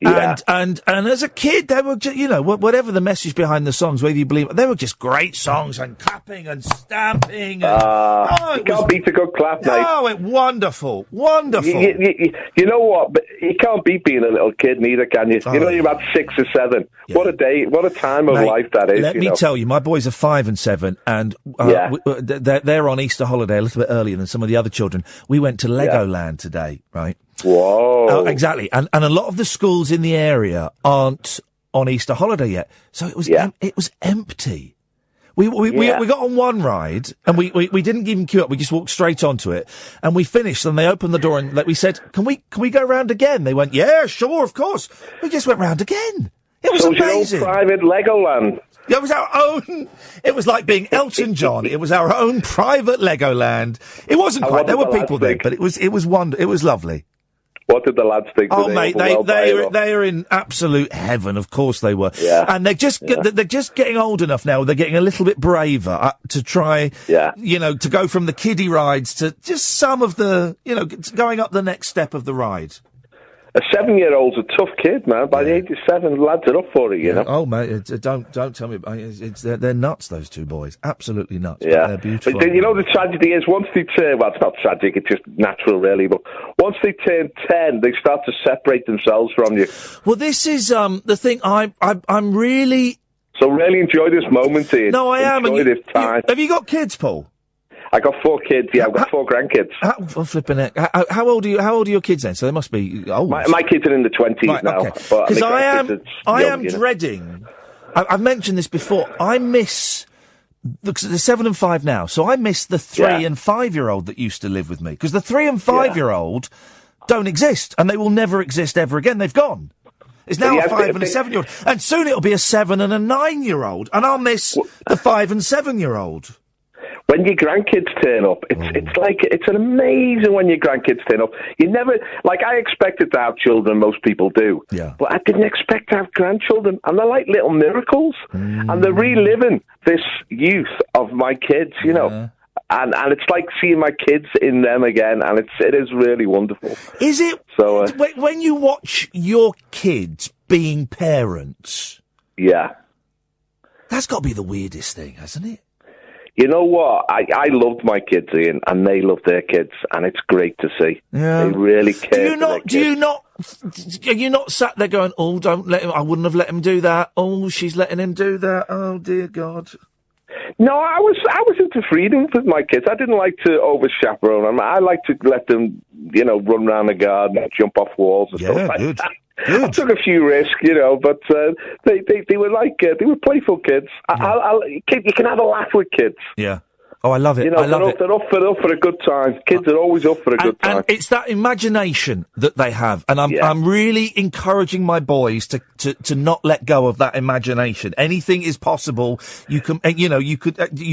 Yeah. And as a kid, they were just, whatever the message behind the songs, whether you believe it, they were just great songs and clapping and stamping. And, you can't beat a good clap, mate. Oh, wonderful. You know what? But you can't beat being a little kid neither, can you? You're about 6 or 7. Yeah. What a day, what a time of life that is. Let me tell you, my boys are 5 and 7, and they're on Easter holiday a little bit earlier than some of the other children. We went to Legoland today, right? Whoa. Exactly. And a lot of the schools in the area aren't on Easter holiday yet. So it was empty. We got on one ride and we didn't even queue up. We just walked straight onto it and we finished and they opened the door and we said, can we go round again? They went, yeah, sure, of course. We just went round again. It was amazing. Your own private Legoland. It was our own. It was like being Elton John. It was our own private Legoland. It wasn't quite. There were people there, but it was It was lovely. What did the lads think? Oh, mate, they are in absolute heaven. Of course they were. Yeah. And they're just getting old enough now. They're getting a little bit braver to try. Yeah. To go from the kiddie rides to just some of the going up the next step of the ride. A 7-year-old's a tough kid, man. By the age of 7, lads are up for it, you know. Oh, mate, don't tell me. They're nuts, those two boys. Absolutely nuts. Yeah. They're beautiful. But the tragedy is once they turn, well, it's not tragic, it's just natural, really, but once they turn 10, they start to separate themselves from you. Well, this is the thing. I'm really... So really enjoy this moment, Ian. No, I am. Enjoy this time. Have you got kids, Paul? I got 4 kids. Yeah, I've got 4 grandkids. Flipping it. How old are you? How old are your kids then? So they must be old. My kids are in the 20s now. Because I am dreading. I've mentioned this before. I miss. Look, they're 7 and 5 now, so I miss the 3 and 5-year-old that used to live with me. Because the 3 and 5-year-old don't exist, and they will never exist ever again. They've gone. It's now a 5 and a 7-year-old, and soon it'll be a 7 and a 9-year-old, and I'll miss the 5 and 7-year-old. When your grandkids turn up, it's an amazing when your grandkids turn up. You never, I expected to have children, most people do. Yeah. But I didn't expect to have grandchildren. And they're like little miracles. And they're reliving this youth of my kids, you know. And it's like seeing my kids in them again, and it is really wonderful. Is it? So when you watch your kids being parents? Yeah. That's got to be the weirdest thing, hasn't it? You know what? I loved my kids, Ian, and they loved their kids, and it's great to see. Yeah. They really care. Are you not sat there going, oh, don't let him, I wouldn't have let him do that. Oh, she's letting him do that. Oh, dear God. No, I was into freedom with my kids. I didn't like to over-chaperone them. I like to let them, run around the garden and jump off walls and stuff like that. Good. I took a few risks, but they were they were playful kids. You can have a laugh with kids. Yeah. Oh, I love it. They're up for a good time. Kids are always up for a good time. And it's that imagination that they have. And I'm really encouraging my boys to not let go of that imagination. Anything is possible. You can, you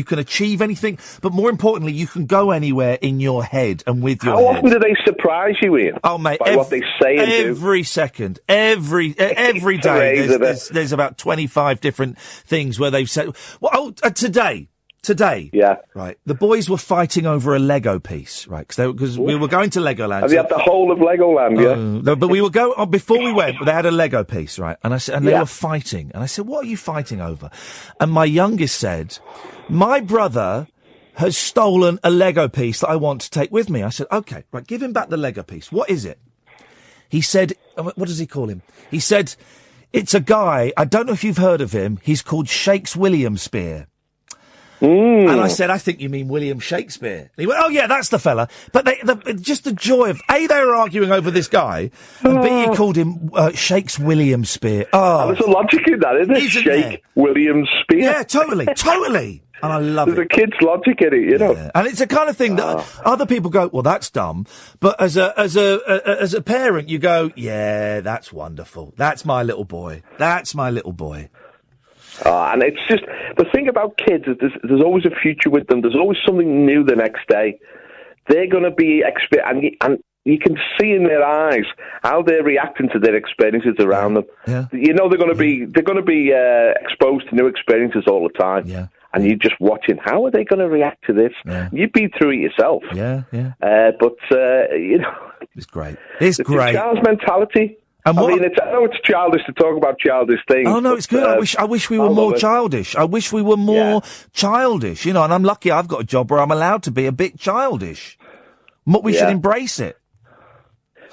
can achieve anything, but more importantly, you can go anywhere in your head and with your head. How often do they surprise you, Ian? Oh, mate. By what they say and do? Every second. Every day. There's about 25 different things where they've said, today, today. Yeah. Right. The boys were fighting over a Lego piece, right? Because we were going to Legoland. Have you had the whole of Legoland, yeah? But we were before we went, they had a Lego piece, right? And they were fighting. And I said, what are you fighting over? And my youngest said, my brother has stolen a Lego piece that I want to take with me. I said, okay, right, give him back the Lego piece. What is it? He said, what does he call him? He said, it's a guy, I don't know if you've heard of him, he's called Shakes William Spear. And I said, I think you mean William Shakespeare. And he went, oh yeah, that's the fella. But just the joy of, A, they were arguing over this guy, and B, he called him Shakes William Spear. Oh. There's a logic in that, isn't it? Shake William Spear. Yeah, totally. And I love it. There's a kid's logic in it, you know. Yeah. And it's a kind of thing that other people go, well, that's dumb. But as a parent, you go, yeah, that's wonderful. That's my little boy. And it's just, the thing about kids is there's always a future with them. There's always something new the next day. They're going to be, and you can see in their eyes how they're reacting to their experiences around them. Yeah. You know, they're going to be exposed to new experiences all the time. Yeah. And you're just watching, how are they going to react to this? Yeah. You've been through it yourself. Yeah. But, you know. It's great. It's great. Child's mentality. I know it's childish to talk about childish things. Oh no, it's good. I wish we were more childish. I wish we were more childish, you know, and I'm lucky I've got a job where I'm allowed to be a bit childish. We should embrace it.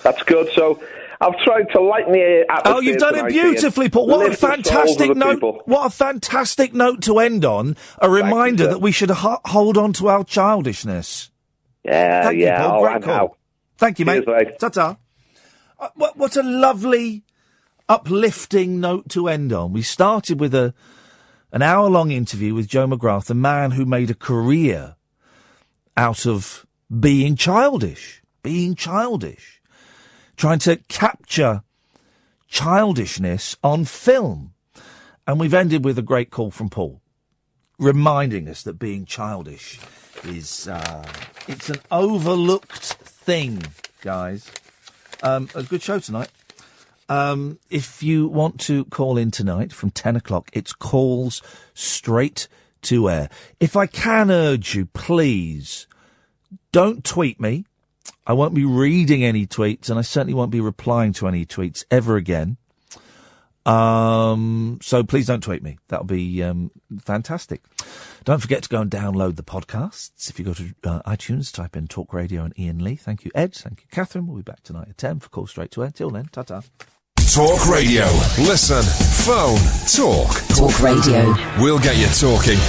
That's good. So I've tried to lighten the atmosphere. Oh, you've done it beautifully, Paul. What a fantastic note. What a fantastic note to end on. A reminder that we should hold on to our childishness. Yeah, Thank you, Paul. Great call. Thank you, mate. Cheers, mate. Ta-ta. What a lovely, uplifting note to end on. We started with an hour-long interview with Joe McGrath, the man who made a career out of being childish, trying to capture childishness on film. And we've ended with a great call from Paul, reminding us that being childish is, it's an overlooked thing, guys. A good show tonight. If you want to call in tonight from 10 o'clock, it's calls straight to air. If I can urge you, please, don't tweet me. I won't be reading any tweets, and I certainly won't be replying to any tweets ever again. So please don't tweet me. That'll be fantastic. Don't forget to go and download the podcasts. If you go to iTunes, type in Talk Radio and Iain Lee. Thank you, Ed. Thank you, Catherine. We'll be back tonight at 10 for Call Straight to Air. Till then, ta-ta. Talk Radio. Listen, phone, talk. Talk Radio. We'll get you talking.